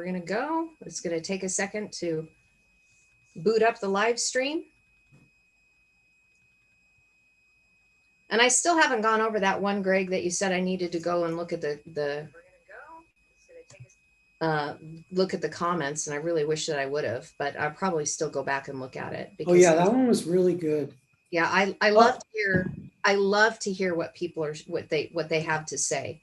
we're going to go. It's going to take a second to boot up the live stream. And I still haven't gone over that one, Greg, that you said I needed to go and look at look at the comments, and I really wish that I would have, but I'll probably still go back and look at it. Because oh yeah, that one was really good. Yeah, I love to hear what people are what they have to say.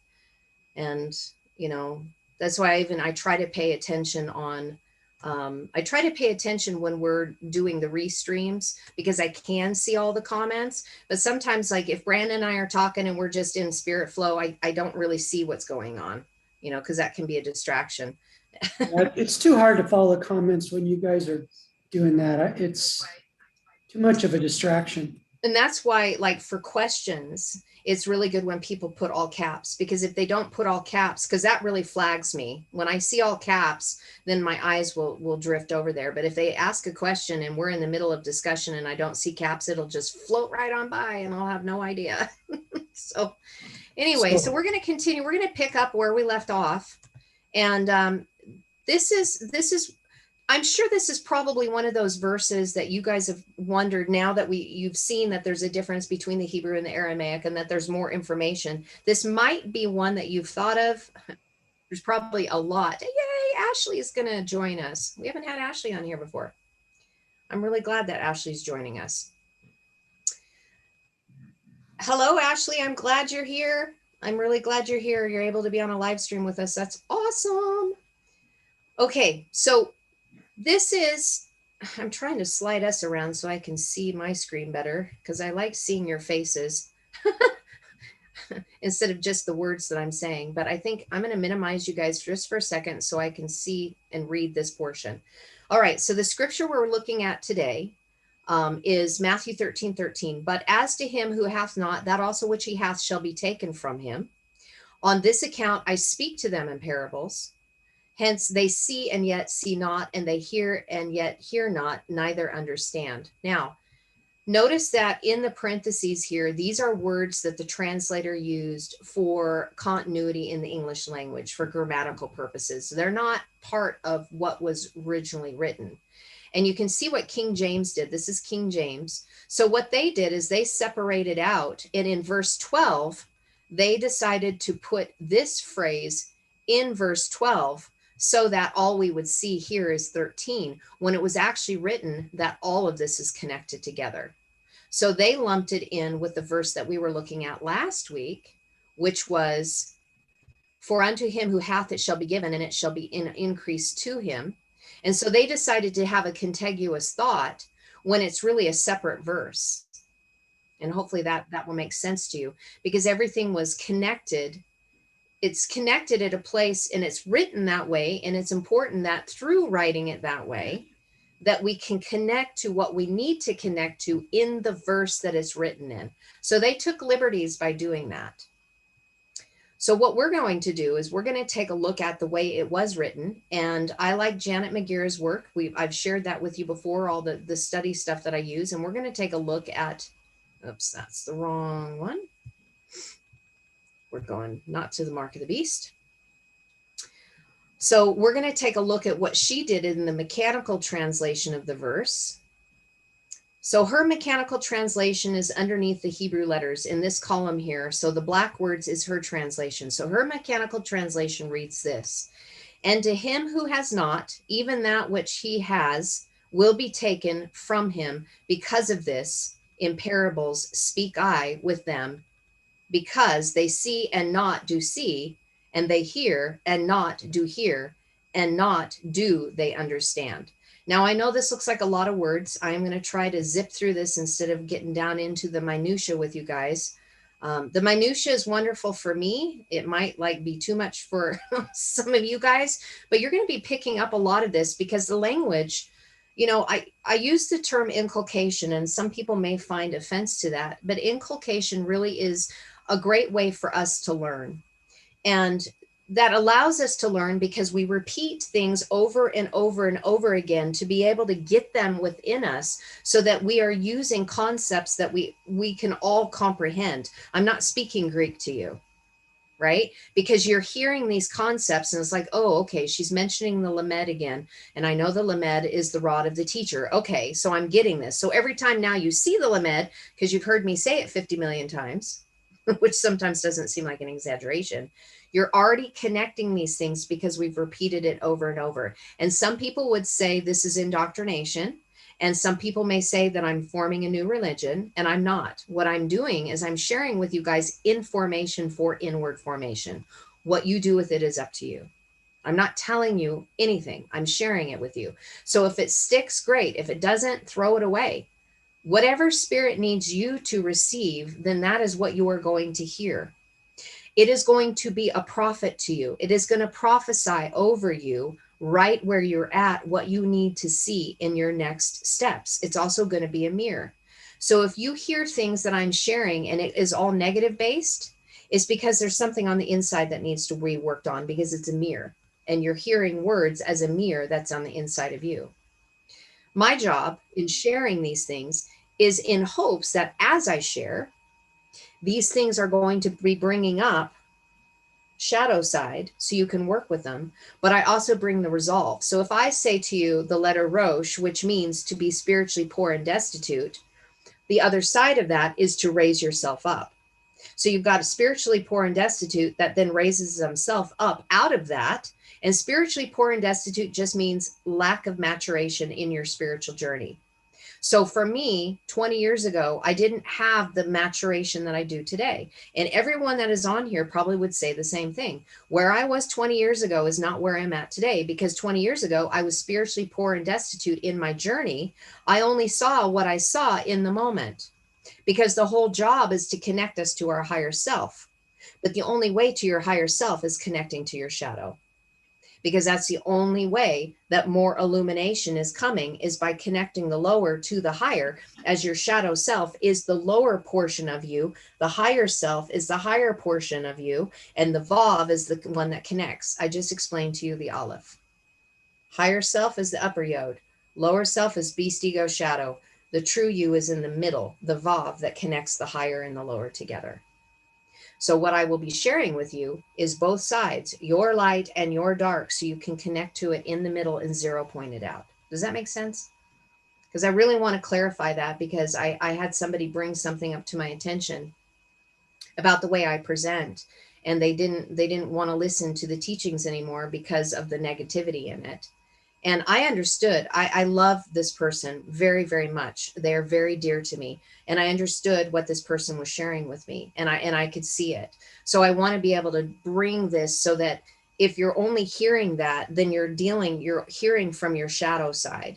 And you know, that's why I try to pay attention on I try to pay attention when we're doing the restreams, because I can see all the comments. But sometimes, like if Brandon and I are talking and we're just in spirit flow, I don't really see what's going on, you know, because that can be a distraction. It's too hard to follow the comments when you guys are doing that. It's too much of a distraction. And that's why, like for questions, it's really good when people put all caps, because if they don't put all caps, because that really flags me. When I see all caps, then my eyes will drift over there. But if they ask a question and we're in the middle of discussion and I don't see caps, it'll just float right on by and I'll have no idea. So anyway, so we're going to continue. We're going to pick up where we left off. And this is I'm sure this is probably one of those verses that you guys have wondered, now that you've seen that there's a difference between the Hebrew and the Aramaic and that there's more information. This might be one that you've thought of. There's probably a lot. Yay, Ashley is going to join us. We haven't had Ashley on here before. I'm really glad that Ashley's joining us. Hello, Ashley. I'm glad you're here. I'm really glad you're here. You're able to be on a live stream with us. That's awesome. Okay, so this is, I'm trying to slide us around so I can see my screen better, because I like seeing your faces instead of just the words that I'm saying. But I think I'm going to minimize you guys just for a second so I can see and read this portion. All right, so the scripture we're looking at today is Matthew 13:13. But as to him who hath not, that also which he hath shall be taken from him. On this account I speak to them in parables. Hence they see and yet see not, and they hear and yet hear not, neither understand. Now, notice that in the parentheses here, these are words that the translator used for continuity in the English language for grammatical purposes. They're not part of what was originally written. And you can see what King James did. This is King James. So what they did is they separated out, and in verse 12, they decided to put this phrase in verse 12, so that all we would see here is 13, when it was actually written that all of this is connected together. So they lumped it in with the verse that we were looking at last week, which was, for unto him who hath it shall be given, and it shall be increased to him. And so they decided to have a contiguous thought when it's really a separate verse. And hopefully that will make sense to you, because everything was connected. It's connected at a place, and it's written that way. And it's important that through writing it that way, that we can connect to what we need to connect to in the verse that it's written in. So they took liberties by doing that. So what we're going to do is we're going to take a look at the way it was written. And I like Janet McGear's work. I've shared that with you before, all the study stuff that I use. And we're going to take a look at, oops, that's the wrong one. We're going not to the Mark of the Beast. So we're going to take a look at what she did in the mechanical translation of the verse. So her mechanical translation is underneath the Hebrew letters in this column here. So the black words is her translation. So her mechanical translation reads this: and to him who has not, even that which he has will be taken from him. Because of this, in parables speak I with them, because they see and not do see, and they hear and not do hear, and not do they understand. Now, I know this looks like a lot of words. I am going to try to zip through this instead of getting down into the minutia with you guys. The minutia is wonderful for me. It might be too much for some of you guys, but you're going to be picking up a lot of this, because the language, you know, I use the term inculcation, and some people may find offense to that, but inculcation really is a great way for us to learn. And that allows us to learn because we repeat things over and over and over again to be able to get them within us, so that we are using concepts that we can all comprehend. I'm not speaking Greek to you, right? Because you're hearing these concepts and it's like, oh, okay, she's mentioning the Lamed again. And I know the Lamed is the rod of the teacher. Okay, so I'm getting this. So every time now you see the Lamed, because you've heard me say it 50 million times, which sometimes doesn't seem like an exaggeration, you're already connecting these things because we've repeated it over and over. And some people would say this is indoctrination. And some people may say that I'm forming a new religion, and I'm not. What I'm doing is I'm sharing with you guys information for inward formation. What you do with it is up to you. I'm not telling you anything. I'm sharing it with you. So if it sticks, great. If it doesn't, throw it away. Whatever spirit needs you to receive, then that is what you are going to hear. It is going to be a prophet to you. It is going to prophesy over you right where you're at, what you need to see in your next steps. It's also going to be a mirror. So if you hear things that I'm sharing and it is all negative based, it's because there's something on the inside that needs to be worked on, because it's a mirror and you're hearing words as a mirror that's on the inside of you. My job in sharing these things is in hopes that as I share, these things are going to be bringing up shadow side so you can work with them, but I also bring the resolve. So if I say to you the letter Rosh, which means to be spiritually poor and destitute, the other side of that is to raise yourself up. So you've got a spiritually poor and destitute that then raises himself up out of that. And spiritually poor and destitute just means lack of maturation in your spiritual journey. So for me, 20 years ago, I didn't have the maturation that I do today. And everyone that is on here probably would say the same thing. Where I was 20 years ago is not where I'm at today, because 20 years ago, I was spiritually poor and destitute in my journey. I only saw what I saw in the moment, because the whole job is to connect us to our higher self. But the only way to your higher self is connecting to your shadow, because that's the only way that more illumination is coming, is by connecting the lower to the higher, as your shadow self is the lower portion of you, the higher self is the higher portion of you, and the Vav is the one that connects. I just explained to you the Aleph. Higher self is the upper Yod. Lower self is beast, ego, shadow. The true you is in the middle, the Vav that connects the higher and the lower together. So what I will be sharing with you is both sides, your light and your dark, so you can connect to it in the middle and zero point it out. Does that make sense? Because I really want to clarify that, because I had somebody bring something up to my attention about the way I present, and they didn't want to listen to the teachings anymore because of the negativity in it. And I understood. I love this person very, very much. They're very dear to me. And I understood what this person was sharing with me. And I could see it. So I want to be able to bring this so that if you're only hearing that, then you're hearing from your shadow side.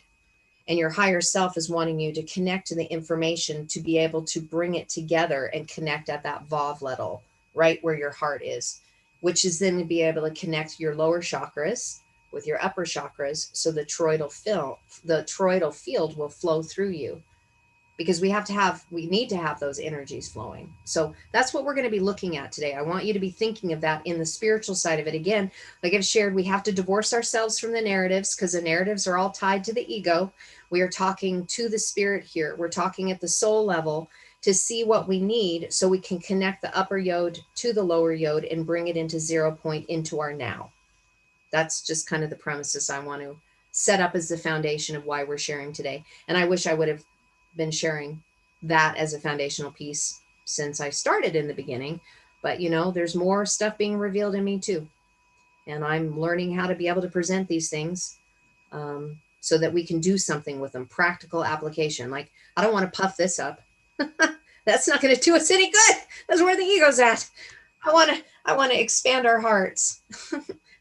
And your higher self is wanting you to connect to the information to be able to bring it together and connect at that Vav level, right where your heart is, which is then to be able to connect your lower chakras with your upper chakras, so the toroidal field will flow through you, because we need to have those energies flowing. So that's what we're going to be looking at today. I want you to be thinking of that in the spiritual side of it. Again, like I've shared, we have to divorce ourselves from the narratives, because the narratives are all tied to the ego. We are talking to the spirit here. We're talking at the soul level to see what we need so we can connect the upper Yod to the lower Yod and bring it into 0 point, into our now. That's just kind of the premises I want to set up as the foundation of why we're sharing today. And I wish I would have been sharing that as a foundational piece since I started in the beginning. But, there's more stuff being revealed in me too. And I'm learning how to be able to present these things so that we can do something with them, practical application. Like, I don't want to puff this up. That's not going to do us any good. That's where the ego's at. I want to expand our hearts.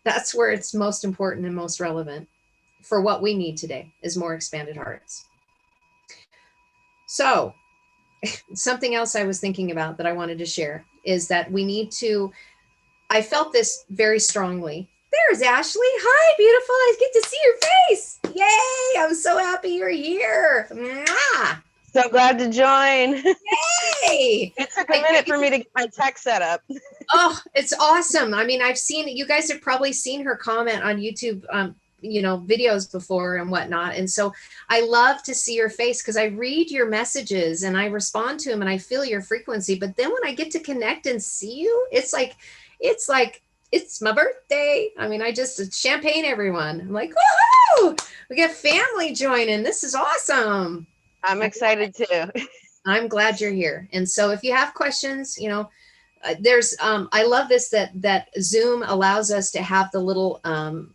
That's where it's most important and most relevant for what we need today, is more expanded hearts. So something else I was thinking about that I wanted to share is that I felt this very strongly. There's Ashley. Hi, beautiful. I get to see your face. Yay. I'm so happy you're here. Mwah. So glad to join. Yay. It took a minute for me to get my tech set up. Oh, it's awesome. I mean, you guys have probably seen her comment on YouTube, videos before and whatnot. And so I love to see your face, because I read your messages and I respond to them and I feel your frequency. But then when I get to connect and see you, it's like it's like, it's my birthday. I mean, I just champagne everyone. I'm like, woohoo! We got family joining. This is awesome. I'm excited too. I'm glad you're here. And so if you have questions, there's I love this that Zoom allows us to have the little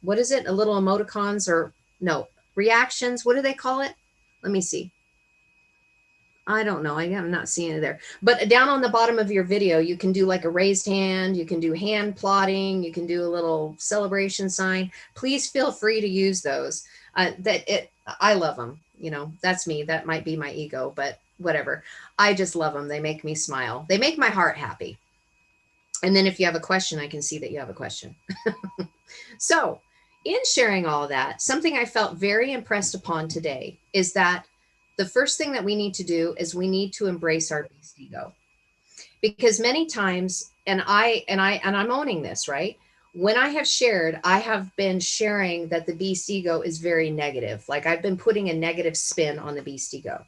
what is it? A little emoticons or no, reactions. What do they call it? Let me see. I don't know. I'm not seeing it there. But down on the bottom of your video, you can do like a raised hand, you can do hand plotting, you can do a little celebration sign. Please feel free to use those. I love them. That's me. That might be my ego, but whatever. I just love them. They make me smile. They make my heart happy. And then if you have a question, I can see that you have a question. So in sharing all of that, something I felt very impressed upon today is that the first thing that we need to do is we need to embrace our beast ego. Because many times, and I'm owning this, right? When I have shared, I have been sharing that the beast ego is very negative. Like I've been putting a negative spin on the beast ego.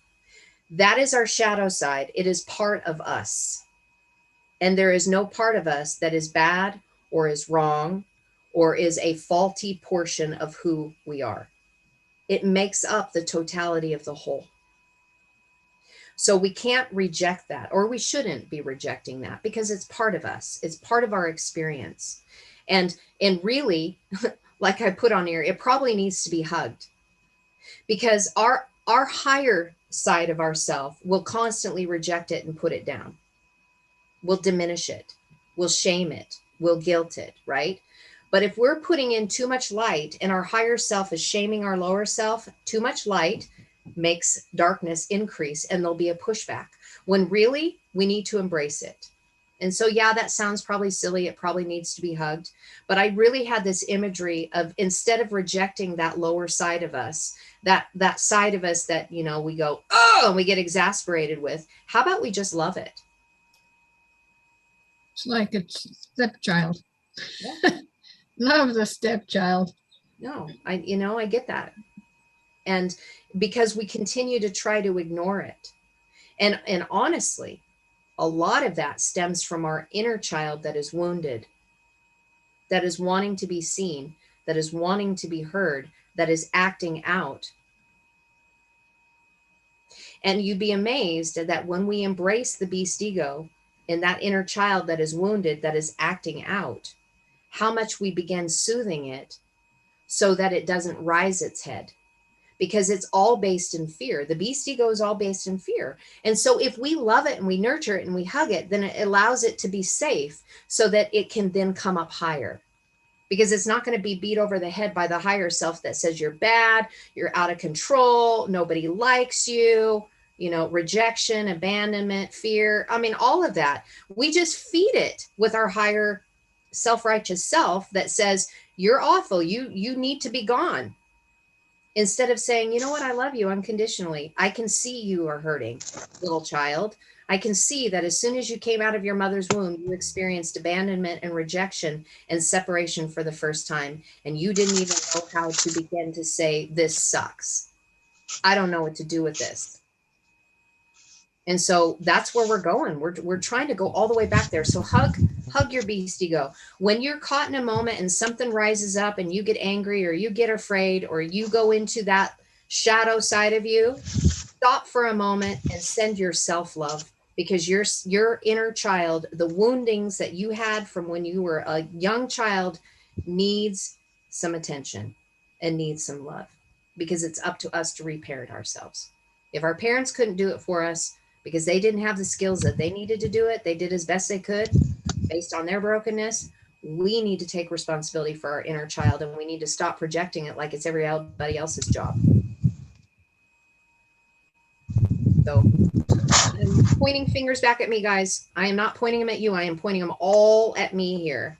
That is our shadow side. It is part of us. And there is no part of us that is bad or is wrong or is a faulty portion of who we are. It makes up the totality of the whole. So we can't reject that, or we shouldn't be rejecting that, because it's part of us. It's part of our experience. And really, like I put on here, it probably needs to be hugged, because our higher side of ourself will constantly reject it and put it down. We'll diminish it. We'll shame it. We'll guilt it, right? But if we're putting in too much light and our higher self is shaming our lower self, too much light makes darkness increase and there'll be a pushback, when really we need to embrace it. And so, yeah, that sounds probably silly. It probably needs to be hugged. But I really had this imagery of, instead of rejecting that lower side of us, that side of us that, we go, oh, and we get exasperated with, how about we just love it? It's like a stepchild. Yeah. Love the stepchild. No, I get that. And because we continue to try to ignore it. And honestly, a lot of that stems from our inner child that is wounded, that is wanting to be seen, that is wanting to be heard, that is acting out. And you'd be amazed that when we embrace the beast ego and that inner child that is wounded, that is acting out, how much we begin soothing it so that it doesn't rise its head. Because it's all based in fear. The beast ego is all based in fear. And so if we love it and we nurture it and we hug it, then it allows it to be safe so that it can then come up higher. Because it's not going to be beat over the head by the higher self that says you're bad, you're out of control, nobody likes you, rejection, abandonment, fear. I mean, all of that. We just feed it with our higher self-righteous self that says, you're awful, you need to be gone. Instead of saying, you know what, I love you unconditionally. I can see you are hurting, little child. I can see that as soon as you came out of your mother's womb, you experienced abandonment and rejection and separation for the first time. And you didn't even know how to begin to say, this sucks. I don't know what to do with this. And so that's where we're going. We're trying to go all the way back there. So hug your beast ego. When you're caught in a moment and something rises up and you get angry or you get afraid or you go into that shadow side of you, stop for a moment and send your self-love, because your inner child, the woundings that you had from when you were a young child, needs some attention and needs some love, because it's up to us to repair it ourselves. If our parents couldn't do it for us, because they didn't have the skills that they needed to do it, they did as best they could based on their brokenness. We need to take responsibility for our inner child, and we need to stop projecting it like it's everybody else's job. So I'm pointing fingers back at me, guys. I am not pointing them at you. I am pointing them all at me here.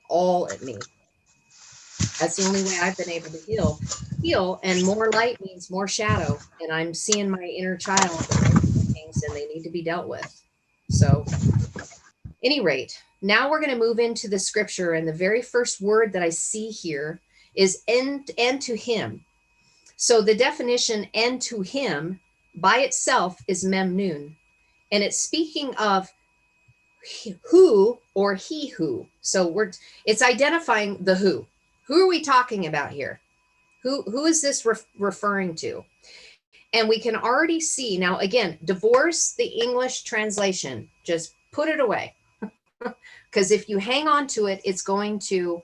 All at me. That's the only way I've been able to heal. And more light means more shadow. And I'm seeing my inner child and they need to be dealt with. So any rate, now we're going to move into the scripture. And the very first word that I see here is and to him. So the definition and to him by itself is memnoon. And it's speaking of who or he who. So it's identifying the who. Who are we talking about here? Who is this referring to? And we can already see now, again, divorce the English translation, just put it away. Because if you hang on to it, it's going to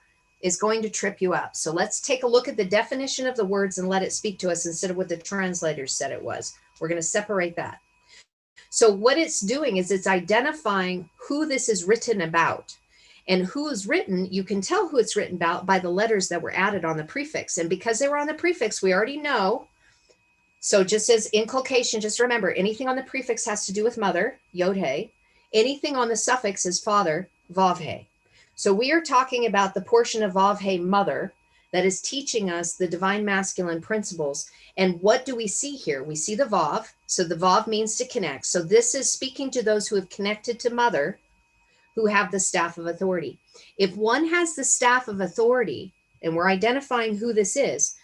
trip you up. So let's take a look at the definition of the words and let it speak to us instead of what the translators said it was. We're going to separate that. So what it's doing is it's identifying who this is written about. And who is written, you can tell who it's written about by the letters that were added on the prefix. And because they were on the prefix, we already know. So just as inculcation, just remember, anything on the prefix has to do with mother, yod-he. Anything on the suffix is father, vav-he. So we are talking about the portion of vav-he, mother, that is teaching us the divine masculine principles. And what do we see here? We see the vav. So the vav means to connect. So this is speaking to those who have connected to mother, who have the staff of authority. If one has the staff of authority, and we're identifying who this is,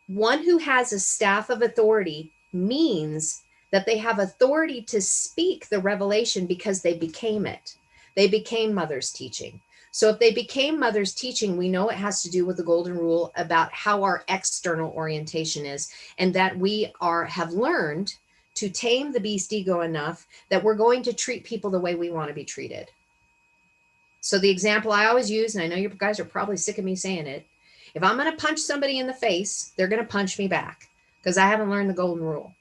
one who has a staff of authority means that they have authority to speak the revelation because they became it. They became mother's teaching. So if they became mother's teaching, we know it has to do with the golden rule about how our external orientation is, and that we have learned to tame the beast ego enough that we're going to treat people the way we want to be treated. So the example I always use, and I know you guys are probably sick of me saying it, if I'm going to punch somebody in the face, they're going to punch me back because I haven't learned the golden rule.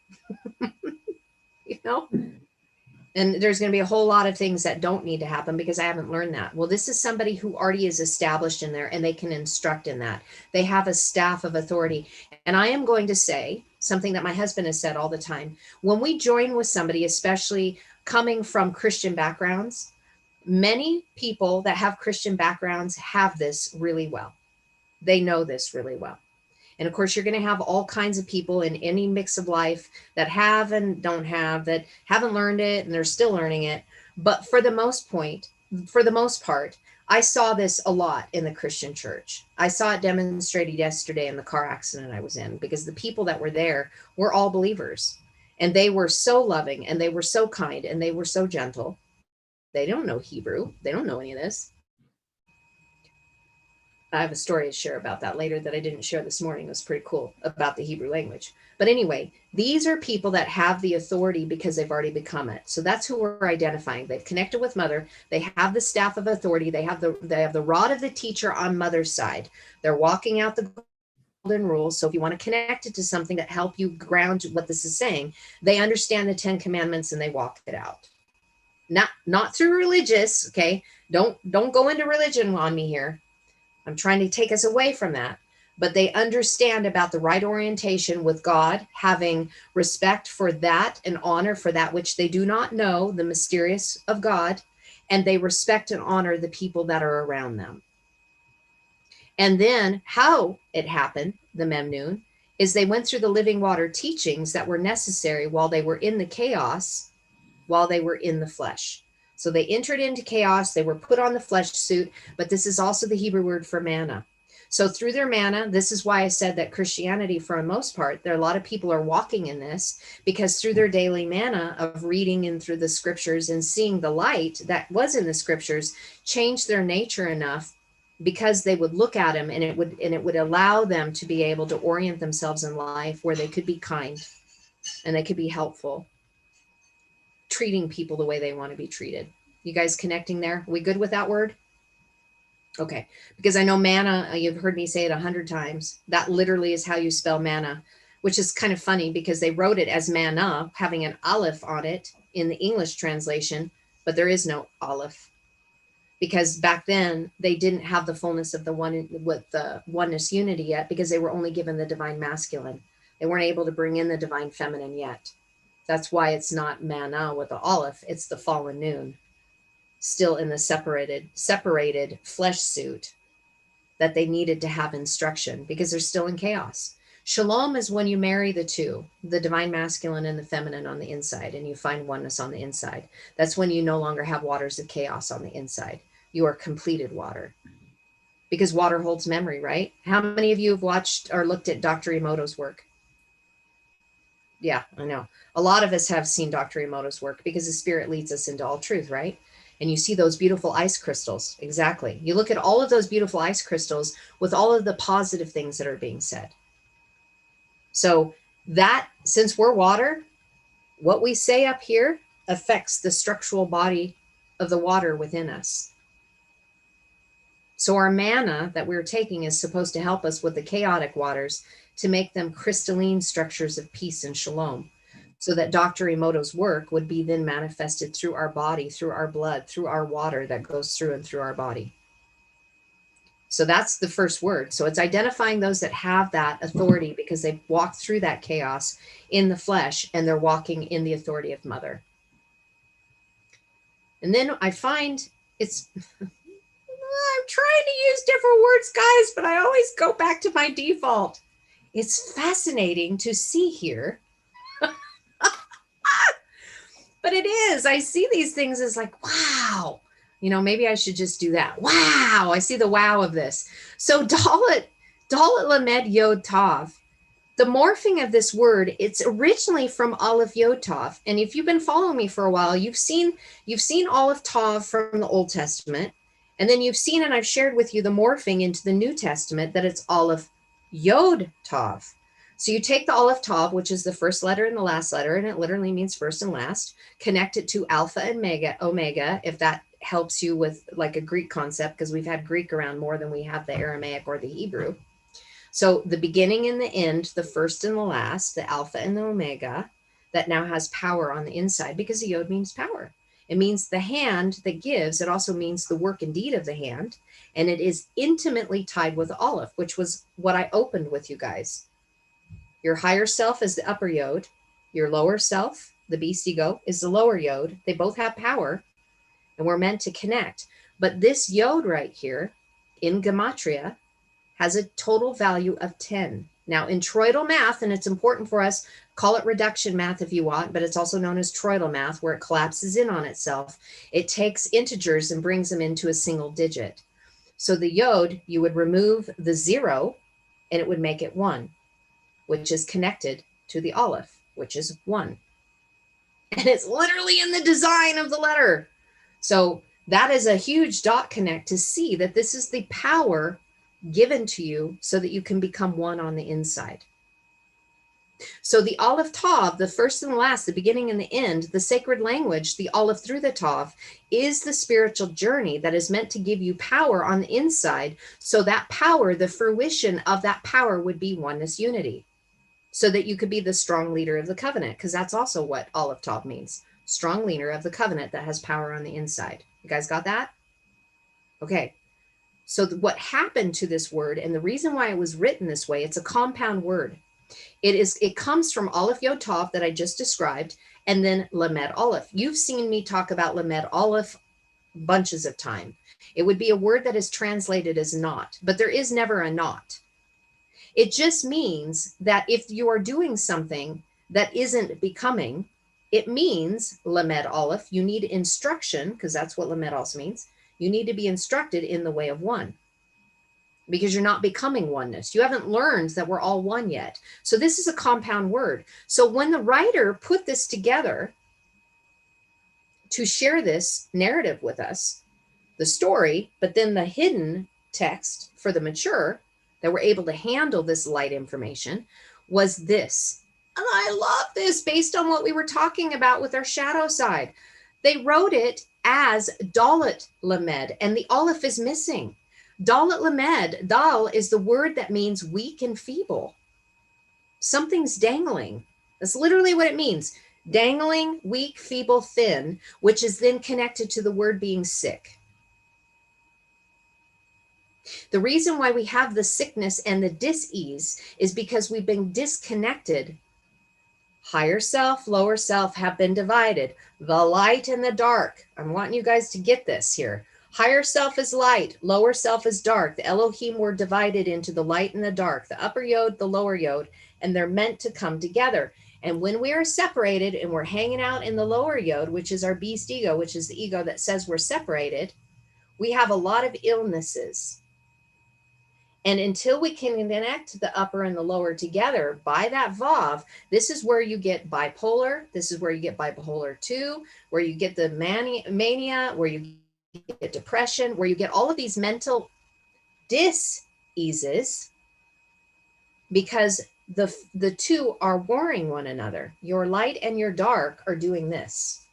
You know? And there's going to be a whole lot of things that don't need to happen because I haven't learned that. Well, this is somebody who already is established in there and they can instruct in that. They have a staff of authority. And I am going to say something that my husband has said all the time. When we join with somebody, especially coming from Christian backgrounds, many people that have Christian backgrounds have this really well. They know this really well. And of course, you're going to have all kinds of people in any mix of life that have and don't have, that haven't learned it and they're still learning it. But for the most part, I saw this a lot in the Christian church. I saw it demonstrated yesterday in the car accident I was in, because the people that were there were all believers. And they were so loving and they were so kind and they were so gentle. They don't know Hebrew. They don't know any of this. I have a story to share about that later that I didn't share this morning. It was pretty cool about the Hebrew language. But anyway, these are people that have the authority because they've already become it. So that's who we're identifying. They've connected with mother. They have the staff of authority. They have the rod of the teacher on mother's side. They're walking out the golden rules. So if you want to connect it to something that help you ground what this is saying, they understand the 10 commandments and they walk it out. Not through religious, okay? Don't go into religion on me here. I'm trying to take us away from that, but they understand about the right orientation with God, having respect for that and honor for that which they do not know, the mysterious of God, and they respect and honor the people that are around them. And then how it happened, the Memnoon, is they went through the living water teachings that were necessary while they were in the chaos, while they were in the flesh. So they entered into chaos, they were put on the flesh suit, but this is also the Hebrew word for manna. So through their manna, this is why I said that Christianity, for the most part, there are a lot of people are walking in this, because through their daily manna of reading and through the scriptures and seeing the light that was in the scriptures, changed their nature enough because they would look at them and it would allow them to be able to orient themselves in life where they could be kind and they could be helpful, treating people the way they want to be treated. You guys connecting there? Are we good with that word? Okay, because I know manna, you've heard me say it 100 times. That literally is how you spell manna, which is kind of funny because they wrote it as manna, having an aleph on it in the English translation, but there is no aleph because back then they didn't have the fullness of the one with the oneness unity yet, because they were only given the divine masculine. They weren't able to bring in the divine feminine yet. That's why it's not manna with the aleph, it's the fallen noon, still in the separated flesh suit that they needed to have instruction because they're still in chaos. Shalom is when you marry the two, the divine masculine and the feminine on the inside, and you find oneness on the inside. That's when you no longer have waters of chaos on the inside. You are completed water, because water holds memory, right? How many of you have watched or looked at Dr. Emoto's work? Yeah, I know. A lot of us have seen Dr. Emoto's work because the spirit leads us into all truth, right? and you see those beautiful ice crystals. Exactly. You look at all of those beautiful ice crystals with all of the positive things that are being said. So that, since we're water, what we say up here affects the structural body of the water within us. So our manna that we're taking is supposed to help us with the chaotic waters to make them crystalline structures of peace and shalom, so that Dr. Emoto's work would be then manifested through our body, through our blood, through our water that goes through and through our body. So that's the first word. So it's identifying those that have that authority because they've walked through that chaos in the flesh and they're walking in the authority of Mother. And then I find it's, I'm trying to use different words, guys, but I always go back to my default. It's fascinating to see here. But it is. I see these things as like, wow. You know, maybe I should just do that. Wow. I see the wow of this. So Dalet Lamed Yod Tav, the morphing of this word, it's originally from Aleph Yod Tav. And if you've been following me for a while, you've seen Aleph Tav from the Old Testament. And then you've seen, and I've shared with you the morphing into the New Testament, that it's Aleph Yod Tav. So you take the Aleph Tav, which is the first letter and the last letter, and it literally means first and last, connect it to Alpha and Omega, if that helps you with like a Greek concept, because we've had Greek around more than we have the Aramaic or the Hebrew. So the beginning and the end, the first and the last, the Alpha and the Omega, that now has power on the inside, because the Yod means power. It means the hand that gives. It also means the work and deed of the hand. And it is intimately tied with Aleph, which was what I opened with you guys. Your higher self is the upper Yod. Your lower self, the beast ego, is the lower Yod. They both have power and we're meant to connect. But this Yod right here in Gematria has a total value of 10. Now in toroidal math, and it's important for us, call it reduction math if you want, but it's also known as toroidal math, where it collapses in on itself. It takes integers and brings them into a single digit. So the Yod, you would remove the 0 and it would make it 1, which is connected to the Aleph, which is 1. And it's literally in the design of the letter. So that is a huge dot connect to see that this is the power given to you so that you can become one on the inside. So the Aleph Tav, the first and the last, the beginning and the end, the sacred language, the Aleph through the Tav, is the spiritual journey that is meant to give you power on the inside. So that power, the fruition of that power would be oneness unity, so that you could be the strong leader of the covenant, because that's also what Aleph Tav means. Strong leader of the covenant that has power on the inside. You guys got that? Okay. So what happened to this word, and the reason why it was written this way, it's a compound word. It comes from Aleph Yod Tav that I just described, and then Lamed Aleph. You've seen me talk about Lamed Aleph bunches of time. It would be a word that is translated as not, but there is never a not. It just means that if you are doing something that isn't becoming, it means Lamed Aleph. You need instruction, because that's what Lamed also means. You need to be instructed in the way of one, because you're not becoming oneness. You haven't learned that we're all one yet. So this is a compound word. So when the writer put this together to share this narrative with us, the story, but then the hidden text for the mature that were able to handle this light information was this. And I love this based on what we were talking about with our shadow side. They wrote it as Dalet Lamed, and the Aleph is missing. Dalet Lamed, Dal is the word that means weak and feeble. Something's dangling. That's literally what it means. Dangling, weak, feeble, thin, which is then connected to the word being sick. The reason why we have the sickness and the dis-ease is because we've been disconnected. Higher self, lower self have been divided. The light and the dark. I'm wanting you guys to get this here. Higher self is light, lower self is dark. The Elohim were divided into the light and the dark, the upper Yod, the lower Yod, and they're meant to come together. And when we are separated and we're hanging out in the lower Yod, which is our beast ego, which is the ego that says we're separated, we have a lot of illnesses. And until we can connect the upper and the lower together by that Vav, this is where you get bipolar. This is where you get bipolar 2, where you get the mania, where you get depression, where you get all of these mental dis-eases, because the two are warring one another. Your light and your dark are doing this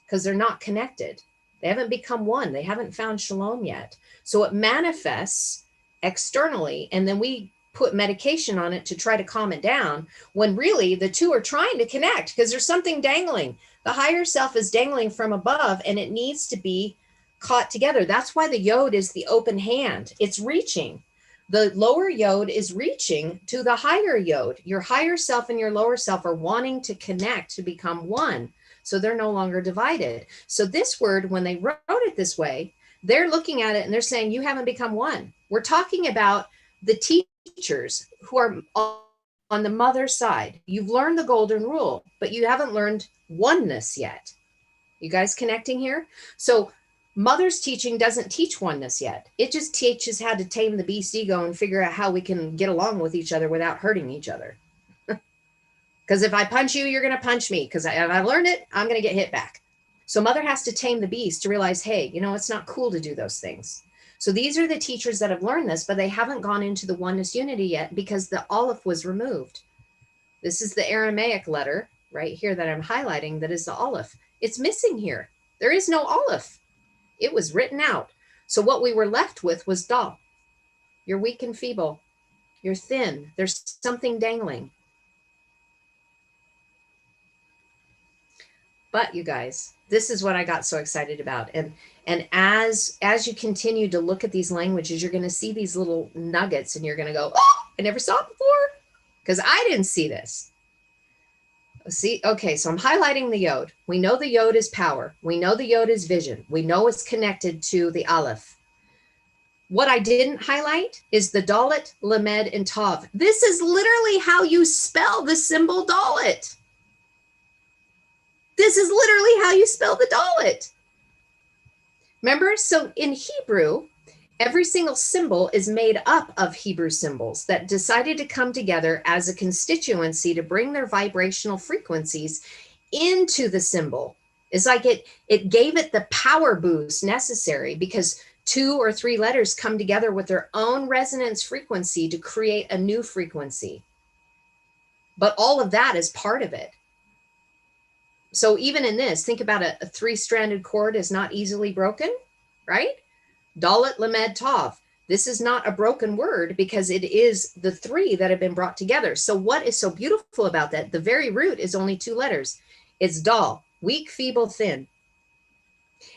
because they're not connected. They haven't become one. They haven't found shalom yet. So it manifests externally, and then we put medication on it to try to calm it down, when really the two are trying to connect because there's something dangling. The higher self is dangling from above, and it needs to be caught together. That's why the yod is the open hand. It's reaching. The lower yod is reaching to the higher yod. Your higher self and your lower self are wanting to connect to become one. So they're no longer divided. So this word, when they wrote it this way, they're looking at it and they're saying, you haven't become one. We're talking about the teachers who are on the mother side. You've learned the golden rule, but you haven't learned oneness yet. You guys connecting here? So mother's teaching doesn't teach oneness yet. It just teaches how to tame the beast ego and figure out how we can get along with each other without hurting each other. Because if I punch you, you're going to punch me. Because I've learned it, I'm going to get hit back. So mother has to tame the beast to realize, hey, you know, it's not cool to do those things. So these are the teachers that have learned this, but they haven't gone into the oneness unity yet because the aleph was removed. This is the Aramaic letter right here that I'm highlighting. That is the aleph. It's missing here. There is no aleph. It was written out. So what we were left with was dal. You're weak and feeble. You're thin. There's something dangling. But you guys, this is what I got so excited about. And as you continue to look at these languages, you're going to see these little nuggets and you're going to go, oh, I never saw it before. Because I didn't see this. See, okay, so I'm highlighting the yod. We know the yod is power. We know the yod is vision. We know it's connected to the aleph. What I didn't highlight is the dalet, lamed, and tav. This is literally how you spell the symbol dalet. This is literally how you spell the dalet. Remember, so in Hebrew, every single symbol is made up of Hebrew symbols that decided to come together as a constituency to bring their vibrational frequencies into the symbol. It's like it gave it the power boost necessary because 2 or 3 letters come together with their own resonance frequency to create a new frequency. But all of that is part of it. So even in this, think about a 3-stranded cord is not easily broken, right? Dalet, lamed, tav. This is not a broken word because it is the 3 that have been brought together. So what is so beautiful about that? The very root is only 2 letters. It's dal, weak, feeble, thin.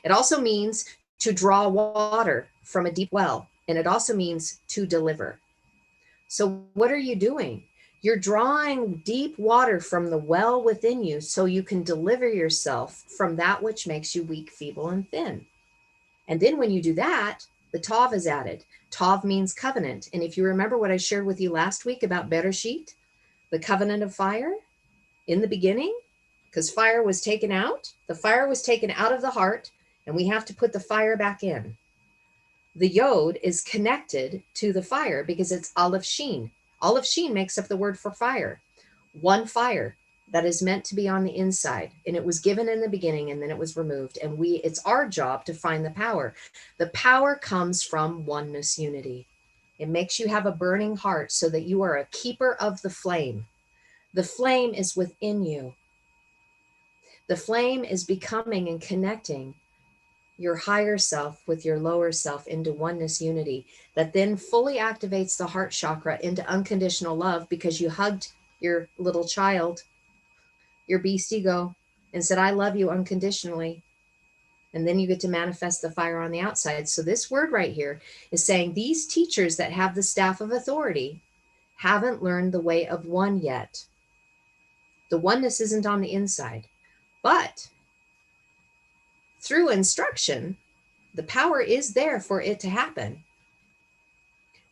It also means to draw water from a deep well. And it also means to deliver. So what are you doing? You're drawing deep water from the well within you so you can deliver yourself from that which makes you weak, feeble, and thin. And then when you do that, the tav is added. Tav means covenant. And if you remember what I shared with you last week about Bereshit, the covenant of fire in the beginning, because fire was taken out, the fire was taken out of the heart, and we have to put the fire back in. The yod is connected to the fire because it's aleph shin. Aleph shin makes up the word for fire. One fire that is meant to be on the inside. And it was given in the beginning and then it was removed. And it's our job to find the power. The power comes from oneness unity. It makes you have a burning heart so that you are a keeper of the flame. The flame is within you. The flame is becoming and connecting your higher self with your lower self into oneness unity that then fully activates the heart chakra into unconditional love because you hugged your little child, your beast ego, and said, I love you unconditionally. And then you get to manifest the fire on the outside. So this word right here is saying these teachers that have the staff of authority haven't learned the way of one yet. The oneness isn't on the inside, but through instruction, the power is there for it to happen.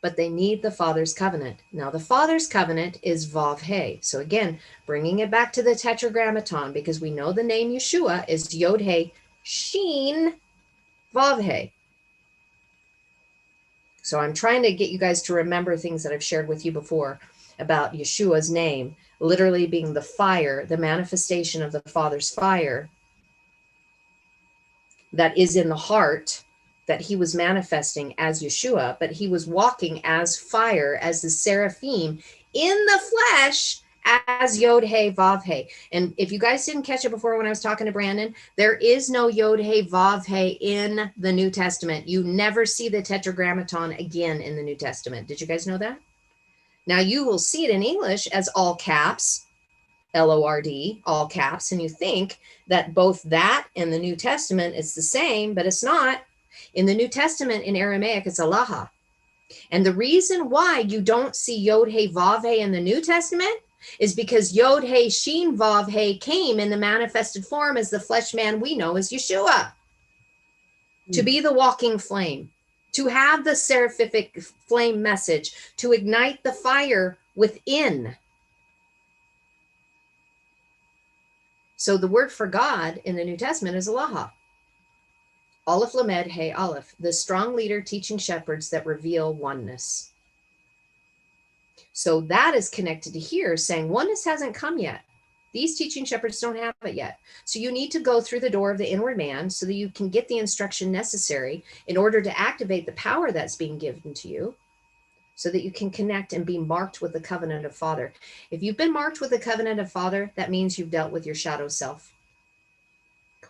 But they need the Father's covenant. Now, the Father's covenant is Vav He. So again, bringing it back to the Tetragrammaton, because we know the name Yeshua is Yod He Shin Vav He. So I'm trying to get you guys to remember things that I've shared with you before about Yeshua's name literally being the fire, the manifestation of the Father's fire that is in the heart, that he was manifesting as Yeshua, but he was walking as fire, as the seraphim in the flesh, as Yod He Vav He. And if you guys didn't catch it before when I was talking to Brandon, there is no Yod He Vav He in the New Testament. You never see the Tetragrammaton again in the New Testament. Did you guys know that? Now you will see it in English as all caps, Lord, all caps, and you think that both that and the New Testament is the same, but it's not. In the New Testament, in Aramaic, it's Alaha. And the reason why you don't see Yod He Vav He in the New Testament is because Yod He Shin Vav He came in the manifested form as the flesh man we know as Yeshua, to be the walking flame, to have the seraphic flame message, to ignite the fire within. So the word for God in the New Testament is Alaha. Aleph Lamed He Aleph, the strong leader teaching shepherds that reveal oneness. So that is connected to here, saying oneness hasn't come yet. These teaching shepherds don't have it yet. So you need to go through the door of the inward man so that you can get the instruction necessary in order to activate the power that's being given to you, so that you can connect and be marked with the covenant of Father. If you've been marked with the covenant of Father, that means you've dealt with your shadow self,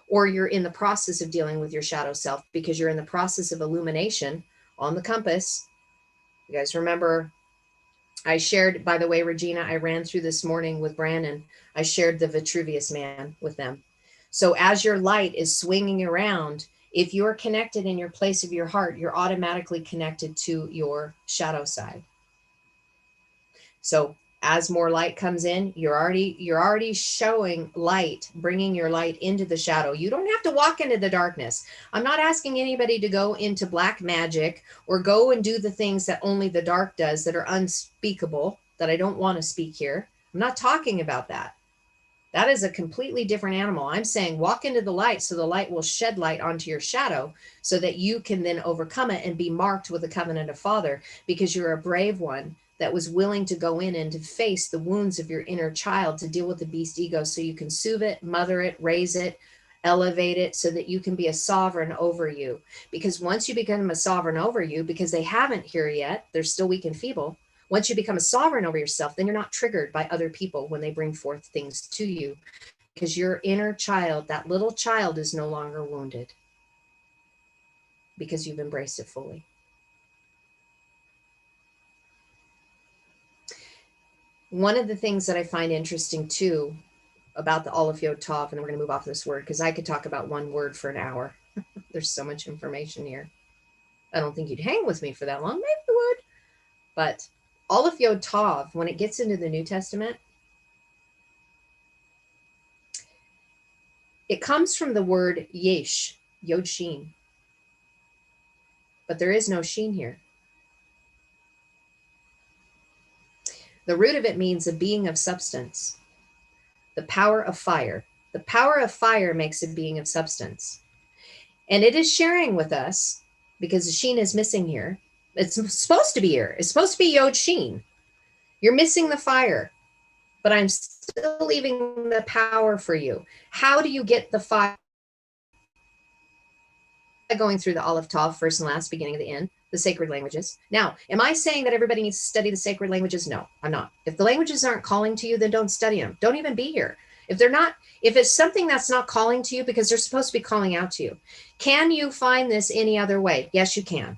or you're in the process of dealing with your shadow self because you're in the process of illumination on the compass. You guys remember, I shared, by the way, Regina, I ran through this morning with Brandon, I shared the Vitruvius man with them. So as your light is swinging around, if you're connected in your place of your heart, you're automatically connected to your shadow side. So as more light comes in, you're already showing light, bringing your light into the shadow. You don't have to walk into the darkness. I'm not asking anybody to go into black magic or go and do the things that only the dark does that are unspeakable, that I don't want to speak here. I'm not talking about that. That is a completely different animal. I'm saying walk into the light so the light will shed light onto your shadow so that you can then overcome it and be marked with the covenant of Father, because you're a brave one that was willing to go in and to face the wounds of your inner child, to deal with the beast ego so you can soothe it, mother it, raise it, elevate it so that you can be a sovereign over you. Because once you become a sovereign over you, because they haven't here yet, they're still weak and feeble. Once you become a sovereign over yourself, then you're not triggered by other people when they bring forth things to you, because your inner child, that little child, is no longer wounded because you've embraced it fully. One of the things that I find interesting too about the Aleph Yod Tav, and then we're going to move off this word because I could talk about one word for an hour. There's so much information here. I don't think you'd hang with me for that long. Maybe you would. But Aleph Yod Tav, when it gets into the New Testament, it comes from the word yesh, Yod Shin. But there is no Shin here. The root of it means a being of substance, the power of fire. The power of fire makes a being of substance. And it is sharing with us, because the Shin is missing here. It's supposed to be here. It's supposed to be Yod Shin. You're missing the fire, but I'm still leaving the power for you. How do you get the fire? Going through the Aleph Tav, first and last, beginning of the end, the sacred languages. Now, am I saying that everybody needs to study the sacred languages? No, I'm not. If the languages aren't calling to you, then don't study them. Don't even be here. If it's something that's not calling to you, because they're supposed to be calling out to you. Can you find this any other way? Yes, you can.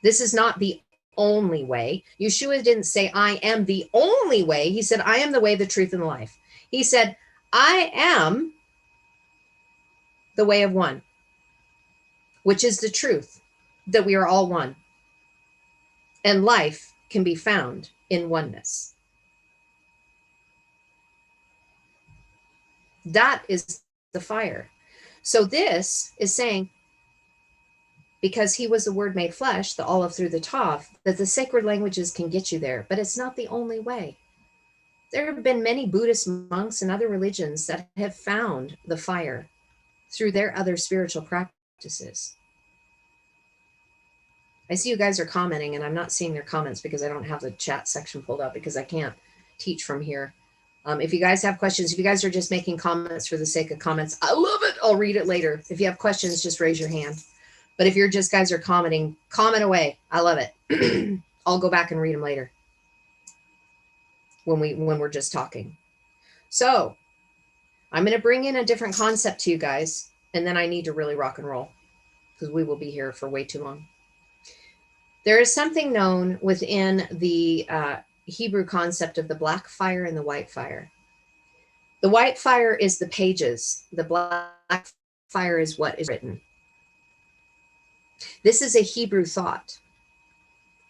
This is not the only way. Yeshua didn't say, I am the only way. He said, I am the way, the truth, and the life. He said, I am the way of one, which is the truth, that we are all one. And life can be found in oneness. That is the fire. So this is saying, because he was the word made flesh, the Aleph through the Tav, that the sacred languages can get you there, but it's not the only way. There have been many Buddhist monks and other religions that have found the fire through their other spiritual practices. I see you guys are commenting, and I'm not seeing their comments because I don't have the chat section pulled up because I can't teach from here. If you guys have questions, if you guys are just making comments for the sake of comments, I love it. I'll read it later. If you have questions, just raise your hand. But if you're just guys are commenting, comment away. I love it. I'll go back and read them later when we're just talking. So I'm going to bring in a different concept to you guys, and then I need to really rock and roll because we will be here for way too long. There is something known within the Hebrew concept of the black fire and the white fire. The white fire is the pages. The black fire is what is written. This is a Hebrew thought,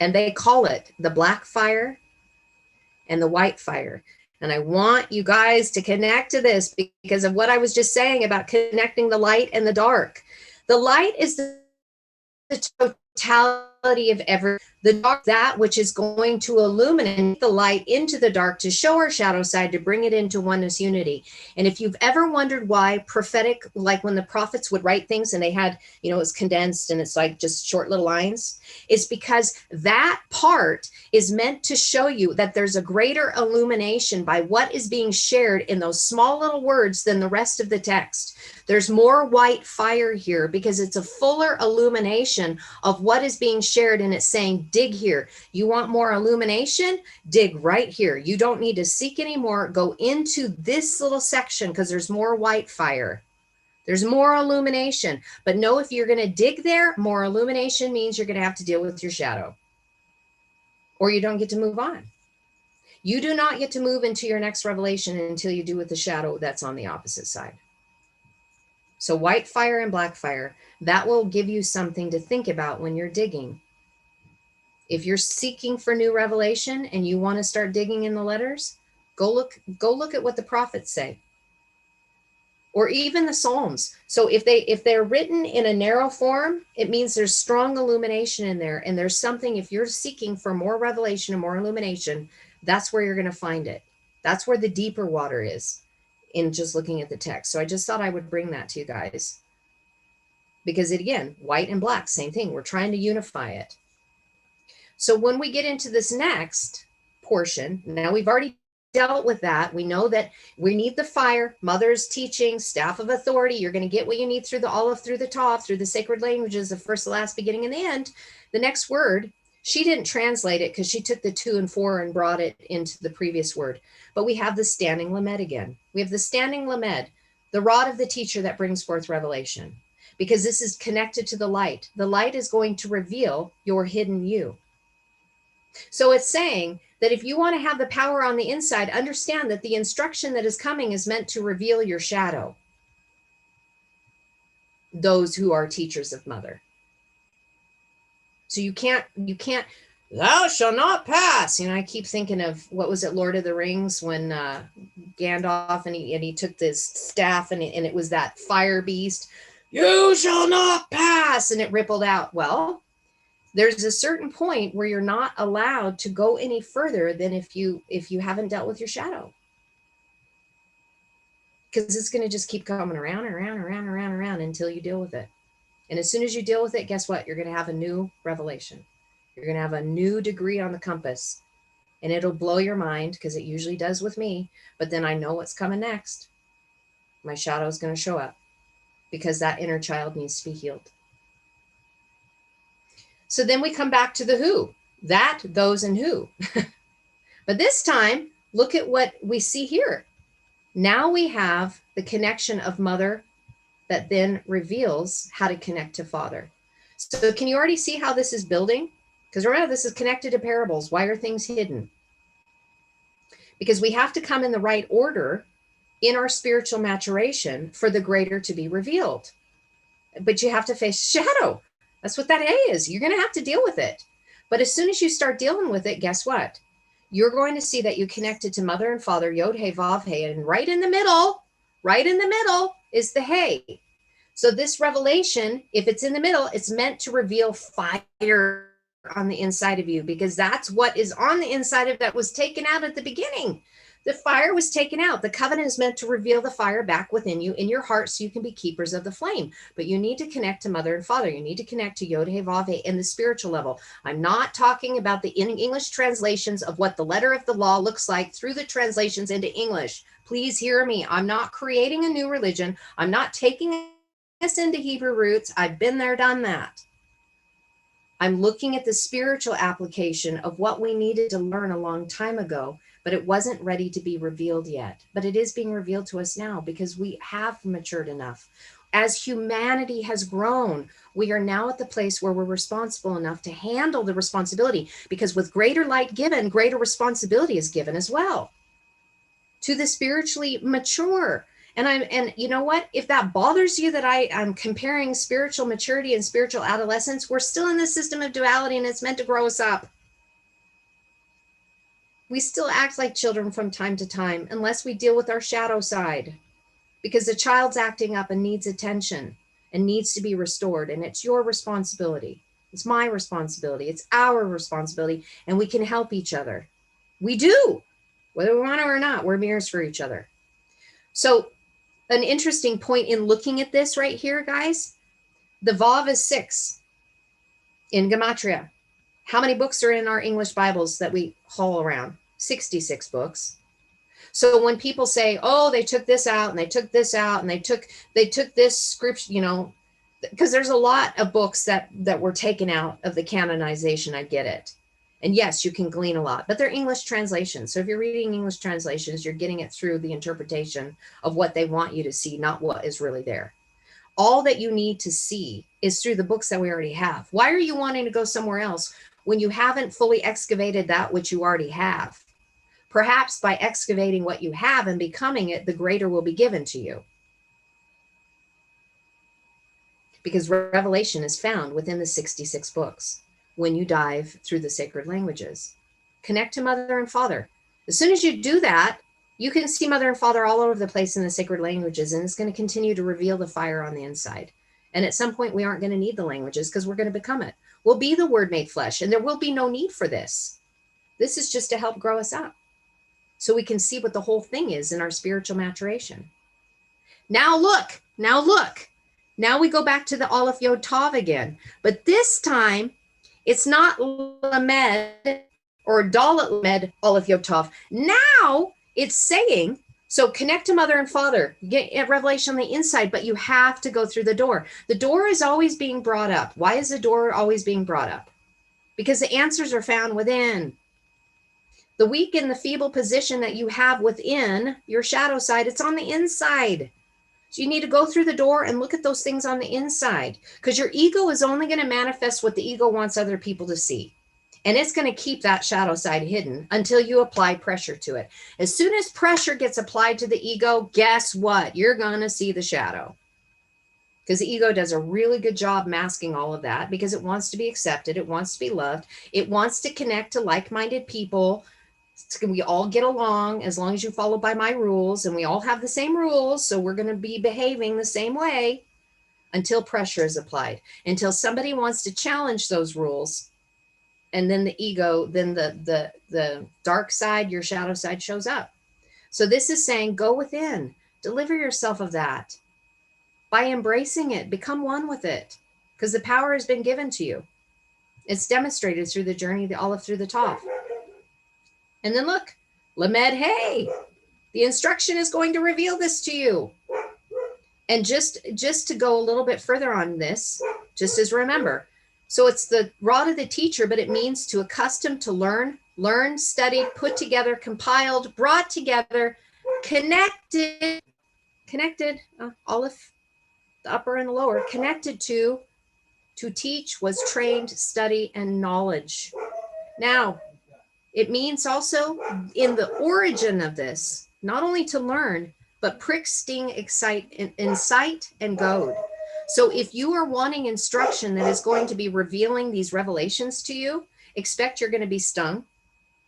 and they call it the black fire and the white fire. And I want you guys to connect to this because of what I was just saying about connecting the light and the dark. The light is the totality of the dark, that which is going to illuminate the light into the dark to show our shadow side, to bring it into oneness unity. And if you've ever wondered why prophetic, like when the prophets would write things and they had, you know, it's condensed and it's like just short little lines, it's because that part is meant to show you that there's a greater illumination by what is being shared in those small little words than the rest of the text. There's more white fire here because it's a fuller illumination of what is being shared, and it's saying, dig here. You want more illumination? Dig right here. You don't need to seek anymore. Go into this little section because there's more white fire. There's more illumination. But know if you're going to dig there, more illumination means you're going to have to deal with your shadow, or you don't get to move on. You do not get to move into your next revelation until you do with the shadow that's on the opposite side. So white fire and black fire, that will give you something to think about when you're digging. If you're seeking for new revelation and you want to start digging in the letters, go look at what the prophets say, or even the Psalms. So if they're written in a narrow form, it means there's strong illumination in there. And there's something, if you're seeking for more revelation and more illumination, that's where you're going to find it. That's where the deeper water is in just looking at the text. So I just thought I would bring that to you guys because again, white and black, same thing. We're trying to unify it. So when we get into this next portion, now we've already dealt with that. We know that we need the fire, mother's teaching, staff of authority. You're going to get what you need through the olive, through the Tov, through the sacred languages, the first, the last, beginning, and the end. The next word, she didn't translate it because she took the 2 and 4 and brought it into the previous word. But we have the standing lamed again. We have the standing lamed, the rod of the teacher that brings forth revelation, because this is connected to the light. The light is going to reveal your hidden you. So it's saying that if you want to have the power on the inside, understand that the instruction that is coming is meant to reveal your shadow. Those who are teachers of mother. So you can't, thou shall not pass. You know, I keep thinking of, what was it, Lord of the Rings, when Gandalf and he took this staff and it was that fire beast. You shall not pass. And it rippled out. Well, there's a certain point where you're not allowed to go any further than if you haven't dealt with your shadow. Because it's going to just keep coming around and around and around and around and around until you deal with it. And as soon as you deal with it, guess what? You're going to have a new revelation. You're going to have a new degree on the compass. And it'll blow your mind, because it usually does with me. But then I know what's coming next. My shadow is going to show up, because that inner child needs to be healed. So then we come back to the who. That, those, and who. But this time, look at what we see here. Now we have the connection of mother that then reveals how to connect to father. So can you already see how this is building? Because remember, this is connected to parables. Why are things hidden? Because we have to come in the right order in our spiritual maturation for the greater to be revealed. But you have to face shadow. That's what that A is. You're going to have to deal with it. But as soon as you start dealing with it, guess what? You're going to see that you connected to mother and father, Yod He Vav He, and right in the middle is the Hey. So this revelation, if it's in the middle, it's meant to reveal fire on the inside of you, because that's what is on the inside of that was taken out at the beginning. The fire was taken out. The covenant is meant to reveal the fire back within you in your heart so you can be keepers of the flame. But you need to connect to mother and father. You need to connect to Yod He Vav He in the spiritual level. I'm not talking about the English translations of what the letter of the law looks like through the translations into English. Please hear me. I'm not creating a new religion. I'm not taking us into Hebrew roots. I've been there, done that. I'm looking at the spiritual application of what we needed to learn a long time ago, but it wasn't ready to be revealed yet. But it is being revealed to us now because we have matured enough. As humanity has grown, we are now at the place where we're responsible enough to handle the responsibility, because with greater light given, greater responsibility is given as well to the spiritually mature. And you know what? If that bothers you that I'm comparing spiritual maturity and spiritual adolescence, we're still in the system of duality and it's meant to grow us up. We still act like children from time to time unless we deal with our shadow side, because the child's acting up and needs attention and needs to be restored. And it's your responsibility. It's my responsibility. It's our responsibility. And we can help each other. We do, whether we want to or not. We're mirrors for each other. So an interesting point in looking at this right here, guys, the Vav is 6 in Gematria. How many books are in our English Bibles that we haul around? 66 books. So when people say, oh, they took this out and they took this out and they took this scripture, you know, because there's a lot of books that were taken out of the canonization. I get it. And yes, you can glean a lot, but they're English translations. So if you're reading English translations, you're getting it through the interpretation of what they want you to see, not what is really there. All that you need to see is through the books that we already have. Why are you wanting to go somewhere else when you haven't fully excavated that which you already have? Perhaps by excavating what you have and becoming it, the greater will be given to you. Because revelation is found within the 66 books when you dive through the sacred languages. Connect to mother and father. As soon as you do that, you can see mother and father all over the place in the sacred languages, and it's going to continue to reveal the fire on the inside. And at some point, we aren't going to need the languages because we're going to become it. We'll be the word made flesh, and there will be no need for this. This is just to help grow us up so we can see what the whole thing is in our spiritual maturation. Now look. Now we go back to the Aleph Yod Tav again, but this time it's not Lamed or Dalet Lamed Aleph Yod Tav. Now it's saying, so connect to mother and father, get revelation on the inside, but you have to go through the door. The door is always being brought up. Why is the door always being brought up? Because the answers are found within. The weak and the feeble position that you have within your shadow side, it's on the inside. So you need to go through the door and look at those things on the inside, because your ego is only going to manifest what the ego wants other people to see. And it's going to keep that shadow side hidden until you apply pressure to it. As soon as pressure gets applied to the ego, guess what? You're going to see the shadow. Because the ego does a really good job masking all of that because it wants to be accepted. It wants to be loved. It wants to connect to like-minded people. We all get along as long as you follow by my rules, and we all have the same rules. So we're going to be behaving the same way until pressure is applied, until somebody wants to challenge those rules. And then the ego, then the dark side, your shadow side shows up. So this is saying, go within, deliver yourself of that by embracing it, become one with it, because the power has been given to you. It's demonstrated through the journey, the Aleph through the Tav. And then look, Lamed, hey, the instruction is going to reveal this to you. And just to go a little bit further on this, just as remember, so it's the rod of the teacher, but it means to accustom, to learn, studied, put together, compiled, brought together, connected, Aleph, the upper and the lower, connected to teach, was trained, study, and knowledge. Now, it means also in the origin of this, not only to learn, but prick, sting, excite, incite, and goad. So if you are wanting instruction that is going to be revealing these revelations to you, expect you're going to be stung.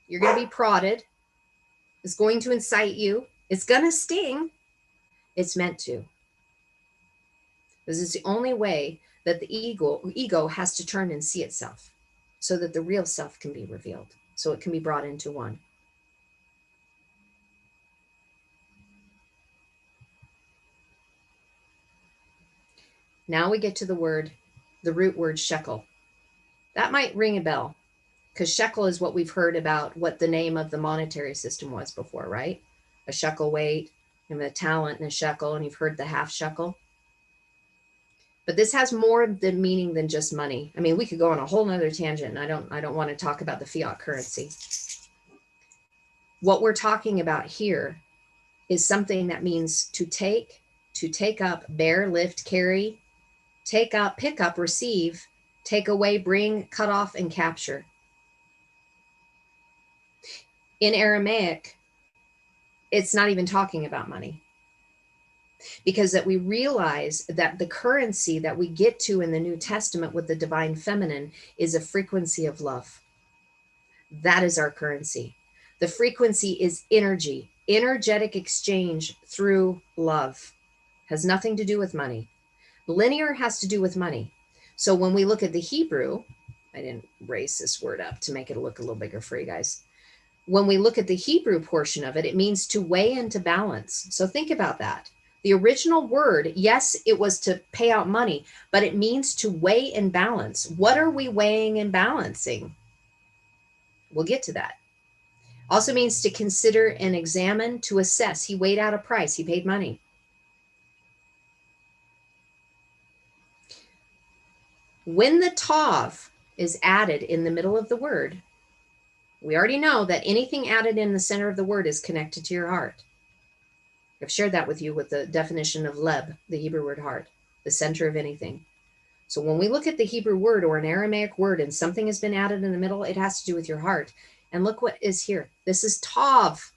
You're going to be prodded. It's going to incite you. It's going to sting. It's meant to. This is the only way that the ego has to turn and see itself so that the real self can be revealed, so it can be brought into one. Now we get to the root word shekel. That might ring a bell because shekel is what we've heard about what the name of the monetary system was before, right? A shekel weight, and a talent and a shekel, and you've heard the half shekel. But this has more the meaning than just money. I mean, we could go on a whole nother tangent, and I don't want to talk about the fiat currency. What we're talking about here is something that means to take up, bear, lift, carry, take up, pick up, receive, take away, bring, cut off, and capture. In Aramaic, it's not even talking about money, because that we realize that the currency that we get to in the New Testament with the divine feminine is a frequency of love. That is our currency. The frequency is energy, energetic exchange through love. Has nothing to do with money. Linear has to do with money. So when we look at the Hebrew, I didn't raise this word up to make it look a little bigger for you guys. When we look at the Hebrew portion of it, it means to weigh and to balance. So think about that. The original word, yes, it was to pay out money, but it means to weigh and balance. What are we weighing and balancing? We'll get to that. Also means to consider and examine, to assess. He weighed out a price. He paid money. When the tav is added in the middle of the word, we already know that anything added in the center of the word is connected to your heart. I've shared that with you with the definition of leb, the Hebrew word heart, the center of anything. So when we look at the Hebrew word or an Aramaic word and something has been added in the middle, it has to do with your heart. And look what is here. This is tav.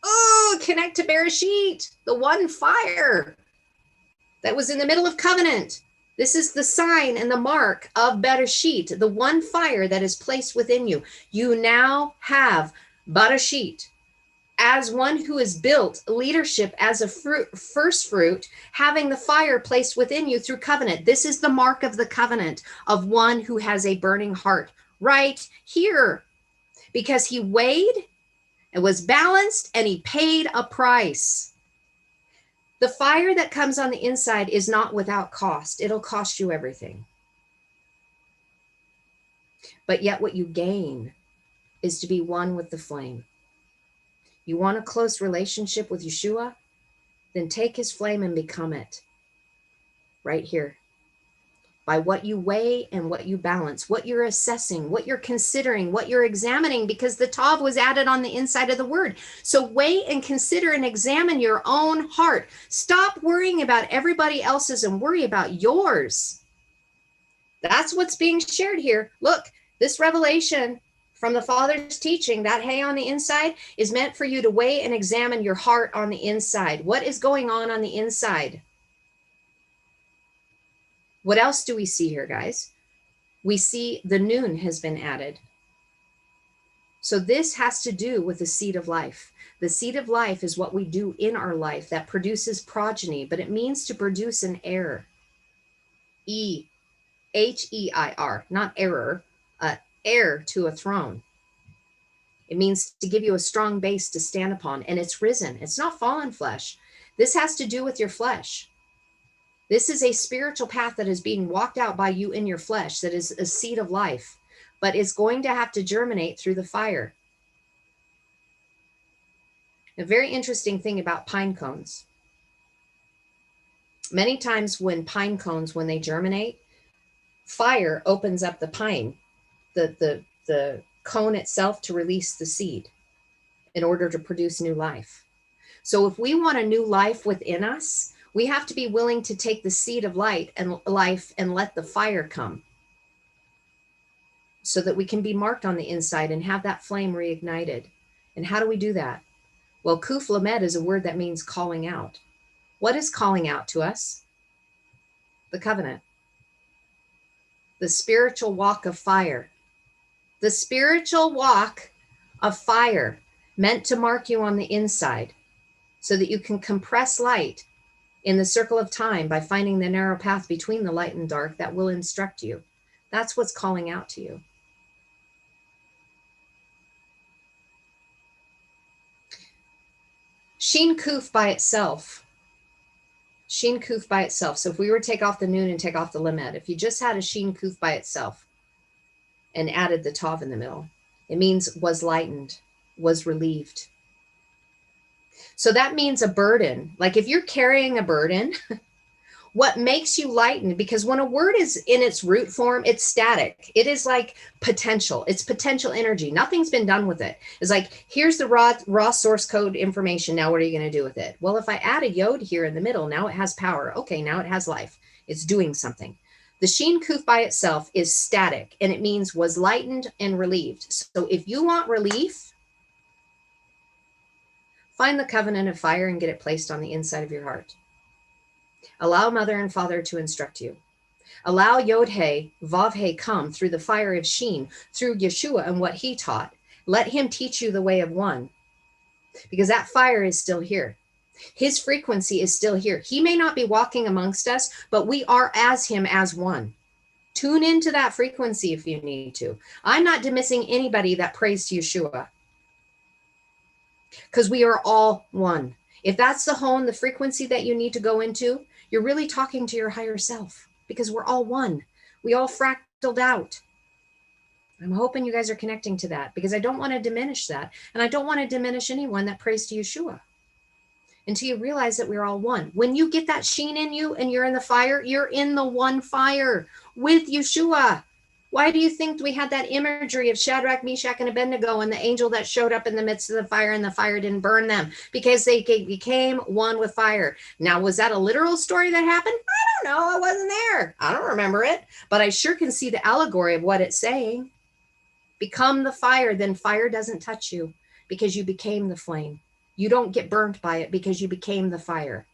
Oh, connect to Bereshit, the one fire that was in the middle of covenant. This is the sign and the mark of Bereshit, the one fire that is placed within you. You now have Bereshit as one who is built, leadership as a first fruit, having the fire placed within you through covenant. This is the mark of the covenant of one who has a burning heart right here, because he weighed and was balanced and he paid a price. The fire that comes on the inside is not without cost. It'll cost you everything. But yet what you gain is to be one with the flame. You want a close relationship with Yeshua? Then take his flame and become it. Right here. By what you weigh and what you balance, what you're assessing, what you're considering, what you're examining, because the tav was added on the inside of the word. So weigh and consider and examine your own heart. Stop worrying about everybody else's and worry about yours. That's what's being shared here. Look, this revelation from the Father's teaching, that hay on the inside, is meant for you to weigh and examine your heart on the inside. What is going on the inside? What else do we see here, guys? We see the noon has been added. So this has to do with the seed of life. The seed of life is what we do in our life that produces progeny, but it means to produce an heir. H-E-I-R, not error, heir to a throne. It means to give you a strong base to stand upon, and it's risen. It's not fallen flesh. This has to do with your flesh. This is a spiritual path that is being walked out by you in your flesh, that is a seed of life, but it's going to have to germinate through the fire. A very interesting thing about pine cones. Many times when pine cones, when they germinate, fire opens up the pine, the cone itself, to release the seed in order to produce new life. So if we want a new life within us, we have to be willing to take the seed of light and life and let the fire come so that we can be marked on the inside and have that flame reignited. And how do we do that? Well, Kuf Lamed is a word that means calling out. What is calling out to us? The covenant. The spiritual walk of fire. The spiritual walk of fire meant to mark you on the inside so that you can compress light in the circle of time by finding the narrow path between the light and dark that will instruct you. That's what's calling out to you. Shin Kuf by itself Shin Kuf by itself. So if we were to take off the Nun and take off the Lamed, if you just had a Shin Kuf by itself and added the Tav in the middle, it means was lightened, was relieved. So that means a burden. Like if you're carrying a burden, what makes you lighten, because when a word is in its root form, it's static. It is like potential. It's potential energy. Nothing's been done with it. It's like, here's the raw source code information. Now what are you going to do with it? Well, if I add a yod here in the middle, now it has power. Okay, now it has life. It's doing something. The Shin Kuf by itself is static, and it means was lightened and relieved. So if you want relief, find the covenant of fire and get it placed on the inside of your heart. Allow mother and father to instruct you. Allow Yod He, Vav He come through the fire of Shin, through Yeshua and what he taught. Let him teach you the way of one, because that fire is still here. His frequency is still here. He may not be walking amongst us, but we are as him as one. Tune into that frequency if you need to. I'm not dismissing anybody that prays to Yeshua, because we are all one. If that's the home, the frequency that you need to go into, you're really talking to your higher self, because we're all one. We all fractaled out. I'm hoping you guys are connecting to that, because I don't want to diminish that. And I don't want to diminish anyone that prays to Yeshua until you realize that we're all one. When you get that sheen in you and you're in the fire, you're in the one fire with Yeshua. Why do you think we had that imagery of Shadrach, Meshach, and Abednego and the angel that showed up in the midst of the fire and the fire didn't burn them? Because they became one with fire. Now, was that a literal story that happened? I don't know. I wasn't there. I don't remember it. But I sure can see the allegory of what it's saying. Become the fire, then fire doesn't touch you because you became the flame. You don't get burned by it because you became the fire.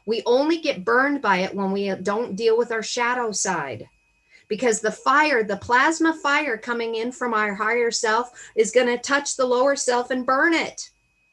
We only get burned by it when we don't deal with our shadow side. Because the fire, the plasma fire coming in from our higher self is going to touch the lower self and burn it,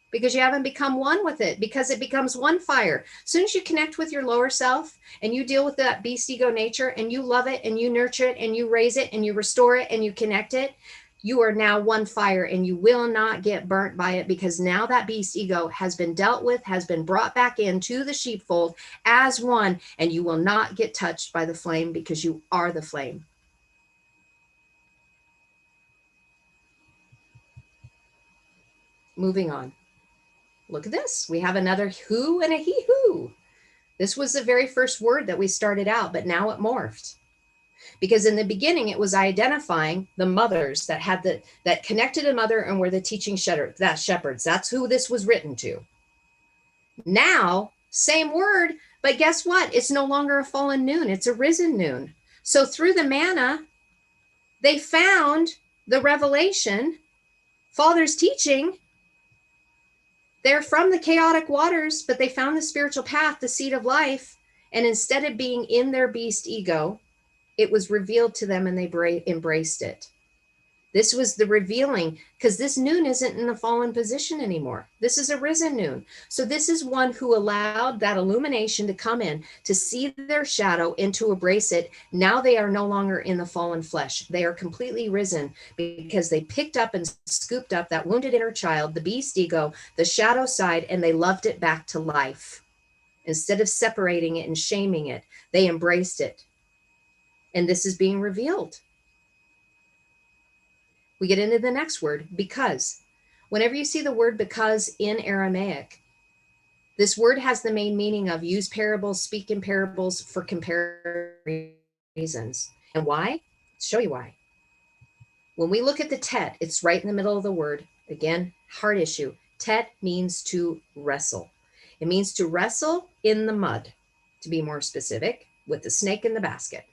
because you haven't become one with it, because it becomes one fire. As soon as you connect with your lower self and you deal with that beast ego nature and you love it and you nurture it and you raise it and you restore it and you connect it, you are now one fire, and you will not get burnt by it, because now that beast ego has been dealt with, has been brought back into the sheepfold as one, and you will not get touched by the flame, because you are the flame. Moving on. Look at this. We have another who and a he who. This was the very first word that we started out, but now it morphed. Because in the beginning, it was identifying the mothers that had that connected a mother and were the teaching shepherds. That's who this was written to. Now, same word, but guess what? It's no longer a fallen noon. It's a risen noon. So through the manna, they found the revelation, Father's teaching. They're from the chaotic waters, but they found the spiritual path, the seed of life. And instead of being in their beast ego, it was revealed to them and they embraced it. This was the revealing, because this noon isn't in the fallen position anymore. This is a risen noon. So this is one who allowed that illumination to come in, to see their shadow and to embrace it. Now they are no longer in the fallen flesh. They are completely risen, because they picked up and scooped up that wounded inner child, the beast ego, the shadow side, and they loved it back to life. Instead of separating it and shaming it, they embraced it. And this is being revealed. We get into the next word, because. Whenever you see the word because in Aramaic, this word has the main meaning of use parables, speak in parables for comparative reasons. And why? I'll show you why. When we look at the tet, it's right in the middle of the word. Again, heart issue. Tet means to wrestle. It means to wrestle in the mud, to be more specific, with the snake in the basket.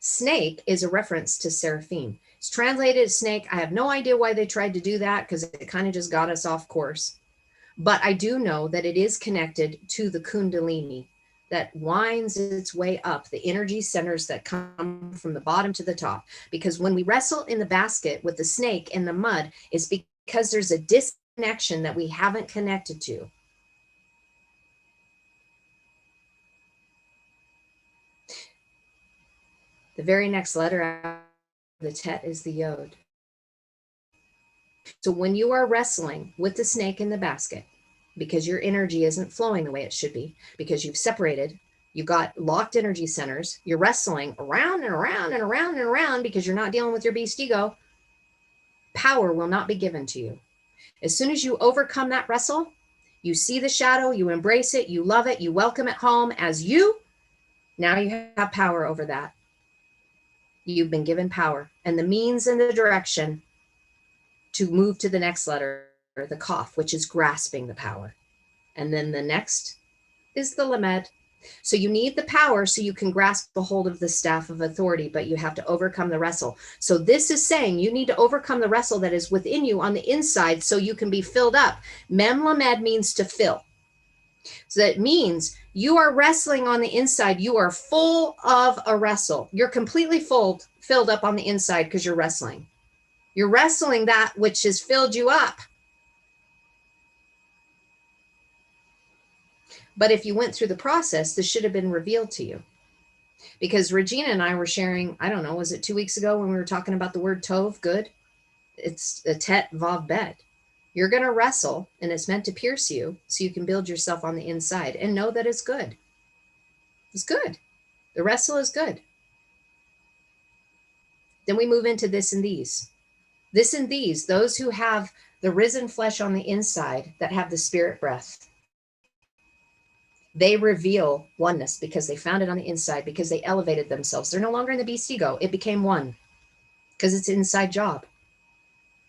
Snake is a reference to seraphim. It's translated as snake. I have no idea why they tried to do that, because it kind of just got us off course. But I do know that it is connected to the Kundalini that winds its way up, the energy centers that come from the bottom to the top. Because when we wrestle in the basket with the snake in the mud, it's because there's a disconnection that we haven't connected to. The very next letter after the tet is the yod. So when you are wrestling with the snake in the basket, because your energy isn't flowing the way it should be, because you've separated, you got locked energy centers, you're wrestling around and around and around and around because you're not dealing with your beast ego, power will not be given to you. As soon as you overcome that wrestle, you see the shadow, you embrace it, you love it, you welcome it home as you, now you have power over that. You've been given power and the means and the direction to move to the next letter, the Kaf, which is grasping the power. And then the next is the Lamed. So you need the power so you can grasp the hold of the staff of authority, but you have to overcome the wrestle. So this is saying you need to overcome the wrestle that is within you on the inside so you can be filled up. Mem Lamed means to fill. So that means you are wrestling on the inside. You are full of a wrestle. You're completely filled up on the inside because you're wrestling. You're wrestling that which has filled you up. But if you went through the process, this should have been revealed to you. Because Regina and I were sharing, I don't know, was it 2 weeks ago when we were talking about the word tov, good? It's a tet vav bet. You're going to wrestle, and it's meant to pierce you so you can build yourself on the inside and know that it's good. It's good. The wrestle is good. Then we move into this and these. This and these, those who have the risen flesh on the inside that have the spirit breath. They reveal oneness because they found it on the inside, because they elevated themselves. They're no longer in the beast ego. It became one because it's an inside job.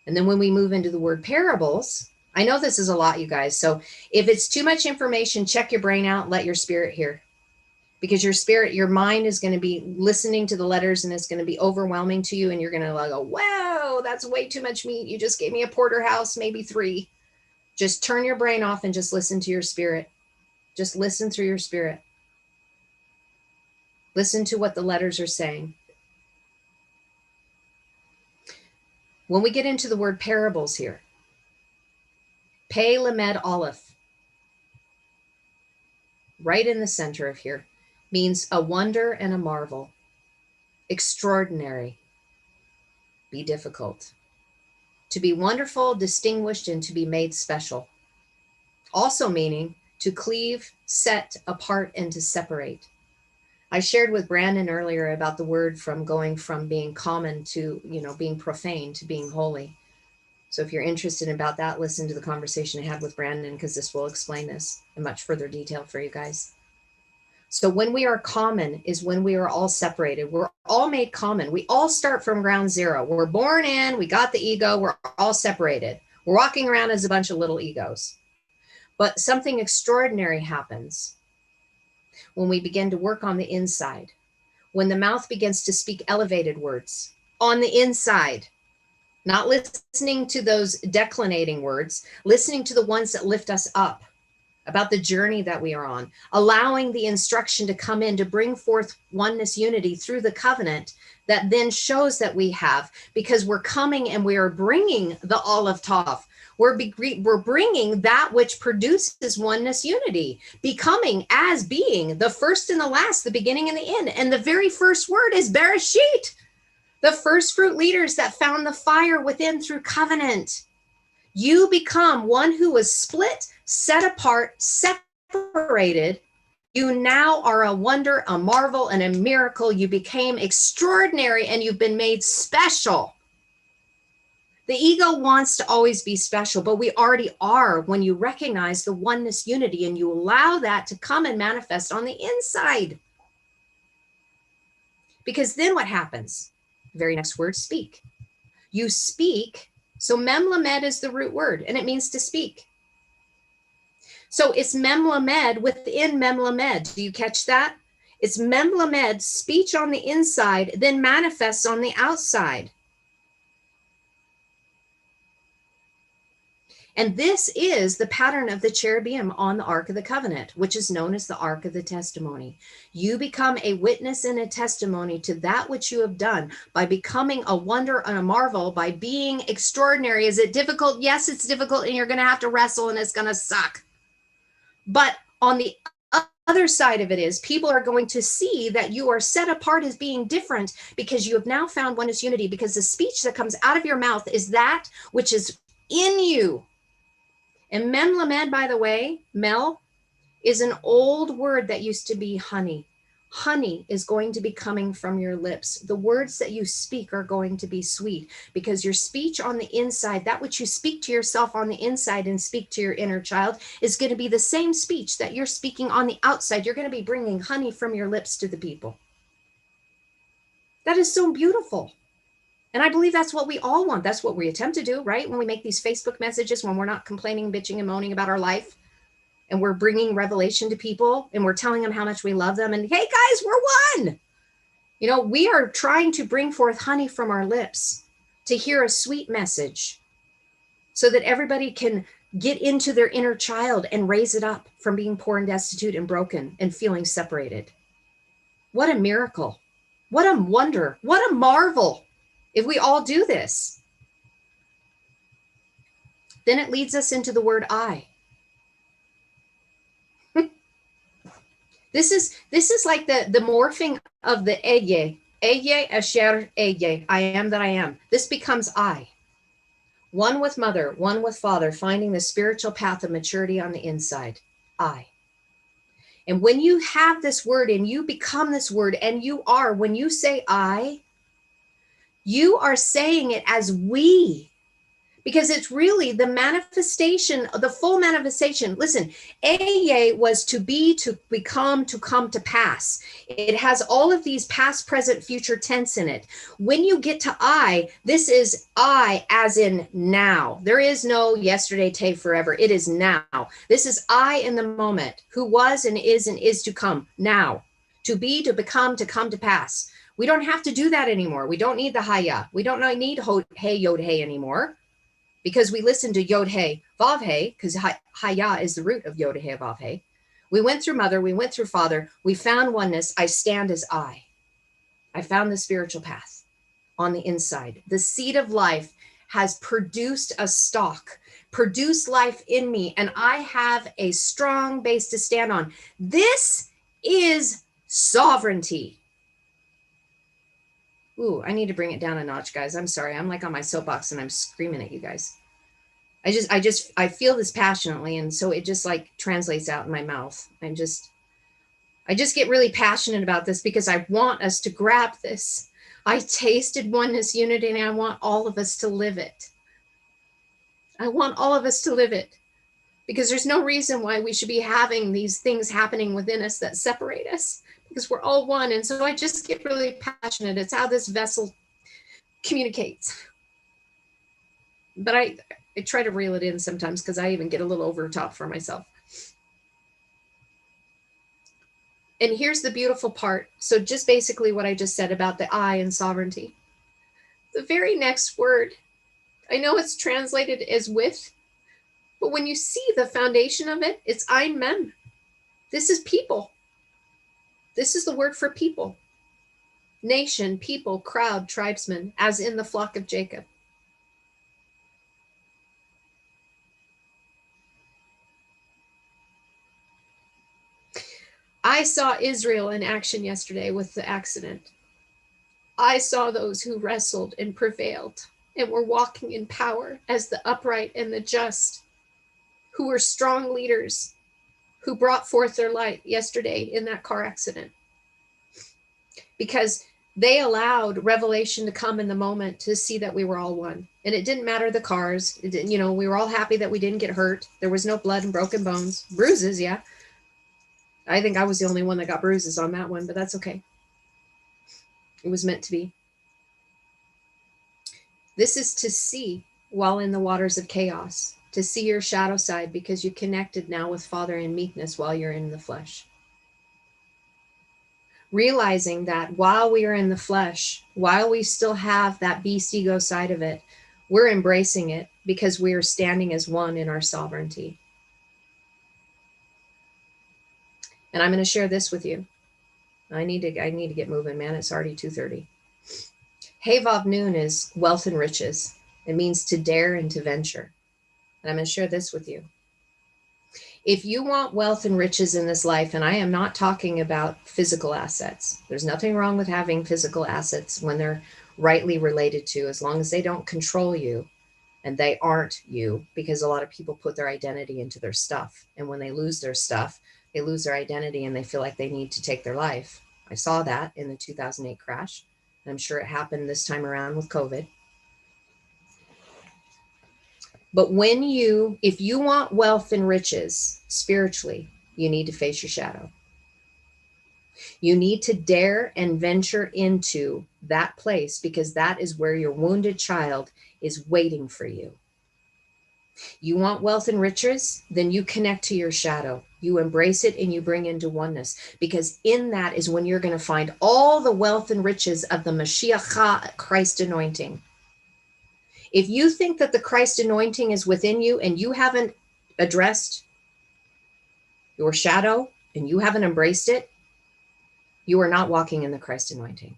And then when we move into the word parables, I know this is a lot, you guys. So if it's too much information, check your brain out, let your spirit hear. Because your spirit, your mind is going to be listening to the letters and it's going to be overwhelming to you. And you're going to go, whoa, that's way too much meat. You just gave me a porterhouse, maybe 3. Just turn your brain off and just listen to your spirit. Just listen through your spirit. Listen to what the letters are saying. When we get into the word parables here, Pei Lamed Aleph, right in the center of here, means a wonder and a marvel. Extraordinary. Be difficult. To be wonderful, distinguished, and to be made special. Also meaning to cleave, set apart, and to separate. I shared with Brandon earlier about the word from going from being common to, being profane to being holy. So if you're interested about that, listen to the conversation I had with Brandon, because this will explain this in much further detail for you guys. So when we are common is when we are all separated. We're all made common. We all start from ground zero. We're born in, we got the ego, we're all separated. We're walking around as a bunch of little egos. But something extraordinary happens when we begin to work on the inside, when the mouth begins to speak elevated words on the inside, not listening to those declinating words, listening to the ones that lift us up about the journey that we are on, allowing the instruction to come in to bring forth oneness unity through the covenant that then shows that we have, because we're coming and we are bringing the Aleph Tav. We're bringing that which produces oneness unity, becoming as being the first and the last, the beginning and the end. And the very first word is Bereshit, the first fruit leaders that found the fire within through covenant. You become one who was split, set apart, separated. You now are a wonder, a marvel, and a miracle. You became extraordinary and you've been made special. The ego wants to always be special, but we already are when you recognize the oneness unity and you allow that to come and manifest on the inside. Because then what happens? Very next word, speak. You speak. So Mem Lamed is the root word and it means to speak. So it's Mem Lamed within Mem Lamed. Do you catch that? It's Mem Lamed, speech on the inside, then manifests on the outside. And this is the pattern of the cherubim on the Ark of the Covenant, which is known as the Ark of the Testimony. You become a witness and a testimony to that which you have done by becoming a wonder and a marvel, by being extraordinary. Is it difficult? Yes, it's difficult, and you're going to have to wrestle, and it's going to suck. But on the other side of it is people are going to see that you are set apart as being different because you have now found oneness unity, because the speech that comes out of your mouth is that which is in you. And mem lamed, by the way, Mel, is an old word that used to be honey. Honey is going to be coming from your lips. The words that you speak are going to be sweet because your speech on the inside, that which you speak to yourself on the inside and speak to your inner child, is going to be the same speech that you're speaking on the outside. You're going to be bringing honey from your lips to the people. That is so beautiful. And I believe that's what we all want. That's what we attempt to do, right? When we make these Facebook messages, when we're not complaining, bitching, and moaning about our life, and we're bringing revelation to people and we're telling them how much we love them. And hey, guys, we're one. You know, we are trying to bring forth honey from our lips to hear a sweet message so that everybody can get into their inner child and raise it up from being poor and destitute and broken and feeling separated. What a miracle. What a wonder. What a marvel if we all do this. Then it leads us into the word I. This is like the morphing of the Eye asher Eye, I am that I am. This becomes I. One with mother, one with father, finding the spiritual path of maturity on the inside. I. And when you have this word and you become this word and you are, when you say I, you are saying it as we. Because it's really the manifestation, the full manifestation. Listen, Eye was to be, to become, to come to pass. It has all of these past, present, future tense in it. When you get to I, this is I as in now. There is no yesterday, today, forever. It is now. This is I in the moment, who was and is to come now. To be, to become, to come to pass. We don't have to do that anymore. We don't need the Haya. We don't need Hey Yod Hey anymore. Because we listened to Yod He, Vav He, because Haya is the root of Yod He, Vav He. We went through mother, we went through father, we found oneness. I stand as I. I found the spiritual path on the inside. The seed of life has produced a stalk, produced life in me, and I have a strong base to stand on. This is sovereignty. Ooh, I need to bring it down a notch, guys. I'm sorry. I'm like on my soapbox and I'm screaming at you guys. I feel this passionately. And so it just like translates out in my mouth. I just get really passionate about this because I want us to grab this. I tasted oneness, unity, and I want all of us to live it. I want all of us to live it because there's no reason why we should be having these things happening within us that separate us. Because we're all one. And so I just get really passionate. It's how this vessel communicates. But I try to reel it in sometimes because I even get a little over the top for myself. And here's the beautiful part. So just basically what I just said about the I and sovereignty. The very next word, I know it's translated as with, but when you see the foundation of it, it's Ein Mem. This is people. This is the word for people. Nation, people, crowd, tribesmen, as in the flock of Jacob. I saw Israel in action yesterday with the accident. I saw those who wrestled and prevailed and were walking in power as the upright and the just, who were strong leaders, who brought forth their light yesterday in that car accident. Because they allowed revelation to come in the moment to see that we were all one. And it didn't matter the cars. It didn't, we were all happy that we didn't get hurt. There was no blood and broken bones. Bruises, yeah. I think I was the only one that got bruises on that one, but that's okay. It was meant to be. This is to see while in the waters of chaos, to see your shadow side because you connected now with Father in meekness while you're in the flesh. Realizing that while we are in the flesh, while we still have that beast ego side of it, we're embracing it because we are standing as one in our sovereignty. And I'm going to share this with you. I need to get moving, man. It's already 2:30. Hey Vav Nun is wealth and riches. It means to dare and to venture. And I'm going to share this with you. If you want wealth and riches in this life, and I am not talking about physical assets. There's nothing wrong with having physical assets when they're rightly related to, as long as they don't control you. and they aren't you, because a lot of people put their identity into their stuff. And when they lose their stuff, they lose their identity and they feel like they need to take their life. I saw that in the 2008 crash. I'm sure it happened this time around with COVID. But if you want wealth and riches spiritually, you need to face your shadow. You need to dare and venture into that place, because that is where your wounded child is waiting for you. You want wealth and riches? Then you connect to your shadow. You embrace it and you bring into oneness, because in that is when you're going to find all the wealth and riches of the Mashiach Christ anointing. If you think that the Christ anointing is within you and you haven't addressed your shadow and you haven't embraced it, you are not walking in the Christ anointing.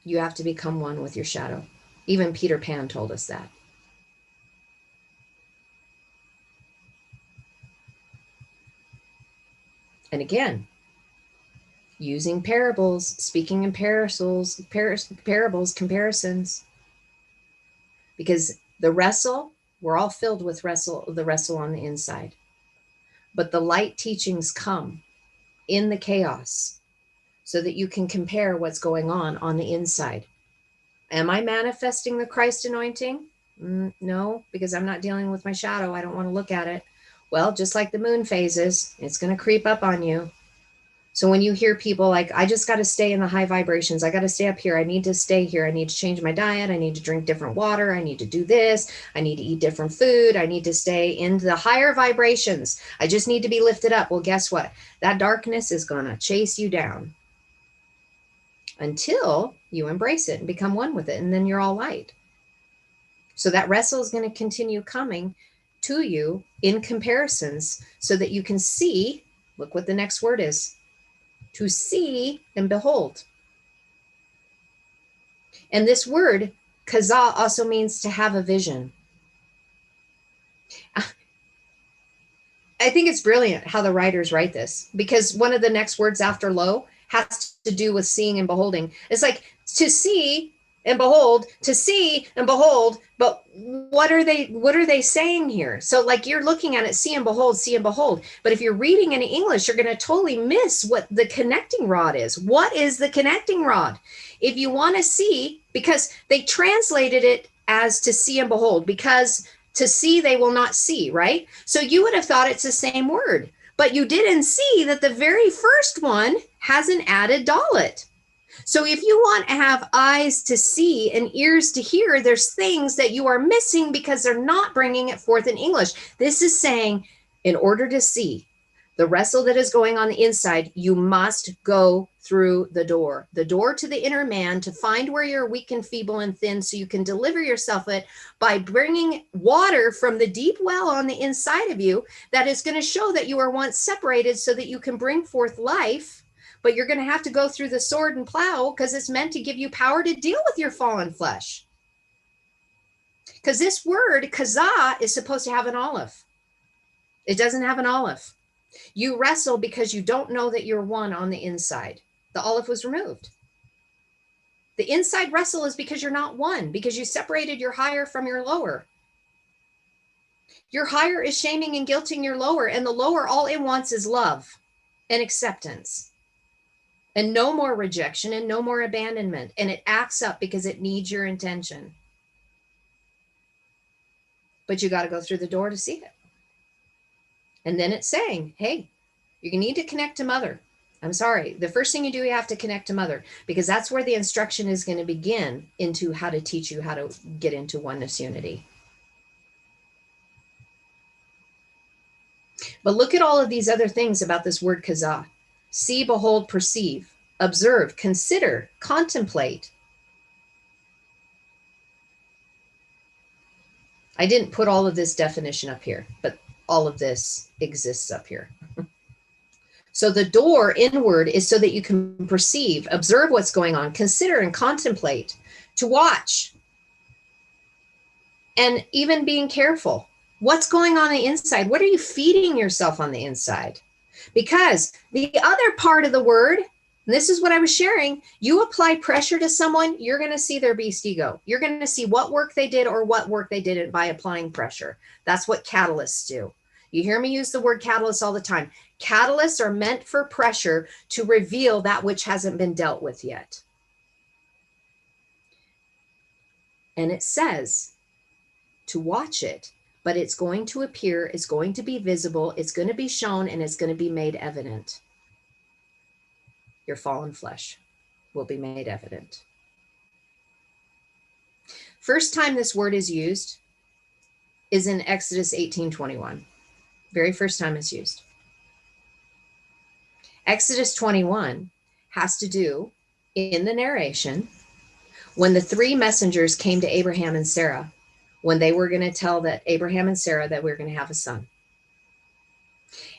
You have to become one with your shadow. Even Peter Pan told us that. And again, using parables, speaking in parables, comparisons, because the wrestle, we're all filled with the wrestle on the inside. But the light teachings come in the chaos so that you can compare what's going on the inside. Am I manifesting the Christ anointing? No, because I'm not dealing with my shadow. I don't want to look at it. Well, just like the moon phases, it's going to creep up on you. So when you hear people like, I just got to stay in the high vibrations, I got to stay up here, I need to stay here, I need to change my diet, I need to drink different water, I need to do this, I need to eat different food, I need to stay in the higher vibrations, I just need to be lifted up. Well, guess what? That darkness is going to chase you down until you embrace it and become one with it, and then you're all light. So that wrestle is going to continue coming to you in comparisons so that you can see, look what the next word is, to see and behold. And this word, kazah, also means to have a vision. I think it's brilliant how the writers write this, because one of the next words after lo has to do with seeing and beholding. It's like to see and behold, to see and behold, but what are they saying here? So like you're looking at it, see and behold, but if you're reading in English, you're going to totally miss what the connecting rod is. What is the connecting rod? If you want to see, because they translated it as to see and behold, because to see they will not see, right? So you would have thought it's the same word, but you didn't see that the very first one has an added dalet. So if you want to have eyes to see and ears to hear, there's things that you are missing because they're not bringing it forth in English. This is saying, in order to see the wrestle that is going on the inside, you must go through the door to the inner man, to find where you're weak and feeble and thin, so you can deliver yourself it by bringing water from the deep well on the inside of you that is going to show that you were once separated so that you can bring forth life. But you're going to have to go through the sword and plow, because it's meant to give you power to deal with your fallen flesh. Because this word, kazah, is supposed to have an olive. It doesn't have an olive. You wrestle because you don't know that you're one on the inside. The olive was removed. The inside wrestle is because you're not one, because you separated your higher from your lower. Your higher is shaming and guilting your lower, and the lower, all it wants is love and acceptance. And no more rejection and no more abandonment. And it acts up because it needs your intention. But you got to go through the door to see it. And then it's saying, hey, you need to connect to mother. I'm sorry. The first thing you do, you have to connect to mother, because that's where the instruction is going to begin into how to teach you how to get into oneness unity. But look at all of these other things about this word kazah. See, behold, perceive, observe, consider, contemplate. I didn't put all of this definition up here, but all of this exists up here. So the door inward is so that you can perceive, observe what's going on, consider and contemplate, to watch, and even being careful. What's going on the inside? What are you feeding yourself on the inside? Because the other part of the word And this is what I was sharing. You apply pressure to someone, you're going to see their beast ego. You're going to see what work they did or what work they didn't by applying pressure. That's what catalysts do. You hear me use the word catalyst all the time. Catalysts are meant for pressure to reveal that which hasn't been dealt with yet. And it says to watch it, but it's going to appear, it's going to be visible, it's going to be shown, and it's going to be made evident. Your fallen flesh will be made evident. First time this word is used is in Exodus 18:21. Very first time it's used. Exodus 21 has to do in the narration when the three messengers came to Abraham and Sarah, when they were going to tell that Abraham and Sarah that we're going to have a son.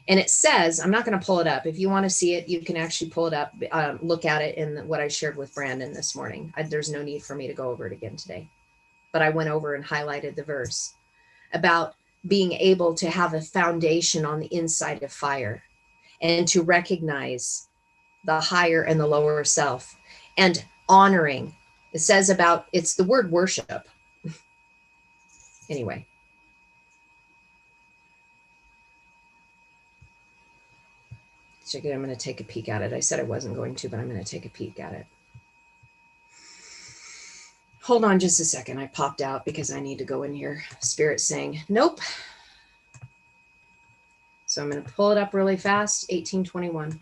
And it says, I'm not going to pull it up. If you want to see it, you can actually pull it up, look at it in what I shared with Brandon this morning. There's no need for me to go over it again today. But I went over and highlighted the verse about being able to have a foundation on the inside of fire and to recognize the higher and the lower self and honoring. It says about, it's the word worship. Anyway. So again, I'm going to take a peek at it. I said I wasn't going to, but I'm going to take a peek at it. Hold on just a second. I popped out because I need to go in here. Spirit's saying, nope. So I'm going to pull it up really fast. 18:21.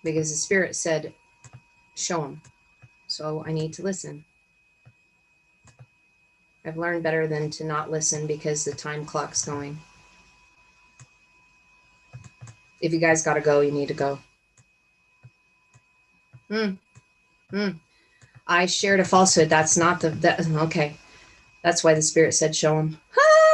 Because the Spirit said, show him. So I need to listen. I've learned better than to not listen because the time clock's going. If you guys got to go, you need to go. I shared a falsehood. That's not okay. That's why the Spirit said, show him.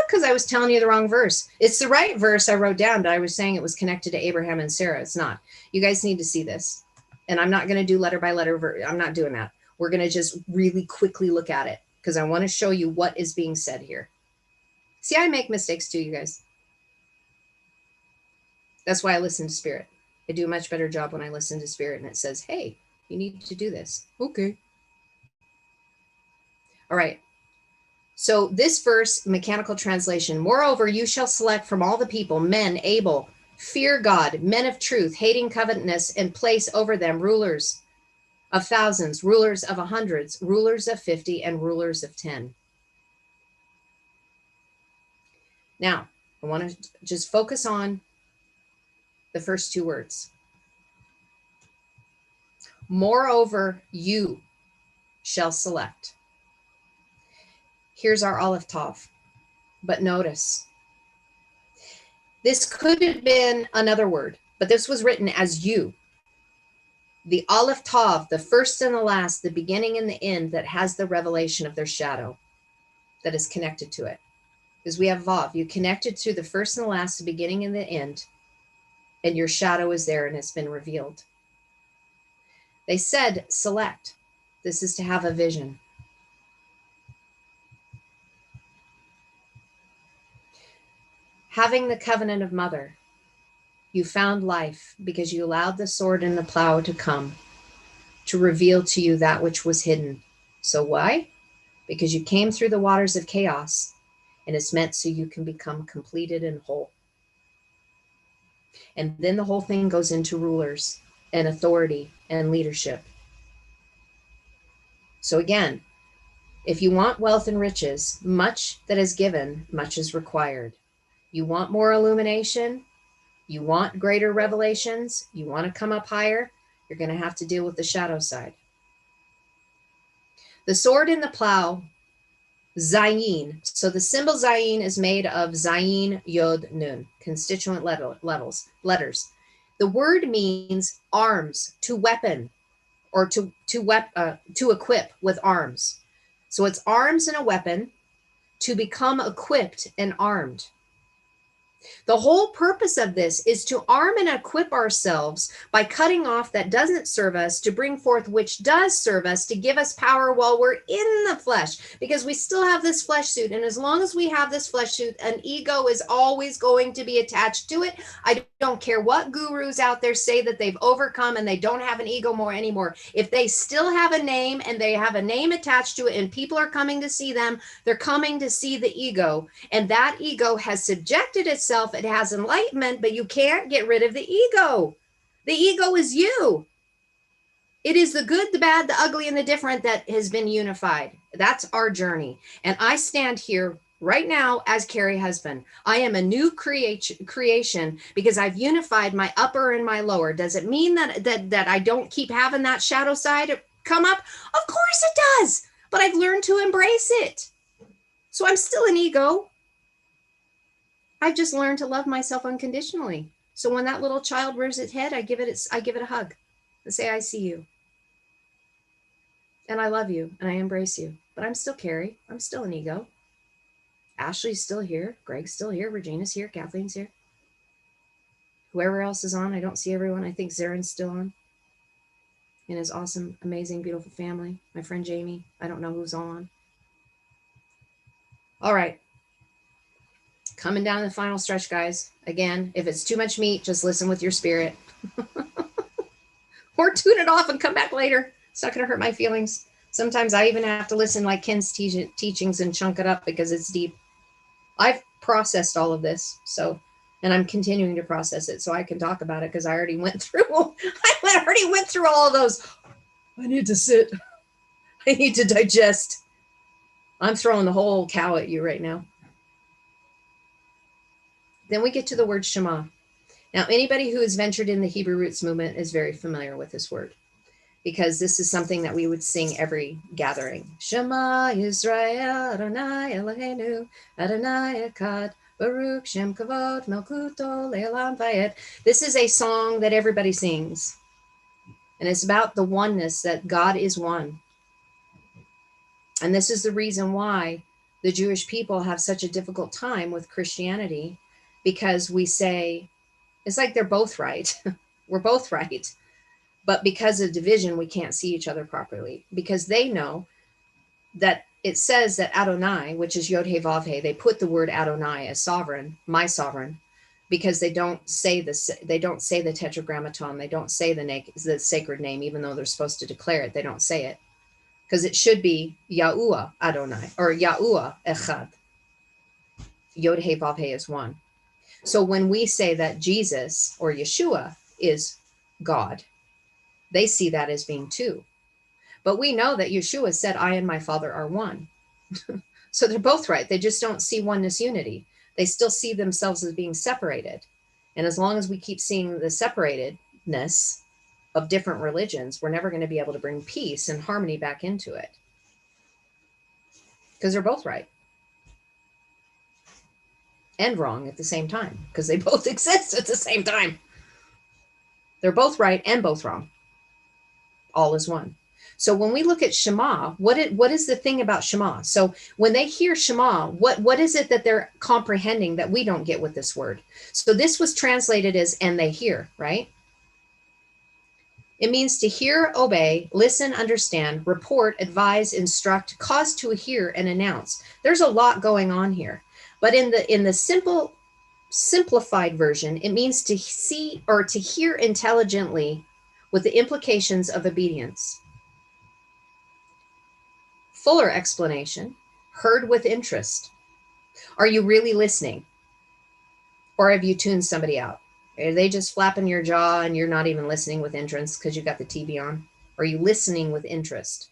Because I was telling you the wrong verse. It's the right verse I wrote down, but I was saying it was connected to Abraham and Sarah. It's not. You guys need to see this. And I'm not going to do letter by letter. I'm not doing that. We're going to just really quickly look at it because I want to show you what is being said here. See, I make mistakes too, you guys. That's why I listen to Spirit. I do a much better job when I listen to Spirit and it says, hey, you need to do this. Okay. All right. So this verse, mechanical translation, moreover, you shall select from all the people, men able, fear God, men of truth, hating covetousness, and place over them rulers of thousands, rulers of hundreds, rulers of 50, and rulers of 10. Now, I want to just focus on the first two words. Moreover, you shall select. Here's our Aleph Tav. But notice, this could have been another word, but this was written as you. The Aleph Tav, the first and the last, the beginning and the end that has the revelation of their shadow that is connected to it. Because we have Vav, you connected to the first and the last, the beginning and the end, and your shadow is there and it's been revealed. They said, select. This is to have a vision. Having the covenant of mother, you found life because you allowed the sword and the plow to come to reveal to you that which was hidden. So why? Because you came through the waters of chaos, and it's meant so you can become completed and whole. And then the whole thing goes into rulers and authority and leadership. So again, if you want wealth and riches, much that is given, much is required. You want more illumination, you want greater revelations, you want to come up higher, you're going to have to deal with the shadow side. The sword and the plow, Zayin. So the symbol Zayin is made of Zayin, Yod, Nun, constituent letters. The word means arms, to weapon, or to equip with arms. So it's arms and a weapon to become equipped and armed. The whole purpose of this is to arm and equip ourselves by cutting off that doesn't serve us to bring forth which does serve us, to give us power while we're in the flesh, because we still have this flesh suit. And as long as we have this flesh suit, an ego is always going to be attached to it. I don't care what gurus out there say that they've overcome and they don't have an ego more anymore. If they still have a name and they have a name attached to it and people are coming to see them, they're coming to see the ego. And that ego has subjected itself. It has enlightenment, but you can't get rid of the ego. The ego is you. It is the good, the bad, the ugly, and the different that has been unified. That's our journey. And I stand here right now as Carrie husband. I am a new creation because I've unified my upper and my lower. Does it mean that I don't keep having that shadow side come up? Of course it does. But I've learned to embrace it. So I'm still an ego. I've just learned to love myself unconditionally. So when that little child rears its head, I give it a hug and say, I see you. And I love you and I embrace you. But I'm still Carrie. I'm still an ego. Ashley's still here. Greg's still here. Regina's here. Kathleen's here. Whoever else is on, I don't see everyone. I think Zaren's still on. And his awesome, amazing, beautiful family. My friend Jamie. I don't know who's on. All right. Coming down to the final stretch, guys. Again, if it's too much meat, just listen with your spirit. Or tune it off and come back later. It's not going to hurt my feelings. Sometimes I even have to listen like Ken's teachings and chunk it up because it's deep. I've processed all of this, and I'm continuing to process it so I can talk about it because I already went through. I already went through all of those. I need to sit. I need to digest. I'm throwing the whole cow at you right now. Then we get to the word Shema. Now, anybody who has ventured in the Hebrew roots movement is very familiar with this word because this is something that we would sing every gathering. Shema Yisrael Adonai Eloheinu Adonai Echad Baruch Shem Kavod Melkuto Le'olam Vayed. This is a song that everybody sings. And it's about the oneness that God is one. And this is the reason why the Jewish people have such a difficult time with Christianity, because we say, it's like they're both right. We're both right. But because of division, we can't see each other properly because they know that it says that Adonai, which is Yod He Vav He, they put the word Adonai as sovereign, my sovereign, because they don't say this. They don't say the tetragrammaton. They don't say the sacred name, even though they're supposed to declare it. They don't say it because it should be Yahuwah Adonai or Yahuwah Echad. Yod He Vav He is one. So when we say that Jesus or Yeshua is God, they see that as being two. But we know that Yeshua said, I and my Father are one. So they're both right. They just don't see oneness unity. They still see themselves as being separated. And as long as we keep seeing the separatedness of different religions, we're never going to be able to bring peace and harmony back into it. Because they're both right. And wrong at the same time, because they both exist at the same time. They're both right and both wrong. All is one. So when we look at Shema, what is the thing about Shema? So when they hear Shema, what is it that they're comprehending that we don't get with this word? So this was translated as, and they hear, right? It means to hear, obey, listen, understand, report, advise, instruct, cause to hear, and announce. There's a lot going on here. But in the simplified version, it means to see or to hear intelligently with the implications of obedience. Fuller explanation, heard with interest. Are you really listening? Or have you tuned somebody out? Are they just flapping your jaw and you're not even listening with interest because you got the TV on? Are you listening with interest?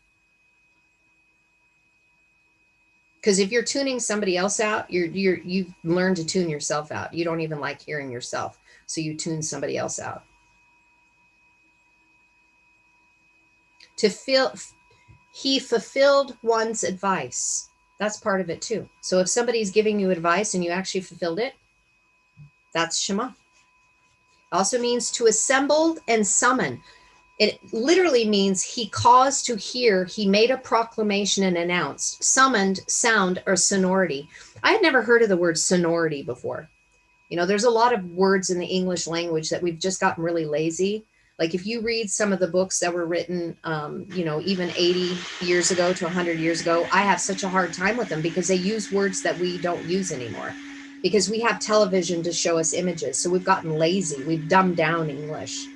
Because if you're tuning somebody else out, you've learned to tune yourself out. You don't even like hearing yourself, so you tune somebody else out. He fulfilled one's advice. That's part of it too. So if somebody's giving you advice and you actually fulfilled it, that's Shema. Also means to assemble and summon. It literally means he caused to hear, he made a proclamation and announced, summoned, sound, or sonority. I had never heard of the word sonority before. You know, there's a lot of words in the English language that we've just gotten really lazy. Like if you read some of the books that were written, you know, even 80 years ago to 100 years ago, I have such a hard time with them because they use words that we don't use anymore because we have television to show us images. So we've gotten lazy. We've dumbed down English.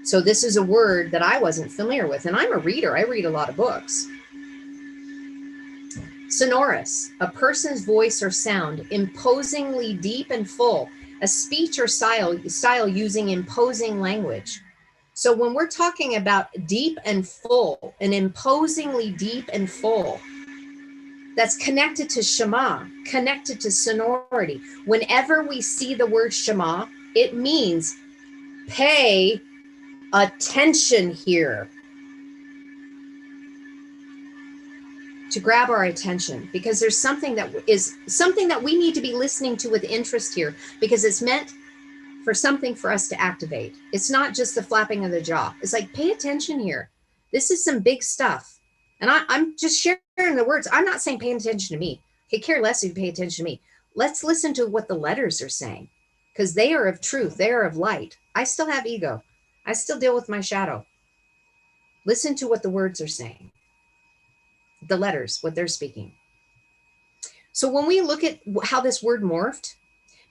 So this is a word that I wasn't familiar with. And I'm a reader. I read a lot of books. Sonorous, a person's voice or sound, imposingly deep and full, a speech or style using imposing language. So when we're talking about deep and full, and imposingly deep and full, that's connected to Shema, connected to sonority. Whenever we see the word Shema, it means pay attention here. To grab our attention, because there's something that we need to be listening to with interest here, because it's meant for something for us to activate. It's not just the flapping of the jaw. It's like, pay attention here. This is some big stuff. And I'm just sharing the words. I'm not saying pay attention to me. I care less if you pay attention to me. Let's listen to what the letters are saying, because they are of truth. They are of light. I still have ego. I still deal with my shadow. Listen to what the words are saying. The letters, what they're speaking. So when we look at how this word morphed,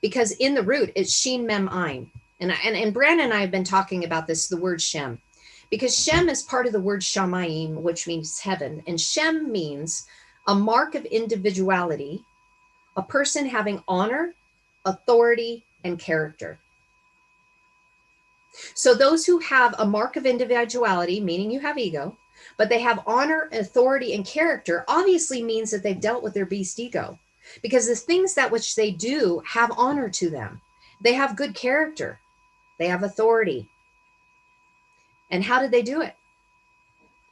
because in the root it's Shin Mem Ein, and Brandon and I have been talking about this, the word Shem, because Shem is part of the word Shamayim, which means heaven, and Shem means a mark of individuality, a person having honor, authority, and character. So those who have a mark of individuality, meaning you have ego, but they have honor, authority, and character, obviously means that they've dealt with their beast ego, because the things that which they do have honor to them. They have good character. They have authority. And how did they do it?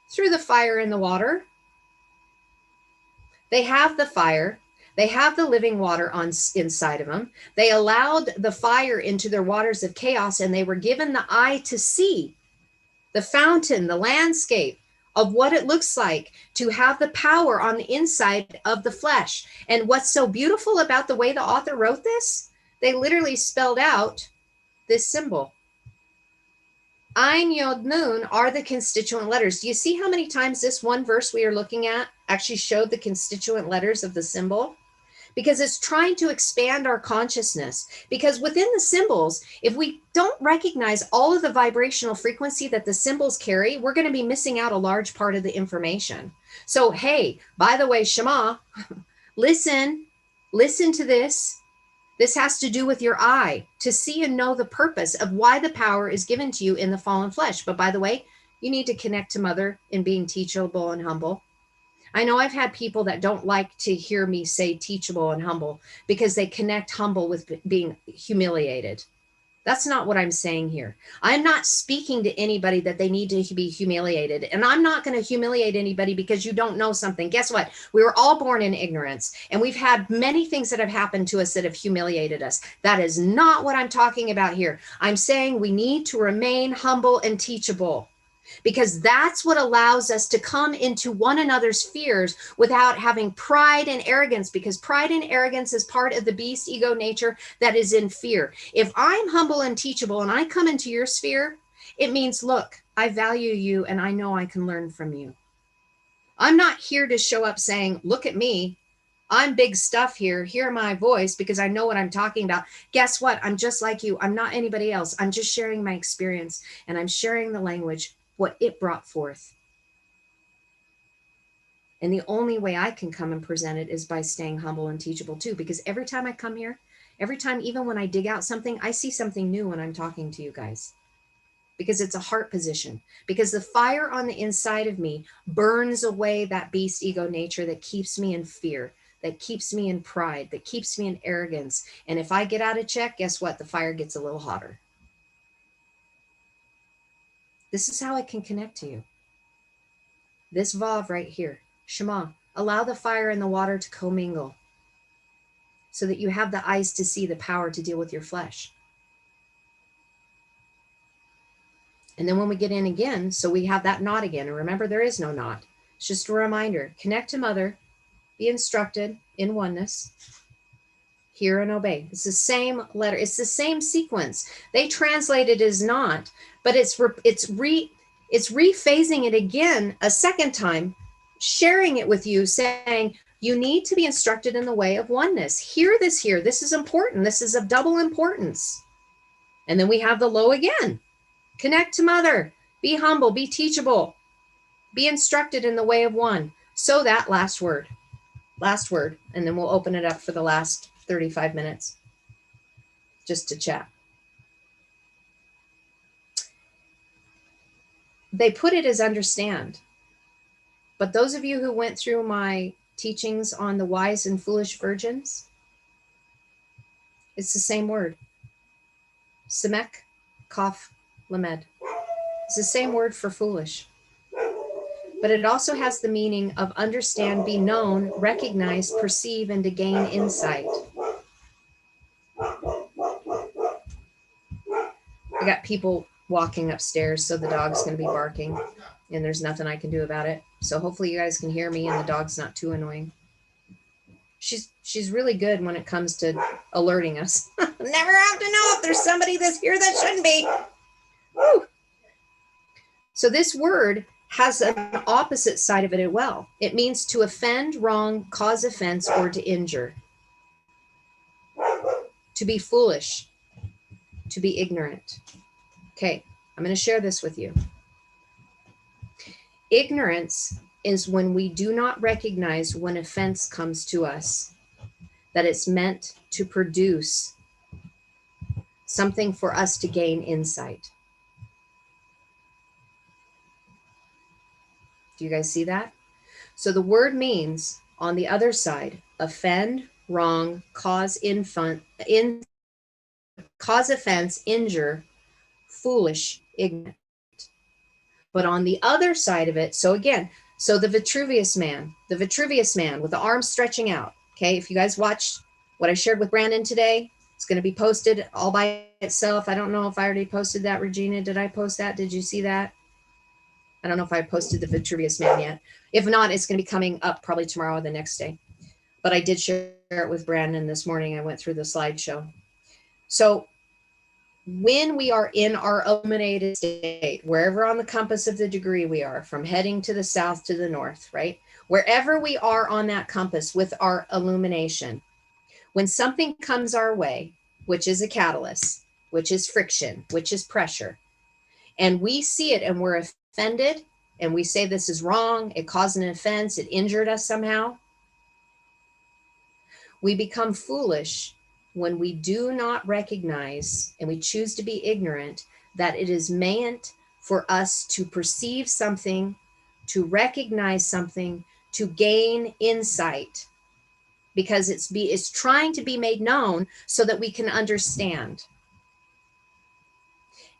Through the fire and the water. They have the fire. They have the living water inside of them. They allowed the fire into their waters of chaos, and they were given the eye to see the fountain, the landscape of what it looks like to have the power on the inside of the flesh. And what's so beautiful about the way the author wrote this, they literally spelled out this symbol. Ein, Yod, Nun are the constituent letters. Do you see how many times this one verse we are looking at actually showed the constituent letters of the symbol? Because it's trying to expand our consciousness. Because within the symbols, if we don't recognize all of the vibrational frequency that the symbols carry, we're going to be missing out a large part of the information. So, hey, by the way, Shema, listen to this. This has to do with your eye, to see and know the purpose of why the power is given to you in the fallen flesh. But by the way, you need to connect to Mother in being teachable and humble. I know I've had people that don't like to hear me say teachable and humble because they connect humble with being humiliated. That's not what I'm saying here. I'm not speaking to anybody that they need to be humiliated. And I'm not going to humiliate anybody because you don't know something. Guess what? We were all born in ignorance, and we've had many things that have happened to us that have humiliated us. That is not what I'm talking about here. I'm saying we need to remain humble and teachable, because that's what allows us to come into one another's fears without having pride and arrogance, because pride and arrogance is part of the beast ego nature that is in fear. If I'm humble and teachable and I come into your sphere, it means, look, I value you and I know I can learn from you. I'm not here to show up saying, look at me, I'm big stuff here, hear my voice, because I know what I'm talking about. Guess what? I'm just like you. I'm not anybody else. I'm just sharing my experience, and I'm sharing the language, what it brought forth. And the only way I can come and present it is by staying humble and teachable too, because every time I come here, every time, even when I dig out something, I see something new when I'm talking to you guys, because it's a heart position, because the fire on the inside of me burns away that beast ego nature that keeps me in fear, that keeps me in pride, that keeps me in arrogance. And if I get out of check, guess what? The fire gets a little hotter. This is how I can connect to you. This Vav right here, Shema, allow the fire and the water to commingle so that you have the eyes to see the power to deal with your flesh. And then when we get in again, so we have that knot again. And remember, there is no knot. It's just a reminder. Connect to Mother, be instructed in oneness. Hear and obey. It's the same letter. It's the same sequence. They translate it as not, but it's rephasing it again a second time, sharing it with you, saying you need to be instructed in the way of oneness. Hear this here. This is important. This is of double importance. And then we have the lo again. Connect to mother. Be humble. Be teachable. Be instructed in the way of one. So that last word, and then we'll open it up for the last 35 minutes just to chat. They put it as understand. But those of you who went through my teachings on the wise and foolish virgins, it's the same word. Semek, Kaf, Lamed. It's the same word for foolish. But it also has the meaning of understand, be known, recognize, perceive, and to gain insight. I got people walking upstairs, so the dog's going to be barking, and there's nothing I can do about it. So hopefully you guys can hear me and the dog's not too annoying. She's really good when it comes to alerting us. Never have to know if there's somebody that's here that shouldn't be. Woo. So this word has an opposite side of it as well. It means to offend, wrong, cause offense, or to injure. To be foolish, to be ignorant. Okay, I'm going to share this with you. Ignorance is when we do not recognize when offense comes to us, that it's meant to produce something for us to gain insight. Do you guys see that? So the word means on the other side, offend, wrong, cause offense, injure, foolish, ignorant. But on the other side of it, so again, so the Vitruvius man with the arms stretching out. Okay, if you guys watched what I shared with Brandon today, it's going to be posted all by itself. I don't know if I already posted that, Regina. Did I post that? Did you see that? I don't know if I posted the Vitruvius man yet. If not, it's going to be coming up probably tomorrow or the next day. But I did share it with Brandon this morning. I went through the slideshow. So when we are in our illuminated state, wherever on the compass of the degree we are, from heading to the south to the north, right? Wherever we are on that compass with our illumination, when something comes our way, which is a catalyst, which is friction, which is pressure, and we see it and we're offended and we say this is wrong, it caused an offense, it injured us somehow, we become foolish when we do not recognize and we choose to be ignorant that it is meant for us to perceive something, to recognize something, to gain insight, because it's trying to be made known so that we can understand.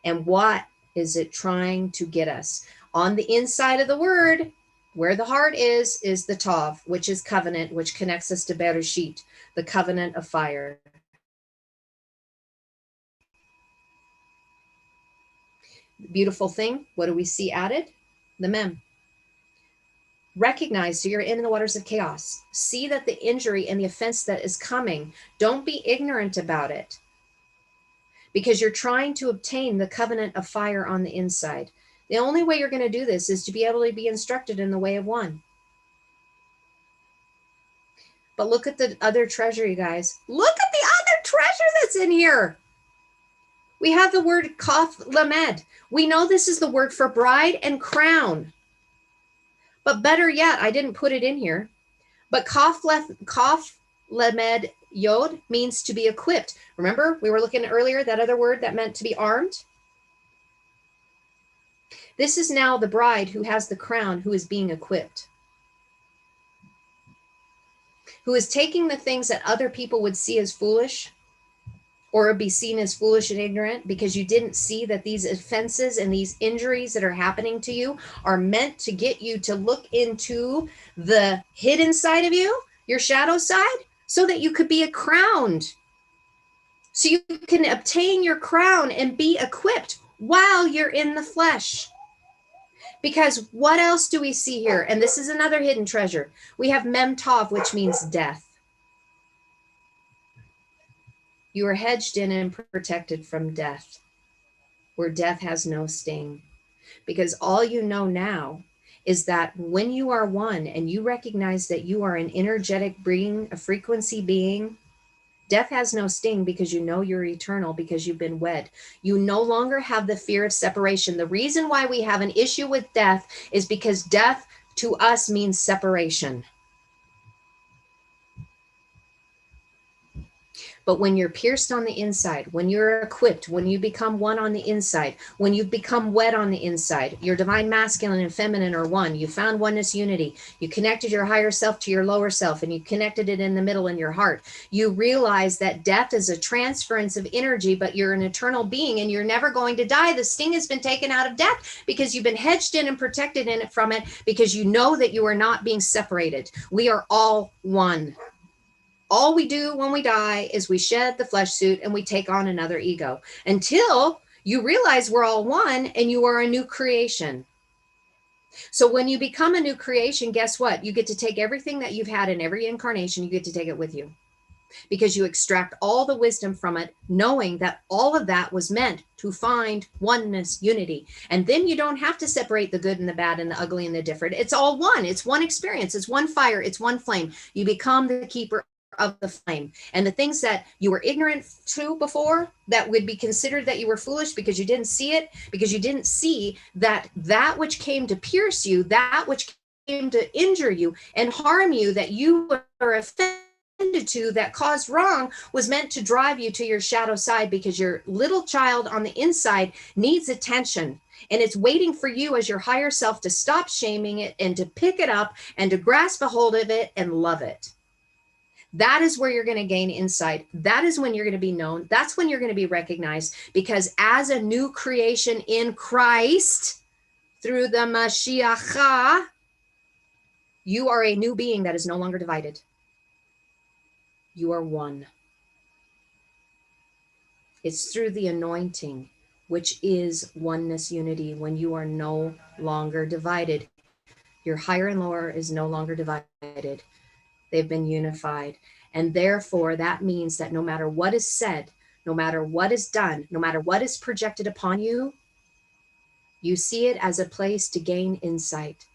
And what is it trying to get us? On the inside of the word, where the heart is the Tav, which is covenant, which connects us to Bereshit, the covenant of fire. Beautiful thing. What do we see added? The mem. Recognize, so you're in the waters of chaos. See that the injury and the offense that is coming, don't be ignorant about it, because you're trying to obtain the covenant of fire on the inside. The only way you're going to do this is to be able to be instructed in the way of one. But look at the other treasure, you guys. Look at the other treasure that's in here. We have the word Kaf Lamed. We know this is the word for bride and crown. But better yet, I didn't put it in here. But Kaf Lamed Yod means to be equipped. Remember, we were looking earlier, that other word that meant to be armed? This is now the bride who has the crown, who is being equipped, who is taking the things that other people would see as foolish or be seen as foolish and ignorant because you didn't see that these offenses and these injuries that are happening to you are meant to get you to look into the hidden side of you, your shadow side, so that you could be crowned. So you can obtain your crown and be equipped while you're in the flesh. Because what else do we see here? And this is another hidden treasure. We have Mem Tav, which means death. You are hedged in and protected from death, where death has no sting. Because all you know now is that when you are one and you recognize that you are an energetic being, a frequency being, death has no sting because you know you're eternal because you've been wed. You no longer have the fear of separation. The reason why we have an issue with death is because death to us means separation. But when you're pierced on the inside, when you're equipped, when you become one on the inside, when you've become wed on the inside, your divine masculine and feminine are one. You found oneness unity. You connected your higher self to your lower self, and you connected it in the middle in your heart. You realize that death is a transference of energy, but you're an eternal being and you're never going to die. The sting has been taken out of death because you've been hedged in and protected in it from it, because you know that you are not being separated. We are all one. All we do when we die is we shed the flesh suit and we take on another ego until you realize we're all one and you are a new creation. So when you become a new creation, guess what? You get to take everything that you've had in every incarnation, you get to take it with you, because you extract all the wisdom from it, knowing that all of that was meant to find oneness, unity. And then you don't have to separate the good and the bad and the ugly and the different. It's all one. It's one experience. It's one fire. It's one flame. You become the keeper of the flame. And the things that you were ignorant to before, that would be considered that you were foolish because you didn't see it, because you didn't see that that which came to pierce you, that which came to injure you and harm you, that you were offended to, that caused wrong, was meant to drive you to your shadow side, because your little child on the inside needs attention. And it's waiting for you as your higher self to stop shaming it and to pick it up and to grasp a hold of it and love it. That is where you're going to gain insight. That is when you're going to be known. That's when you're going to be recognized, because as a new creation in Christ, through the Mashiach, you are a new being that is no longer divided. You are one. It's through the anointing, which is oneness unity, when you are no longer divided. Your higher and lower is no longer divided. They've been unified. And therefore, that means that no matter what is said, no matter what is done, no matter what is projected upon you, you see it as a place to gain insight.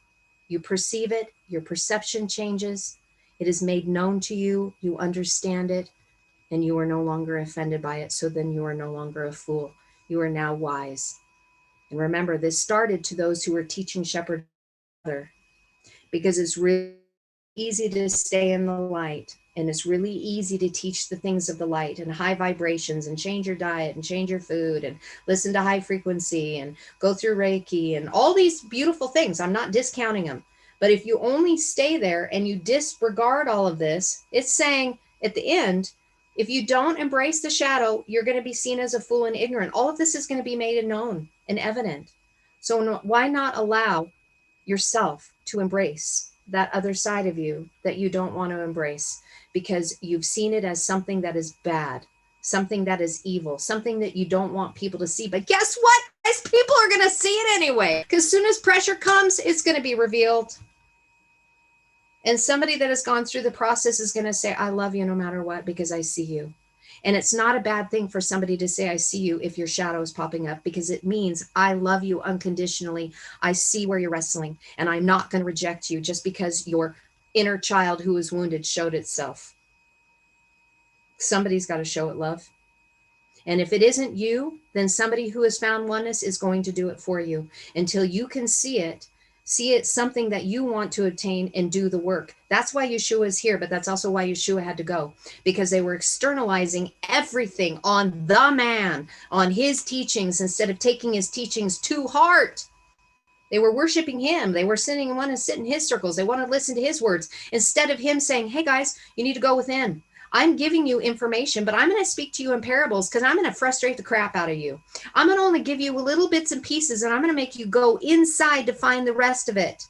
You perceive it, your perception changes, it is made known to you, you understand it, and you are no longer offended by it. So then you are no longer a fool. You are now wise. And remember, this started to those who were teaching shepherd, because it's really easy to stay in the light, and it's really easy to teach the things of the light and high vibrations, and change your diet and change your food and listen to high frequency and go through Reiki and all these beautiful things. I'm not discounting them, but if you only stay there and you disregard all of this, it's saying at the end, if you don't embrace the shadow, you're going to be seen as a fool and ignorant. All of this is going to be made known and evident. So why not allow yourself to embrace that other side of you that you don't want to embrace, because you've seen it as something that is bad, something that is evil, something that you don't want people to see. But guess what? Guys, people are going to see it anyway, because as soon as pressure comes, it's going to be revealed. And somebody that has gone through the process is going to say, I love you no matter what, because I see you. And it's not a bad thing for somebody to say, I see you, if your shadow is popping up, because it means I love you unconditionally. I see where you're wrestling, and I'm not going to reject you just because your inner child who was wounded showed itself. Somebody's got to show it love. And if it isn't you, then somebody who has found oneness is going to do it for you until you can see it something that you want to obtain and do the work. That's why Yeshua is here, but that's also why Yeshua had to go, because they were externalizing everything on the man, on his teachings, instead of taking his teachings to heart. They were worshiping him. They were sitting and want to sit in his circles. They want to listen to his words instead of him saying, hey guys, you need to go within. I'm giving you information, but I'm going to speak to you in parables, because I'm going to frustrate the crap out of you. I'm going to only give you little bits and pieces, and I'm going to make you go inside to find the rest of it,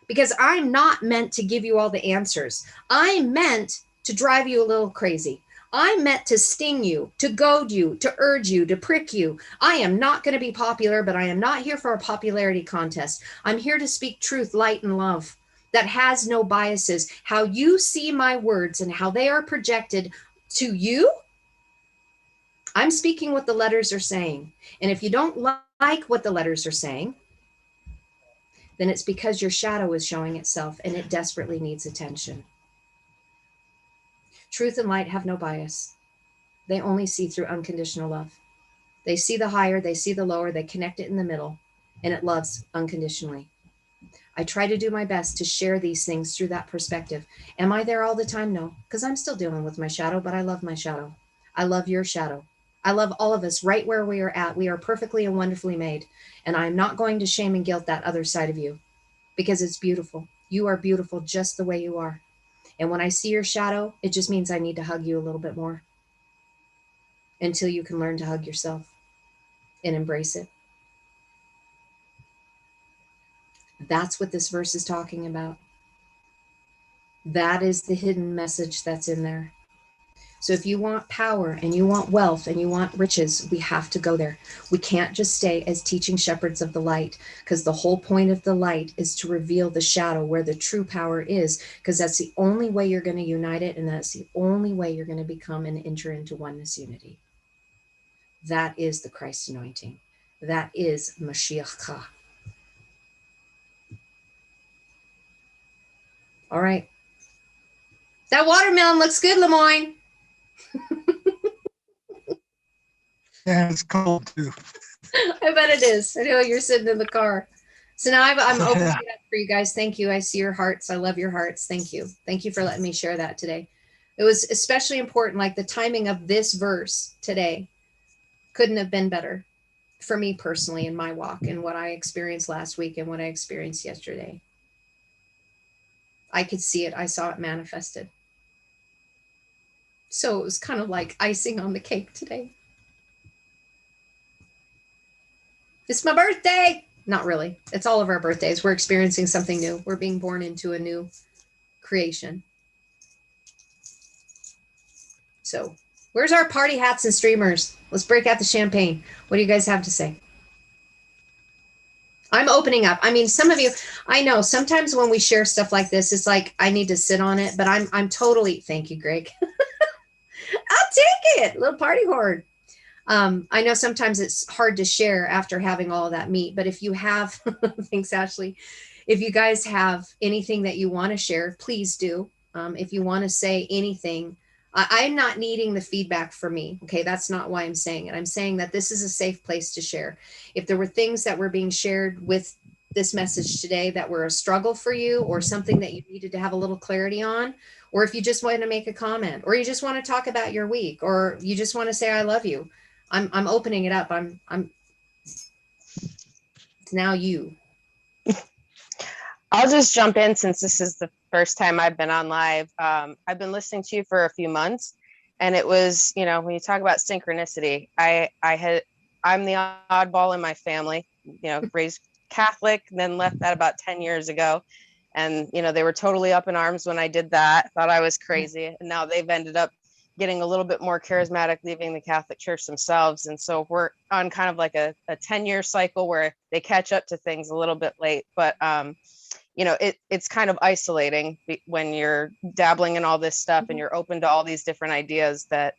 because I'm not meant to give you all the answers. I'm meant to drive you a little crazy. I'm meant to sting you, to goad you, to urge you, to prick you. I am not going to be popular, but I am not here for a popularity contest. I'm here to speak truth, light, and love that has no biases. How you see my words and how they are projected to you I'm speaking what the letters are saying. And if you don't like what the letters are saying, then it's because your shadow is showing itself and it desperately needs attention. Truth and light have no bias. They only see through unconditional love. They see the higher, they see the lower, they connect it in the middle, and it loves unconditionally. I try to do my best to share these things through that perspective. Am I there all the time? No, because I'm still dealing with my shadow, but I love my shadow. I love your shadow. I love all of us right where we are at. We are perfectly and wonderfully made. And I'm not going to shame and guilt that other side of you because it's beautiful. You are beautiful just the way you are. And when I see your shadow, it just means I need to hug you a little bit more until you can learn to hug yourself and embrace it. That's what this verse is talking about. That is the hidden message that's in there. So if you want power and you want wealth and you want riches, we have to go there. We can't just stay as teaching shepherds of the light, because the whole point of the light is to reveal the shadow where the true power is, because that's the only way you're going to unite it. And that's the only way you're going to become and enter into oneness unity. That is the Christ anointing. That is Mashiach. All right. That watermelon looks good, Lemoyne. Yeah, it's cold too. I bet it is. I know you're sitting in the car. So now I'm opening it up for you guys. Thank you. I see your hearts. I love your hearts. Thank you. Thank you for letting me share that today. It was especially important, like the timing of this verse today couldn't have been better for me personally in my walk and what I experienced last week and what I experienced yesterday. I could see it. I saw it manifested. So it was kind of like icing on the cake today. It's my birthday. Not really. It's all of our birthdays. We're experiencing something new. We're being born into a new creation. So where's our party hats and streamers? Let's break out the champagne. What do you guys have to say? I'm opening up. I mean, some of you, I know sometimes when we share stuff like this, it's like I need to sit on it, but I'm totally, thank you, Greg. I'll take it. Little party horde. I know sometimes it's hard to share after having all of that meat, but if you have, thanks, Ashley. If you guys have anything that you want to share, please do. If you want to say anything, I'm not needing the feedback for me. Okay. That's not why I'm saying it. I'm saying that this is a safe place to share. If there were things that were being shared with this message today that were a struggle for you or something that you needed to have a little clarity on, or if you just want to make a comment, or you just want to talk about your week, or you just want to say, I love you. I'm opening it up. It's now you. I'll just jump in since this is the first time I've been on live. I've been listening to you for a few months, and it was, when you talk about synchronicity, I'm the oddball in my family, raised Catholic, and then left that about 10 years ago. And, they were totally up in arms when I did that, thought I was crazy. And now they've ended up getting a little bit more charismatic, leaving the Catholic Church themselves. And so we're on kind of like a 10-year cycle where they catch up to things a little bit late. But, it's kind of isolating when you're dabbling in all this stuff and you're open to all these different ideas that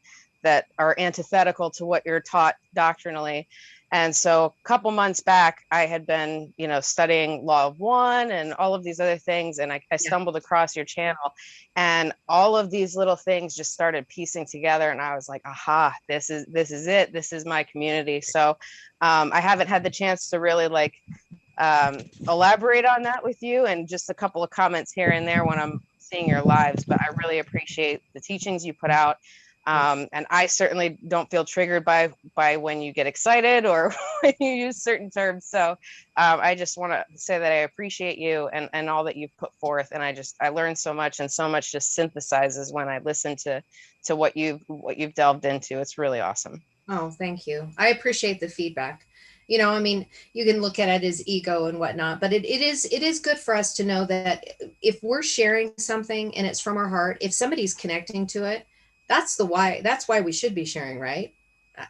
are antithetical to what you're taught doctrinally. And so a couple months back, I had been, studying Law of One and all of these other things. And I stumbled across your channel, and all of these little things just started piecing together. And I was like, aha, this is it. This is my community. So I haven't had the chance to really elaborate on that with you, and just a couple of comments here and there when I'm seeing your lives. But I really appreciate the teachings you put out. And I certainly don't feel triggered by when you get excited or when you use certain terms. So I just want to say that I appreciate you and all that you've put forth. And I learned so much, and so much just synthesizes when I listen to what you've delved into. It's really awesome. Oh, thank you. I appreciate the feedback. You can look at it as ego and whatnot, but it is good for us to know that if we're sharing something and it's from our heart, if somebody's connecting to it, that's why we should be sharing, right?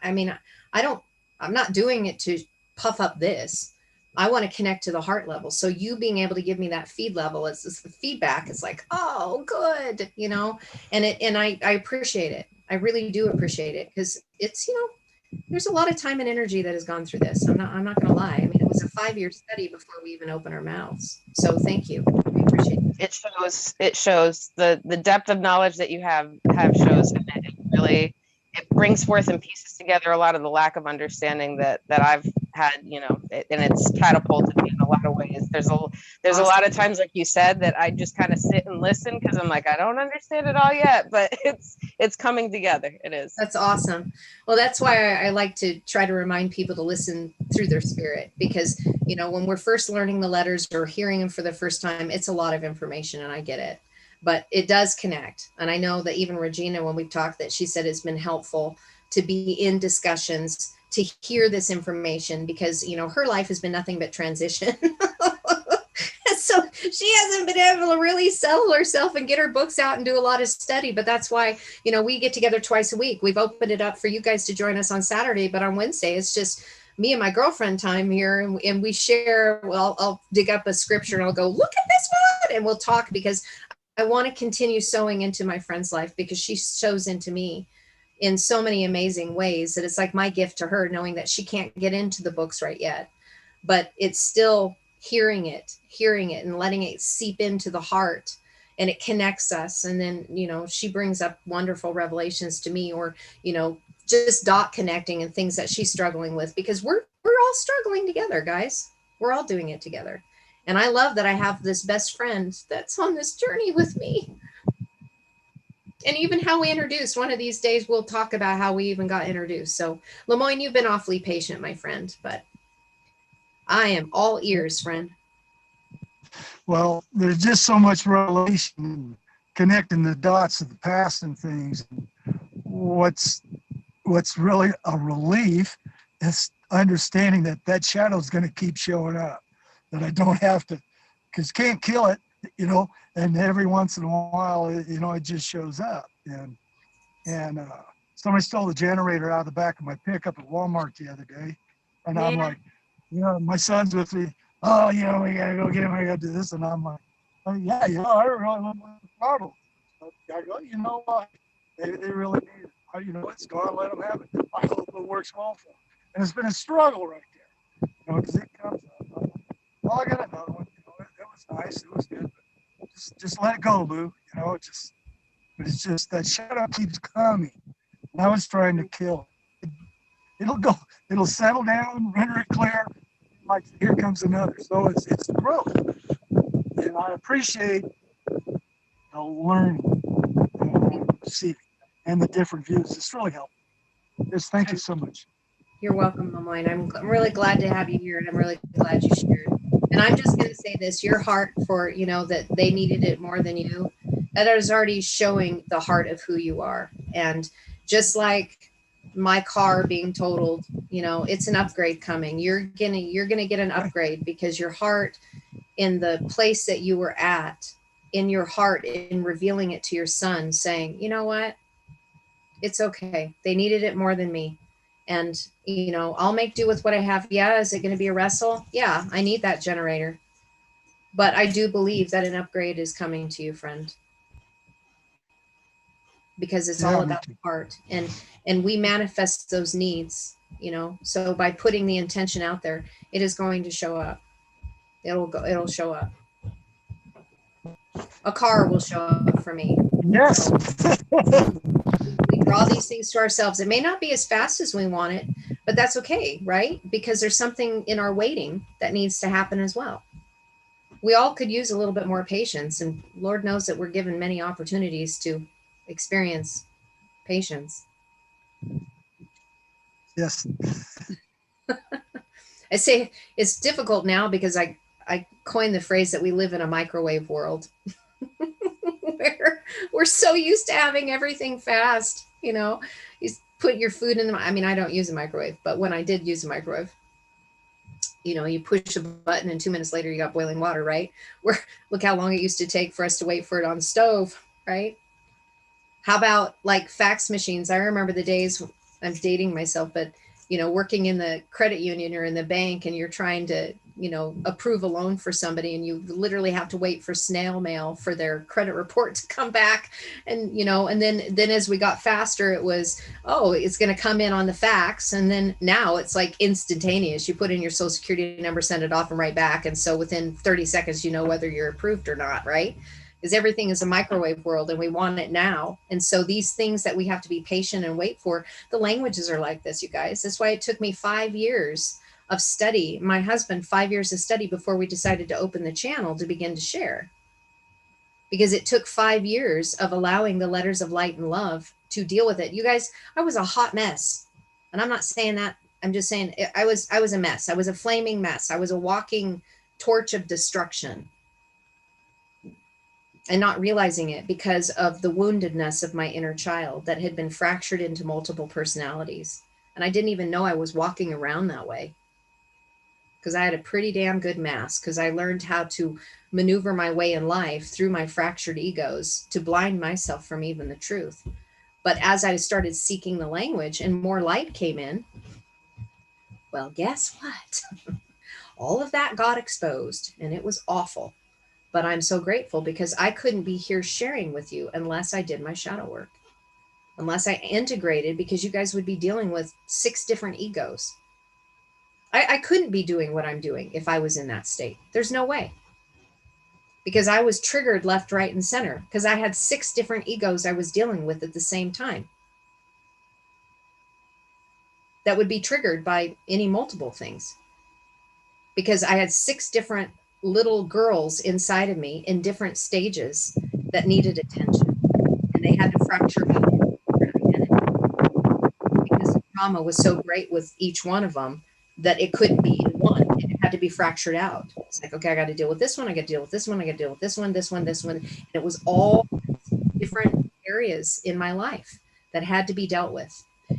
I mean, I'm not doing it to puff up this. I want to connect to the heart level. So you being able to give me that feedback, it's like, oh, good, and I appreciate it. I really do appreciate it, because it's, there's a lot of time and energy that has gone through this. I'm not going to lie. I mean, it was a 5-year study before we even opened our mouths. So thank you. We appreciate it. It shows the depth of knowledge that you have shows, and it really it brings forth and pieces together a lot of the lack of understanding that I've had, and it's catapulted me in a lot of ways. There's a lot of times, like you said, that I just kind of sit and listen because I'm like, I don't understand it all yet, but it's coming together. It is. That's awesome. Well, that's why I like to try to remind people to listen through their spirit, because, when we're first learning the letters or hearing them for the first time, it's a lot of information, and I get it, but it does connect. And I know that even Regina, when we've talked, that she said it's been helpful to be in discussions, to hear this information, because, her life has been nothing but transition. So she hasn't been able to really settle herself and get her books out and do a lot of study. But that's why, we get together twice a week. We've opened it up for you guys to join us on Saturday, but on Wednesday, it's just me and my girlfriend time here. And we share, well, I'll dig up a scripture and I'll go, look at this one. And we'll talk, because I want to continue sowing into my friend's life, because she sows into me in so many amazing ways that it's like my gift to her, knowing that she can't get into the books right yet, but it's still hearing it and letting it seep into the heart, and it connects us. And then, she brings up wonderful revelations to me, or, just dot connecting and things that she's struggling with, because we're all struggling together, guys. We're all doing it together. And I love that I have this best friend that's on this journey with me. And even how we introduced, one of these days, we'll talk about how we even got introduced. So Lemoyne, you've been awfully patient, my friend, but I am all ears, friend. Well, there's just so much revelation and connecting the dots of the past and things. What's really a relief is understanding that shadow is going to keep showing up, that I don't have to, because can't kill it, and every once in a while, it just shows up. And somebody stole the generator out of the back of my pickup at Walmart the other day. And I'm like, my son's with me. Oh, we gotta go get him. I gotta do this. And I'm like, oh, yeah, I really want the bottle. I go, what? They really need it. It's gone. Let them have it. I hope it works well for them. And it's been a struggle right there, because it comes up. Well, I got another one. It was nice. It was good. But just let it go, Lou. But it's just that shadow keeps coming. And I was trying to kill it. It'll go. It'll settle down, render it clear. Like, here comes another. So it's growth. And I appreciate the learning, receiving, and the different views. It's really helpful. Just thank you so much. You're welcome, Lemoyne. I'm really glad to have you here, and I'm really glad you shared. And I'm just going to say this, your heart for, that they needed it more than you, that is already showing the heart of who you are. And just like my car being totaled, it's an upgrade coming. You're going to get an upgrade, because your heart, in the place that you were at, in your heart, in revealing it to your son, saying, you know what? It's okay. They needed it more than me. And, I'll make do with what I have. Yeah. Is it going to be a wrestle? Yeah. I need that generator. But I do believe that an upgrade is coming to you, friend. Because it's all about the heart. And we manifest those needs, So by putting the intention out there, it is going to show up. It'll show up. A car will show up for me. Yes. So, we draw these things to ourselves. It may not be as fast as we want it, but that's okay, right? Because there's something in our waiting that needs to happen as well. We all could use a little bit more patience, and Lord knows that we're given many opportunities to experience patience. Yes. I say it's difficult now because I coined the phrase that we live in a microwave world. Where we're so used to having everything fast, you put your food in I don't use a microwave, but when I did use a microwave, you push a button and 2 minutes later you got boiling water, right? Look how long it used to take for us to wait for it on the stove, right? How about like fax machines? I remember the days, I'm dating myself, but working in the credit union or in the bank, and you're trying to approve a loan for somebody, and you literally have to wait for snail mail for their credit report to come back. And, and then as we got faster, it was, oh, it's going to come in on the fax. And then now it's like instantaneous. You put in your social security number, send it off and right back. And so within 30 seconds, you know whether you're approved or not, right? Because everything is a microwave world and we want it now. And so these things that we have to be patient and wait for, the languages are like this, you guys. That's why it took me 5 years of study. My husband, 5 years of study before we decided to open the channel to begin to share. Because it took 5 years of allowing the letters of light and love to deal with it. You guys, I was a hot mess. And I'm not saying that, I'm just saying I was a mess. I was a flaming mess. I was a walking torch of destruction. And not realizing it because of the woundedness of my inner child that had been fractured into multiple personalities. And I didn't even know I was walking around that way, because I had a pretty damn good mask, because I learned how to maneuver my way in life through my fractured egos to blind myself from even the truth. But as I started seeking the language and more light came in, well, guess what? All of that got exposed, and it was awful. But I'm so grateful because I couldn't be here sharing with you unless I did my shadow work, unless I integrated, because you guys would be dealing with 6 different egos. I couldn't be doing what I'm doing if I was in that state. There's no way. Because I was triggered left, right, and center, because I had 6 different egos I was dealing with at the same time that would be triggered by any multiple things. Because I had 6 different little girls inside of me in different stages that needed attention, and they had to fracture out because the trauma was so great with each one of them that it couldn't be in one. It had to be fractured out. It's like, okay, I got to deal with this one, I got to deal with this one, I got to deal with this one, this one, this one. And it was all different areas in my life that had to be dealt with.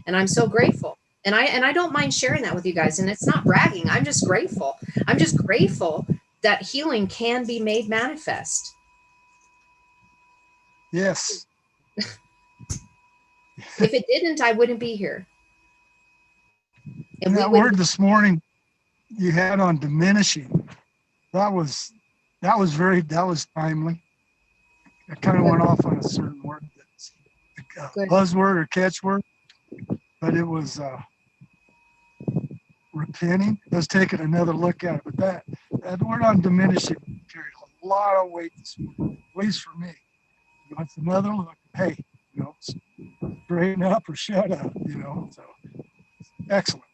And I'm so grateful. And I don't mind sharing that with you guys. And it's not bragging. I'm just grateful. I'm just grateful that healing can be made manifest. Yes. If it didn't, I wouldn't be here. And that word this morning you had on diminishing, that was timely. I kind of went off on a certain word that's a buzzword or catchword, but it was repenting. I was taking another look at it, but that word on diminishing carried a lot of weight this morning, at least for me. It's another look. Hey, straighten up or shut up. So excellent.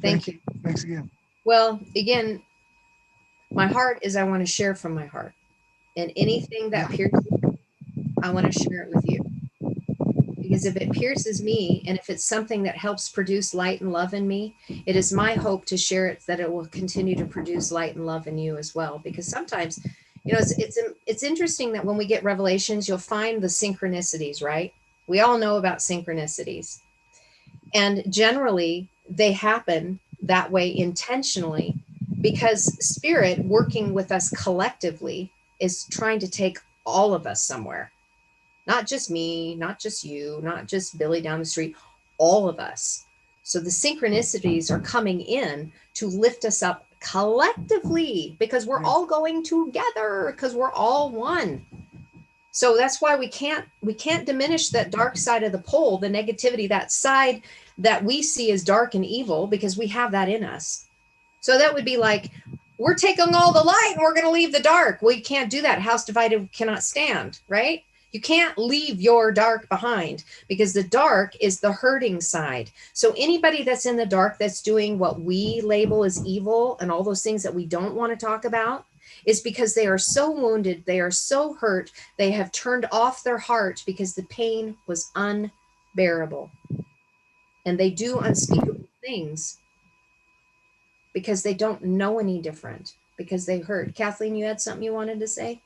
Thank you. Thanks again. Well, again, my heart is I want to share from my heart, and anything that pierces me, I want to share it with you. Because if it pierces me, and if it's something that helps produce light and love in me, it is my hope to share it, that it will continue to produce light and love in you as well. Because sometimes, it's interesting that when we get revelations, you'll find the synchronicities, right? We all know about synchronicities. And generally, they happen that way intentionally, because spirit working with us collectively is trying to take all of us somewhere. Not just me, not just you, not just Billy down the street, all of us. So the synchronicities are coming in to lift us up collectively, because we're all going together, because we're all one. So that's why we can't diminish that dark side of the pole, the negativity, that side that we see as dark and evil, because we have that in us. So that would be like, we're taking all the light and we're going to leave the dark. Well, you can't do that. House divided cannot stand, right? You can't leave your dark behind, because the dark is the hurting side. So anybody that's in the dark, that's doing what we label as evil and all those things that we don't want to talk about, is because they are so wounded, they are so hurt, they have turned off their heart because the pain was unbearable. And they do unspeakable things because they don't know any different, because they hurt. Kathleen, you had something you wanted to say?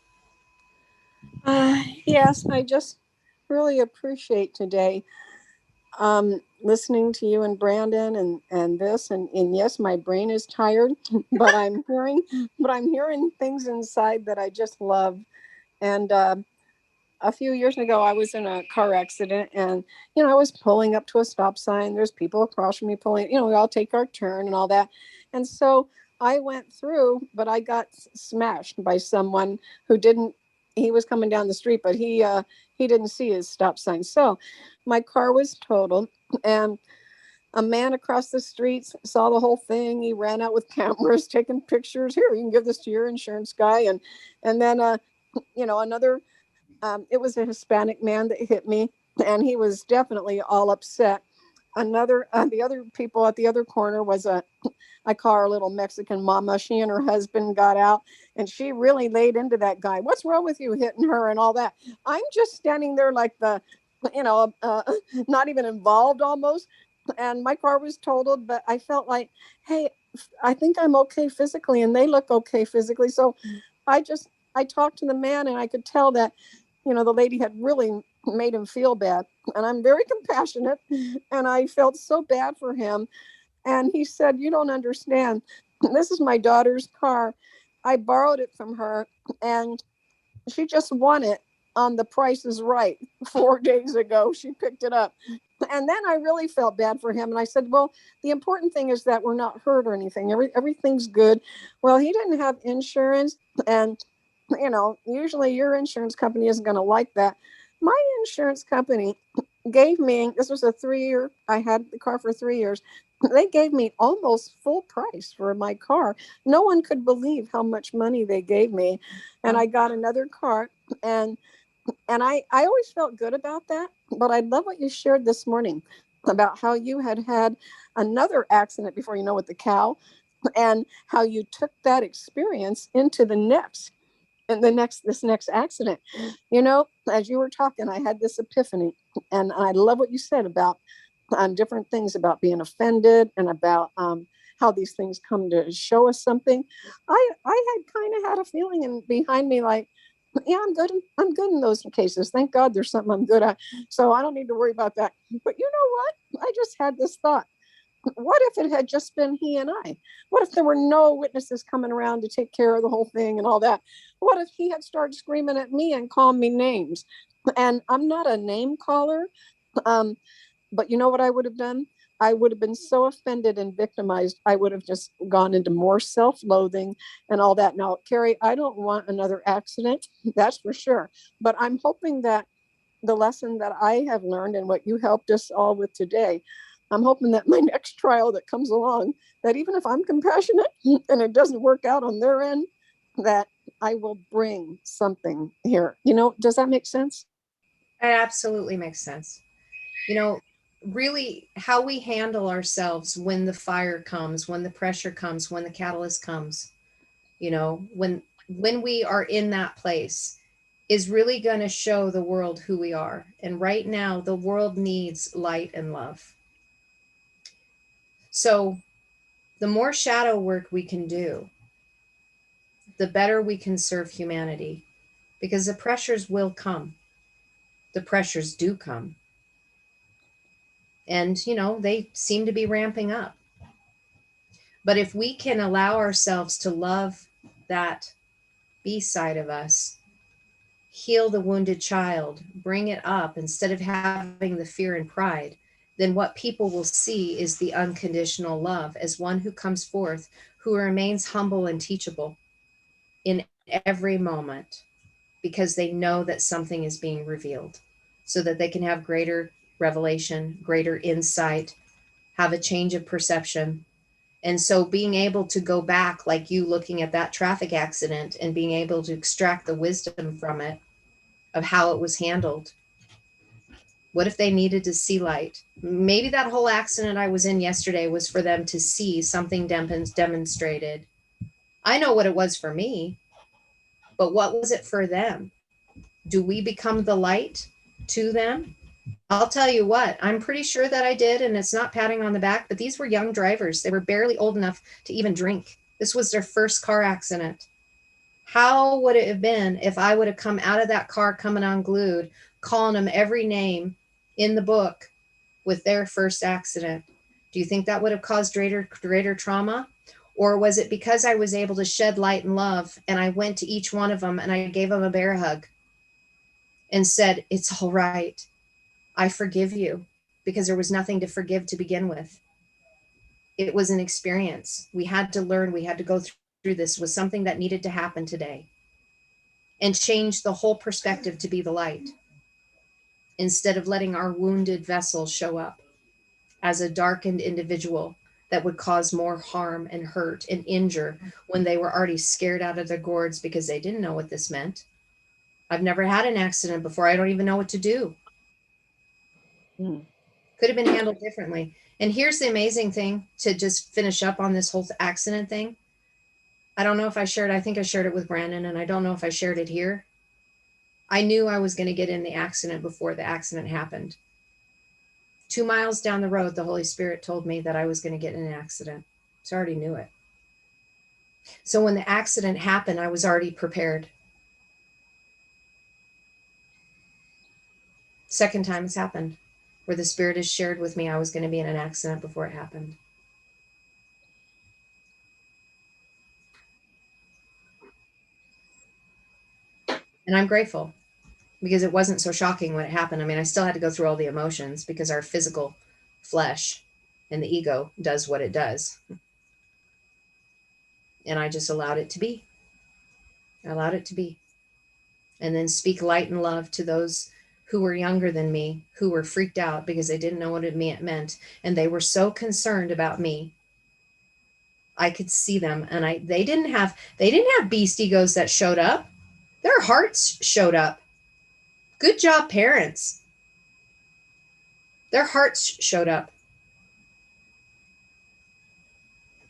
Yes, I just really appreciate today listening to you and Brandon and this, and yes, my brain is tired, but I'm hearing things inside that I just love. And a few years ago, I was in a car accident, and I was pulling up to a stop sign. There's people across from me pulling. We all take our turn and all that. And so I went through, but I got smashed by someone who didn't. He was coming down the street, but he didn't see his stop sign. So my car was totaled, and a man across the street saw the whole thing. He ran out with cameras, taking pictures. Here, you can give this to your insurance guy, and then another. It was a Hispanic man that hit me, and he was definitely all upset. Another, the other people at the other corner was I call her little Mexican mama. She and her husband got out, and she really laid into that guy. What's wrong with you hitting her and all that? I'm just standing there like not even involved almost. And my car was totaled, but I felt like, hey, I think I'm okay physically, and they look okay physically. So I talked to the man, and I could tell that, the lady had really made him feel bad. And I'm very compassionate, and I felt so bad for him. And he said, "You don't understand. This is my daughter's car. I borrowed it from her, and she just won it on The Price is Right 4 days ago. She picked it up." And then I really felt bad for him. And I said, "Well, the important thing is that we're not hurt or anything. Everything's good." Well, he didn't have insurance. And, usually your insurance company isn't going to like that. My insurance company gave me, this was a 3 year, I had the car for 3 years. They gave me almost full price for my car. No one could believe how much money they gave me. And I got another car, and I always felt good about that. But I love what you shared this morning about how you had another accident before, with the cow, and how you took that experience into this next accident. As you were talking, I had this epiphany, and I love what you said about different things about being offended, and about how these things come to show us something. I had kind of had a feeling behind me like, yeah, I'm good in those cases. Thank God there's something I'm good at. So I don't need to worry about that. But you know what? I just had this thought. What if it had just been he and I? What if there were no witnesses coming around to take care of the whole thing and all that? What if he had started screaming at me and calling me names? And I'm not a name caller. But you know what I would have done? I would have been so offended and victimized. I would have just gone into more self-loathing and all that. Now, Carrie, I don't want another accident. That's for sure. But I'm hoping that the lesson that I have learned and what you helped us all with today, I'm hoping that my next trial that comes along, that even if I'm compassionate and it doesn't work out on their end, that I will bring something here. Does that make sense? It absolutely makes sense. Really how we handle ourselves when the fire comes, when the pressure comes, when the catalyst comes, when we are in that place is really going to show the world who we are. And right now, the world needs light and love. So the more shadow work we can do, the better we can serve humanity, because the pressures will come. The pressures do come. And, they seem to be ramping up. But if we can allow ourselves to love that B side of us, heal the wounded child, bring it up instead of having the fear and pride, then what people will see is the unconditional love as one who comes forth, who remains humble and teachable in every moment, because they know that something is being revealed, so that they can have greater revelation, greater insight, have a change of perception. And so being able to go back, like you looking at that traffic accident and being able to extract the wisdom from it, of how it was handled. What if they needed to see light? Maybe that whole accident I was in yesterday was for them to see something demonstrated. I know what it was for me, but what was it for them? Do we become the light to them? I'll tell you what, I'm pretty sure that I did, and it's not patting on the back, but these were young drivers. They were barely old enough to even drink. This was their first car accident. How would it have been if I would have come out of that car coming unglued, calling them every name in the book with their first accident? Do you think that would have caused greater trauma? Or was it because I was able to shed light and love, and I went to each one of them and I gave them a bear hug and said, "It's all right. I forgive you," because there was nothing to forgive to begin with. It was an experience. We had to learn, we had to go through this. It was something that needed to happen today and change the whole perspective to be the light instead of letting our wounded vessel show up as a darkened individual that would cause more harm and hurt and injure when they were already scared out of their gourds because they didn't know what this meant. I've never had an accident before. I don't even know what to do. Could have been handled differently. And here's the amazing thing to just finish up on this whole accident thing. I don't know if I shared, I think I shared it with Brandon, and I don't know if I shared it here. I knew I was going to get in the accident before the accident happened. 2 miles down the road, the Holy Spirit told me that I was going to get in an accident. So I already knew it. So when the accident happened, I was already prepared. Second time it's happened, where the Spirit has shared with me I was going to be in an accident before it happened. And I'm grateful because it wasn't so shocking when it happened. I mean, I still had to go through all the emotions because our physical flesh and the ego does what it does. And I just allowed it to be. I allowed it to be. And then speak light and love to those who were younger than me, who were freaked out because they didn't know what it meant. And they were so concerned about me. I could see them. And they didn't have beast egos that showed up. Their hearts showed up. Good job, parents. Their hearts showed up.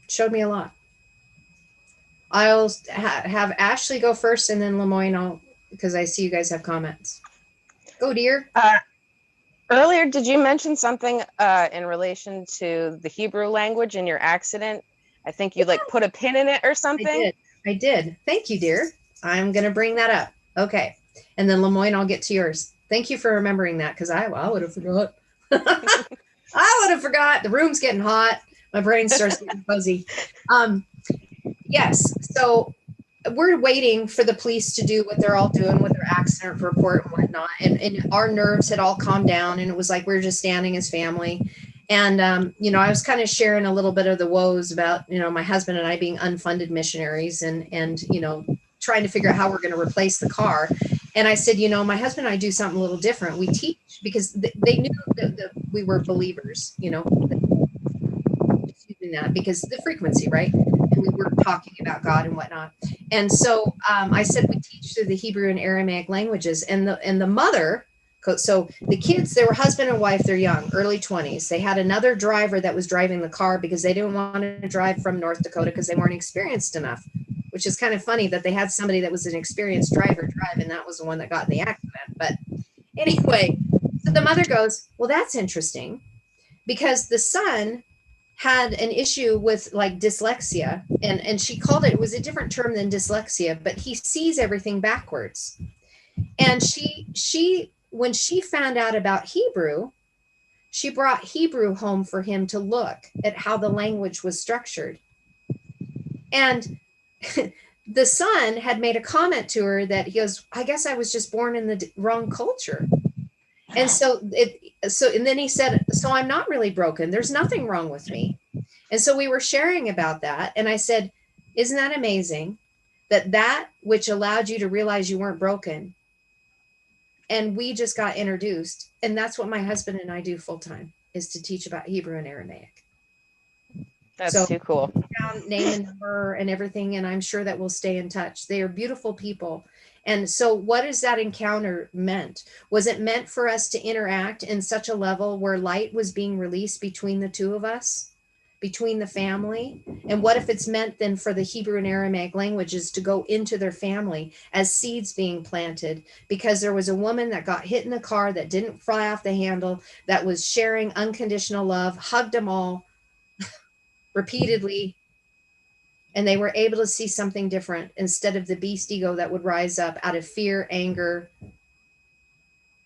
Showed me a lot. I'll have Ashley go first and then Lemoyne, because I see you guys have comments. Go, dear. Earlier, did you mention something in relation to the Hebrew language in your accident? I think you put a pin in it or something. I did. Thank you, dear. I'm going to bring that up. Okay. And then Lemoyne, I'll get to yours. Thank you for remembering that because I would have forgot. I would have forgot. The room's getting hot. My brain starts getting fuzzy. Yes. So we're waiting for the police to do what they're all doing with their accident report and whatnot. And our nerves had all calmed down. And it was like we were just standing as family. And, I was kind of sharing a little bit of the woes about, my husband and I being unfunded missionaries and trying to figure out how we're going to replace the car. And I said, my husband and I do something a little different. We teach because they knew that we were believers, that because the frequency, right? And we were talking about God and whatnot. And so I said, we teach through the Hebrew and Aramaic languages and the mother. So the kids, they were husband and wife, they're young, early 20s. They had another driver that was driving the car because they didn't want to drive from North Dakota because they weren't experienced enough, which is kind of funny that they had somebody that was an experienced driver drive, and that was the one that got in the accident. But anyway, so the mother goes, well, that's interesting because the son had an issue with dyslexia, and she called it was a different term than dyslexia, but he sees everything backwards. And she when she found out about Hebrew, she brought Hebrew home for him to look at how the language was structured. And the son had made a comment to her that he goes, I guess I was just born in the wrong culture. And and then he said, so I'm not really broken. There's nothing wrong with me. And so we were sharing about that. And I said, isn't that amazing that which allowed you to realize you weren't broken? And we just got introduced. And that's what my husband and I do full time, is to teach about Hebrew and Aramaic. That's too cool. Name and number and everything. And I'm sure that we'll stay in touch. They are beautiful people. And so what is that encounter meant? Was it meant for us to interact in such a level where light was being released between the two of us, between the family? And what if it's meant then for the Hebrew and Aramaic languages to go into their family as seeds being planted? Because there was a woman that got hit in the car that didn't fly off the handle, that was sharing unconditional love, hugged them all repeatedly. And they were able to see something different instead of the beast ego that would rise up out of fear, anger,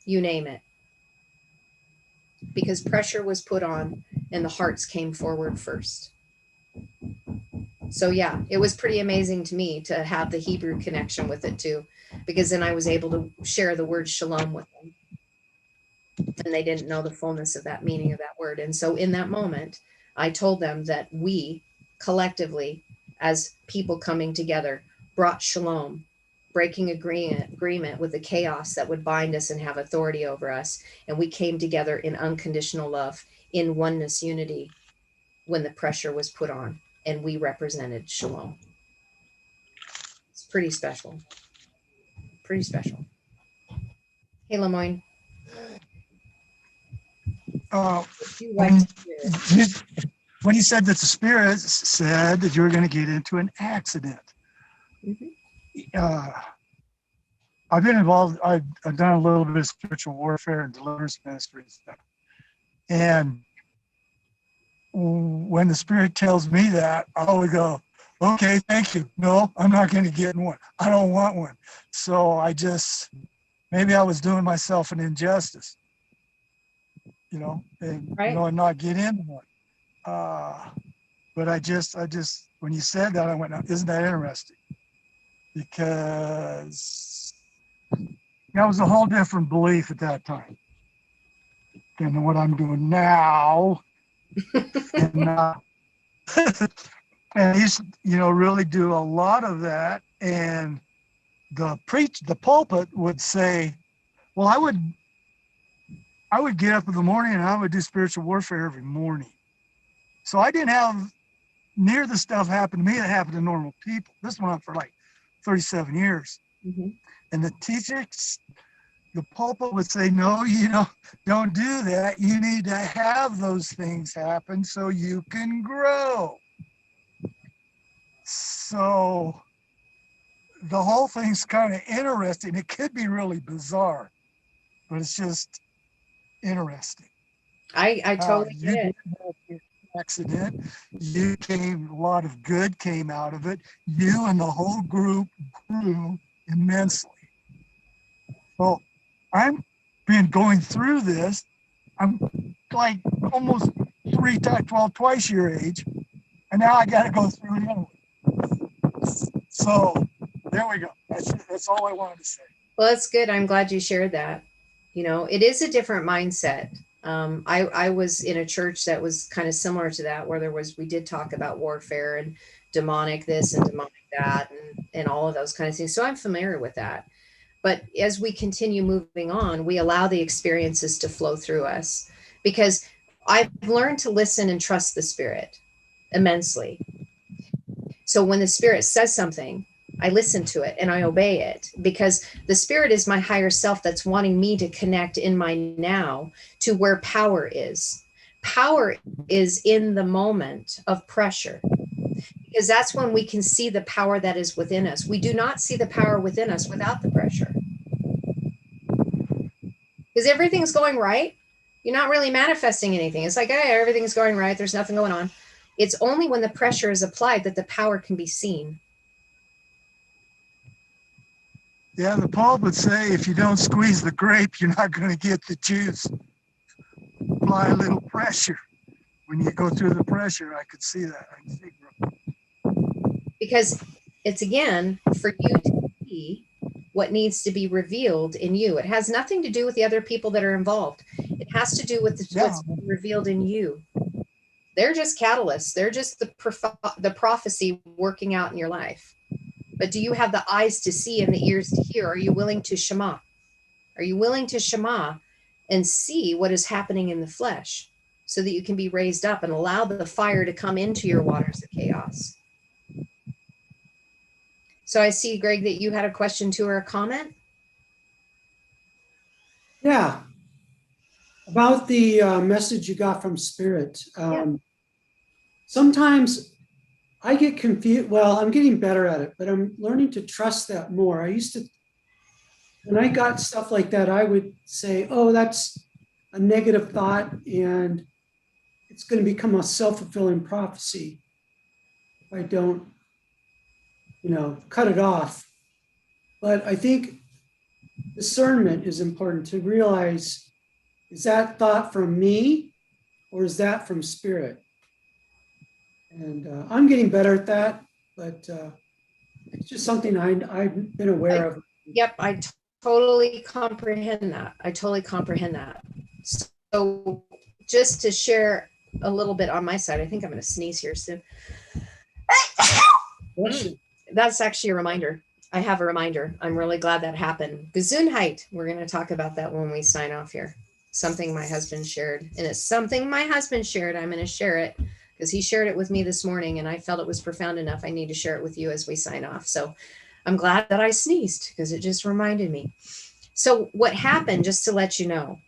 you name it. Because pressure was put on and the hearts came forward first. So yeah, it was pretty amazing to me to have the Hebrew connection with it too, because then I was able to share the word shalom with them. And they didn't know the fullness of that meaning of that word. And so in that moment, I told them that we collectively, as people coming together, brought shalom, breaking agreement with the chaos that would bind us and have authority over us. And we came together in unconditional love, in oneness, unity, when the pressure was put on, and we represented shalom. It's pretty special. Pretty special. Hey, Lemoyne, Uh, would you like to hear? when you said that the Spirit said that you were going to get into an accident, Mhm. I've been involved. I've done a little bit of spiritual warfare and deliverance ministry and stuff. And when the Spirit tells me that, I always go, okay, thank you. No, I'm not going to get in one. I don't want one. So maybe I was doing myself an injustice, and Right. and not get in one. But I just, when you said that, I went, now, isn't that interesting? Because that was a whole different belief at that time than what I'm doing now. and and I used to, really do a lot of that. And the pulpit would say, well, I would get up in the morning and I would do spiritual warfare every morning. So I didn't have near the stuff happen to me that happened to normal people. This went on for like 37 years. Mhm. And the teachers, the pulpit would say, no, don't do that. You need to have those things happen so you can grow. So the whole thing's kind of interesting. It could be really bizarre, but it's just interesting. I totally You get did it. have this accident. A lot of good came out of it. You and the whole group grew immensely. Well, I'm been going through this. I'm like almost twice your age, and now I got to go through it anyway. So there we go. That's all I wanted to say. Well, that's good. I'm glad you shared that. It is a different mindset. I was in a church that was kind of similar to that, where we did talk about warfare and demonic this and demonic that and all of those kinds of things. So I'm familiar with that. But as we continue moving on, we allow the experiences to flow through us, because I've learned to listen and trust the Spirit immensely. So when the Spirit says something, I listen to it and I obey it, because the Spirit is my higher self that's wanting me to connect in my now to where power is. Power is in the moment of pressure, because that's when we can see the power that is within us. We do not see the power within us without the pressure. Because everything's going right. You're not really manifesting anything. It's like, hey, everything's going right. There's nothing going on. It's only when the pressure is applied that the power can be seen. Yeah, the pulp would say, if you don't squeeze the grape, you're not going to get the juice. Apply a little pressure. When you go through the pressure, I could see that. I can see. Because it's, again, for you to see what needs to be revealed in you. It has nothing to do with the other people that are involved. It has to do with what's being revealed in you. They're just catalysts. They're just the prophecy working out in your life. But do you have the eyes to see and the ears to hear? Are you willing to shema? Are you willing to shema and see what is happening in the flesh, so that you can be raised up and allow the fire to come into your waters of chaos? So I see, Greg, that you had a question too, or a comment. Yeah. About the message you got from Spirit. Sometimes I get confused. Well, I'm getting better at it, but I'm learning to trust that more. I used to, when I got stuff like that, I would say, oh, that's a negative thought and it's going to become a self-fulfilling prophecy if I don't, cut it off. But I think discernment is important to realize, is that thought from me or is that from Spirit? And I'm getting better at that, but it's just something I've been aware of. Yep, I totally comprehend that. So just to share a little bit on my side. I think I'm going to sneeze here soon. That's actually a reminder. I have a reminder. I'm really glad that happened. Gesundheit. We're going to talk about that when we sign off here. Something my husband shared, and it's something my husband shared. I'm going to share it because he shared it with me this morning, and I felt it was profound enough. I need to share it with you as we sign off. So I'm glad that I sneezed because it just reminded me. So what happened, just to let you know,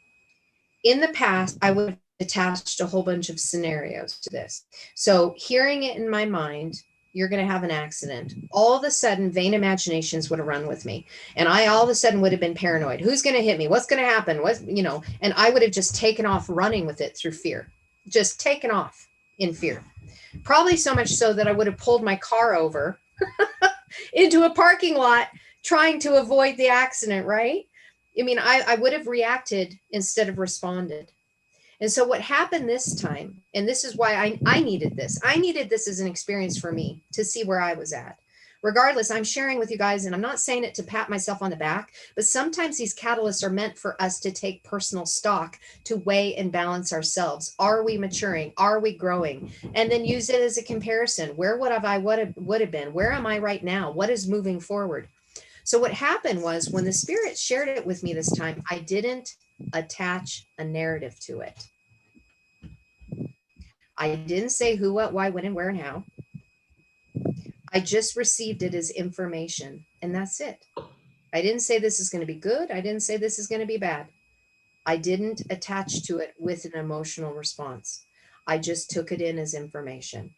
in the past, I would have attached a whole bunch of scenarios to this. So hearing it in my mind, you're going to have an accident. All of a sudden, vain imaginations would have run with me. And I all of a sudden would have been paranoid. Who's going to hit me? What's going to happen? What, you know, and I would have just taken off running with it through fear, just taken off in fear. Probably so much so that I would have pulled my car over into a parking lot trying to avoid the accident, right? I mean, I would have reacted instead of responded. And so what happened this time, and this is why I needed this. I needed this as an experience for me to see where I was at. Regardless, I'm sharing with you guys, and I'm not saying it to pat myself on the back, but sometimes these catalysts are meant for us to take personal stock, to weigh and balance ourselves. Are we maturing? Are we growing? And then use it as a comparison. Where would have I would have been? Where am I right now? What is moving forward? So what happened was when the Spirit shared it with me this time, I didn't attach a narrative to it. I didn't say who, what, why, when, and where, and how. I just received it as information, and that's it. I didn't say this is going to be good. I didn't say this is going to be bad. I didn't attach to it with an emotional response. I just took it in as information.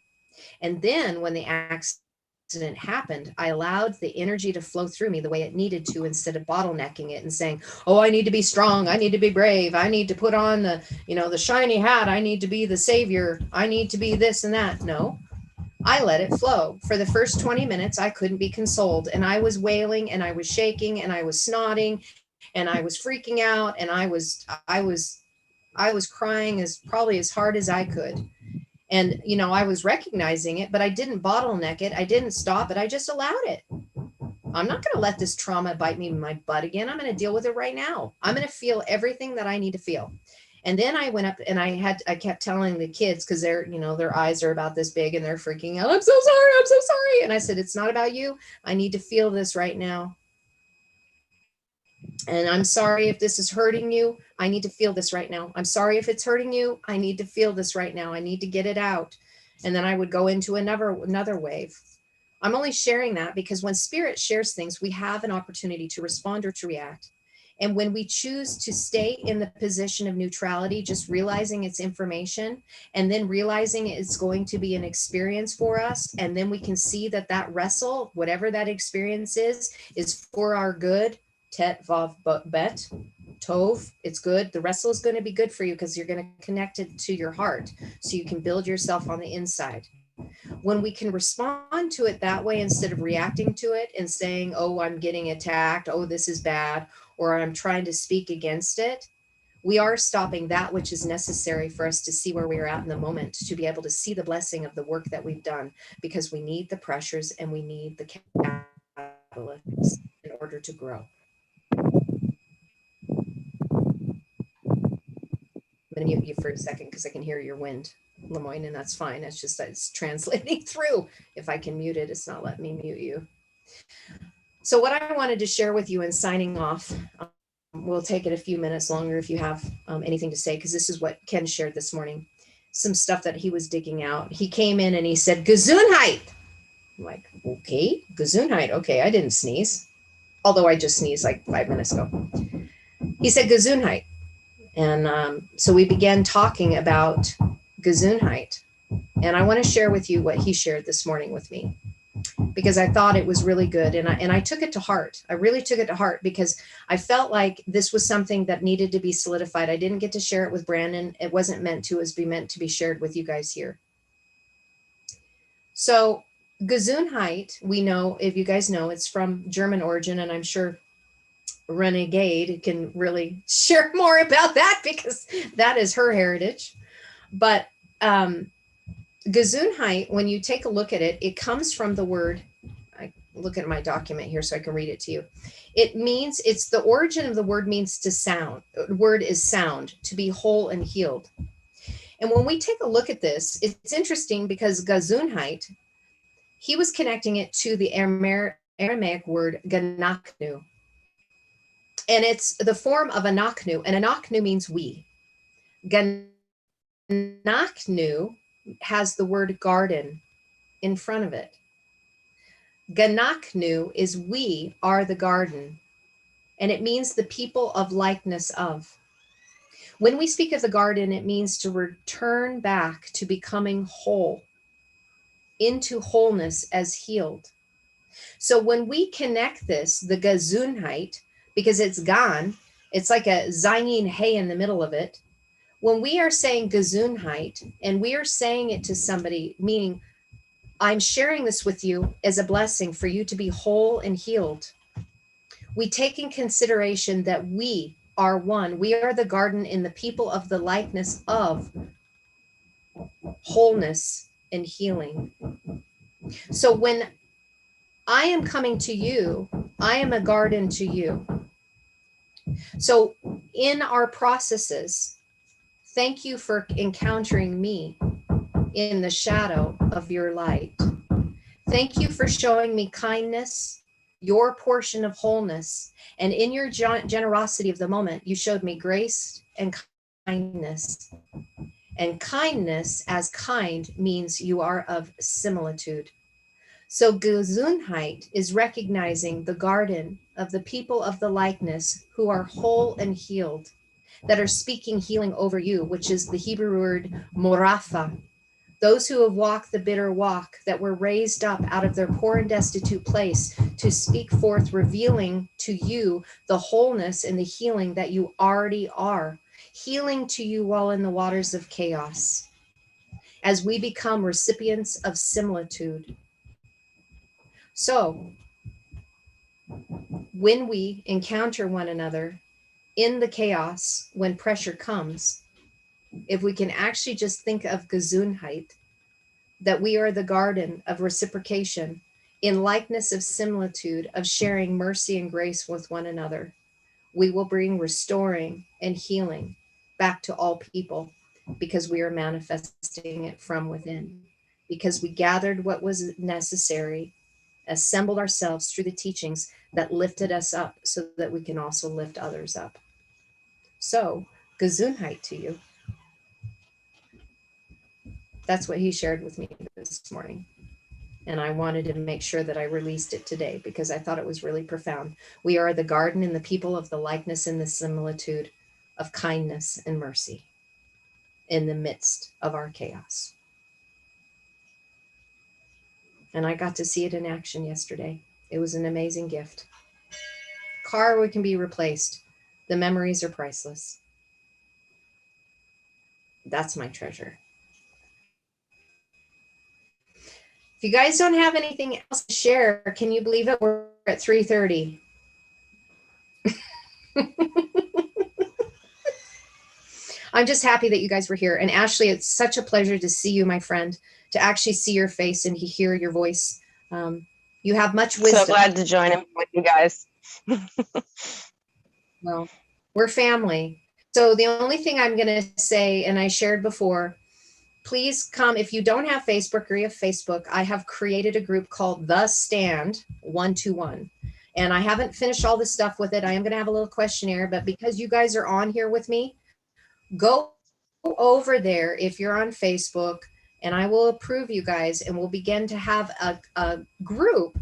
And then when the accident happened, I allowed the energy to flow through me the way it needed to, instead of bottlenecking it and saying, oh, I need to be strong. I need to be brave. I need to put on the, you know, the shiny hat. I need to be the savior. I need to be this and that. No, I let it flow. For the first 20 minutes, I couldn't be consoled. And I was wailing and I was shaking and I was snotting and I was freaking out. And I was crying probably as hard as I could. And, you know, I was recognizing it, but I didn't bottleneck it. I didn't stop it. I just allowed it. I'm not going to let this trauma bite me in my butt again. I'm going to deal with it right now. I'm going to feel everything that I need to feel. And then I went up and I kept telling the kids, because they're, you know, their eyes are about this big and they're freaking out. I'm so sorry. I'm so sorry. And I said, it's not about you. I need to feel this right now. And I'm sorry if this is hurting you. I need to feel this right now. I'm sorry if it's hurting you. I need to feel this right now. I need to get it out. And then I would go into another wave. I'm only sharing that because when Spirit shares things, we have an opportunity to respond or to react. And when we choose to stay in the position of neutrality, just realizing it's information and then realizing it's going to be an experience for us. And then we can see that that wrestle, whatever that experience is for our good. Tet, vav, bet, tov, it's good. The wrestle is going to be good for you because you're going to connect it to your heart so you can build yourself on the inside. When we can respond to it that way, instead of reacting to it and saying, oh, I'm getting attacked, oh, this is bad, or I'm trying to speak against it, we are stopping that which is necessary for us to see where we are at in the moment, to be able to see the blessing of the work that we've done, because we need the pressures and we need the catalysts in order to grow. I'm going to mute you for a second because I can hear your wind, Lemoyne, and that's fine. It's just that it's translating through. If I can mute it, it's not letting me mute you. So what I wanted to share with you in signing off, we'll take it a few minutes longer if you have anything to say, because this is what Ken shared this morning, some stuff that he was digging out. He came in and he said, Gesundheit. I'm like, okay, Gesundheit. Okay, I didn't sneeze, although I just sneezed like 5 minutes ago. He said, Gesundheit. And so we began talking about Gesundheit. And I want to share with you what he shared this morning with me, because I thought it was really good. And I took it to heart. I really took it to heart because I felt like this was something that needed to be solidified. I didn't get to share it with Brandon. It wasn't meant to, it was meant to be shared with you guys here. So Gesundheit, we know, if you guys know, it's from German origin, and I'm sure Renegade can really share more about that because that is her heritage. But Gesundheit, when you take a look at it, it comes from the word, I look at my document here so I can read it to you. It means, it's the origin of the word means to sound. The word is sound, to be whole and healed. And when we take a look at this, it's interesting because Gesundheit, he was connecting it to the Aramaic word ganaknu. And it's the form of anaknu, and anaknu means we. Ganaknu has the word garden in front of it. Ganaknu is we are the garden, and it means the people of likeness of. When we speak of the garden, it means to return back to becoming whole, into wholeness as healed. So when we connect this, the Gesundheit, because it's Gan, it's like a Zayin Hey in the middle of it. When we are saying Gesundheit and we are saying it to somebody, meaning I'm sharing this with you as a blessing for you to be whole and healed, we take in consideration that we are one. We are the garden in the people of the likeness of wholeness and healing. So when I am coming to you, I am a garden to you. So in our processes, thank you for encountering me in the shadow of your light. Thank you for showing me kindness, your portion of wholeness. And in your generosity of the moment, you showed me grace and kindness. And kindness as kind means you are of similitude. So Gesundheit is recognizing the garden of the people of the likeness who are whole and healed, that are speaking healing over you, which is the Hebrew word moratha. Those who have walked the bitter walk, that were raised up out of their poor and destitute place to speak forth, revealing to you the wholeness and the healing that you already are, healing to you while in the waters of chaos, as we become recipients of similitude. So when we encounter one another in the chaos, when pressure comes, if we can actually just think of Gesundheit, that we are the garden of reciprocation, in likeness of similitude, of sharing mercy and grace with one another, we will bring restoring and healing back to all people, because we are manifesting it from within, because we gathered what was necessary, assembled ourselves through the teachings that lifted us up so that we can also lift others up. So, Gesundheit to you. That's what he shared with me this morning. And I wanted to make sure that I released it today because I thought it was really profound. We are the garden and the people of the likeness and the similitude of kindness and mercy in the midst of our chaos. And I got to see it in action yesterday. It was an amazing gift. Car can be replaced. The memories are priceless. That's my treasure. If you guys don't have anything else to share, can you believe it? We're at 3:30. I'm just happy that you guys were here. And Ashley, it's such a pleasure to see you, my friend, to actually see your face and to hear your voice. You have much wisdom. So glad to join in with you guys. Well, we're family. So the only thing I'm going to say, and I shared before, please come. If you don't have Facebook or you have Facebook, I have created a group called The Stand 121. And I haven't finished all the stuff with it. I am going to have a little questionnaire, but because you guys are on here with me, go over there if you're on Facebook, and I will approve you guys, and we'll begin to have a group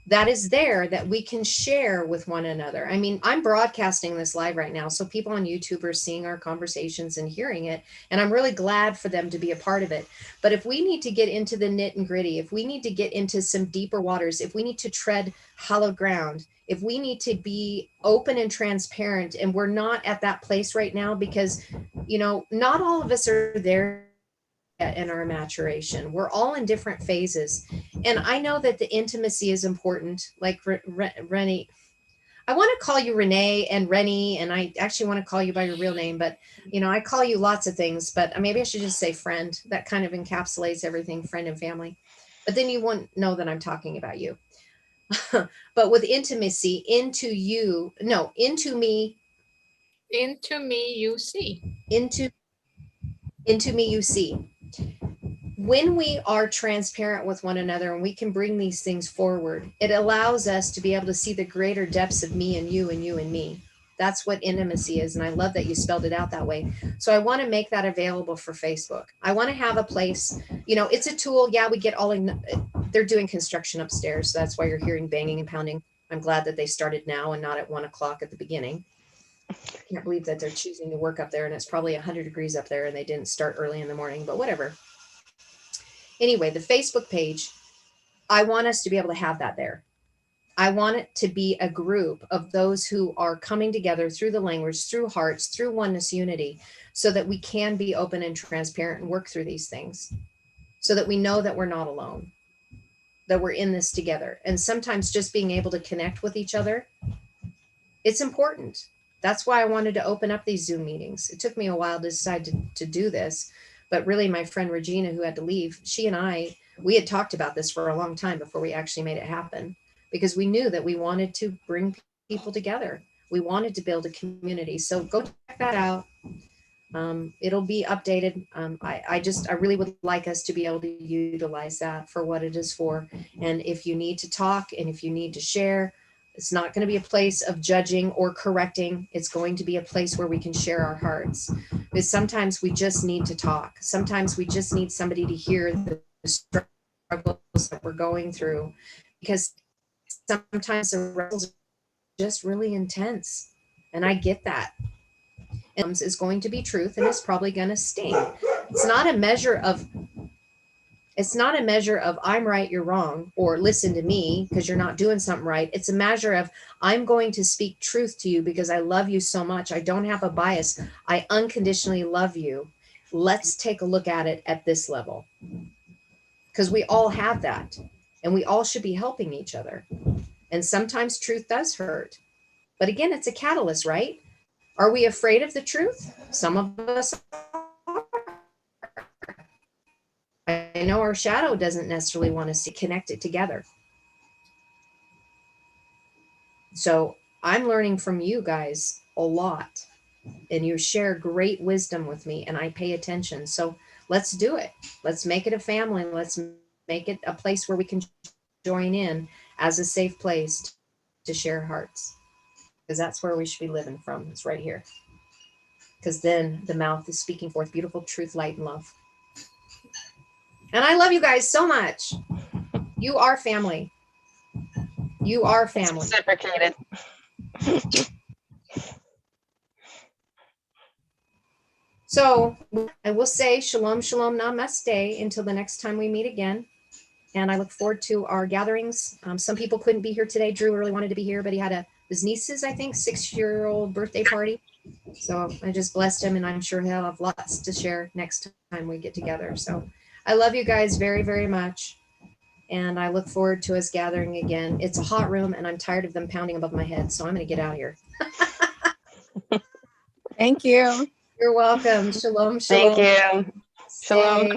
that is there that we can share with one another. I mean, I'm broadcasting this live right now, so people on YouTube are seeing our conversations and hearing it, and I'm really glad for them to be a part of it. But if we need to get into the nit and gritty, if we need to get into some deeper waters, if we need to tread hollow ground, if we need to be open and transparent, and we're not at that place right now because, you know, not all of us are there in our maturation. We're all in different phases. And I know that the intimacy is important. Like Rennie, I want to call you Renee and Rennie, and I actually want to call you by your real name, but you know, I call you lots of things, but maybe I should just say friend. That kind of encapsulates everything, friend and family. But then you won't know that I'm talking about you. But with intimacy, into me, Into me, you see. into Into me you see. When we are transparent with one another and we can bring these things forward, it allows us to be able to see the greater depths of me and you and you and me. That's what intimacy is. And I love that you spelled it out that way. So I want to make that available for Facebook. I want to have a place, it's a tool. Yeah, we get all in, they're doing construction upstairs. So that's why you're hearing banging and pounding. I'm glad that they started now and not at 1 o'clock at the beginning. I can't believe that they're choosing to work up there, and it's probably 100 degrees up there and they didn't start early in the morning, but whatever. Anyway, the Facebook page, I want us to be able to have that there. I want it to be a group of those who are coming together through the language, through hearts, through oneness unity, so that we can be open and transparent and work through these things, so that we know that we're not alone, that we're in this together. And sometimes just being able to connect with each other, it's important. That's why I wanted to open up these Zoom meetings. It took me a while to decide to do this, but really my friend Regina, who had to leave, she and I, we had talked about this for a long time before we actually made it happen, because we knew that we wanted to bring people together. We wanted to build a community. So go check that out. It'll be updated. I really would like us to be able to utilize that for what it is for. And if you need to talk and if you need to share, it's not going to be a place of judging or correcting. It's going to be a place where we can share our hearts. Because sometimes we just need to talk. Sometimes we just need somebody to hear the struggles that we're going through, because sometimes the struggles are just really intense. And I get that. And is going to be truth, and it's probably going to sting. It's not a measure of I'm right, you're wrong, or listen to me because you're not doing something right. It's a measure of I'm going to speak truth to you because I love you so much. I don't have a bias. I unconditionally love you. Let's take a look at it at this level, because we all have that and we all should be helping each other. And sometimes truth does hurt. But again, it's a catalyst, right? Are we afraid of the truth? Some of us are. I know our shadow doesn't necessarily want to see connected together. So I'm learning from you guys a lot, and you share great wisdom with me, and I pay attention. So let's do it. Let's make it a family. Let's make it a place where we can join in as a safe place to share hearts, because that's where we should be living from. It's right here. Because then the mouth is speaking forth beautiful truth, light, and love. And I love you guys so much. You are family. You are family. Reciprocated. So I will say shalom, shalom, namaste until the next time we meet again. And I look forward to our gatherings. Some people couldn't be here today. Drew really wanted to be here, but he had his niece's, I think, 6-year-old birthday party. So I just blessed him, and I'm sure he'll have lots to share next time we get together. So I love you guys very, very much. And I look forward to us gathering again. It's a hot room, and I'm tired of them pounding above my head. So I'm going to get out of here. Thank you. You're welcome. Shalom, shalom. Thank you. Shalom. Stay.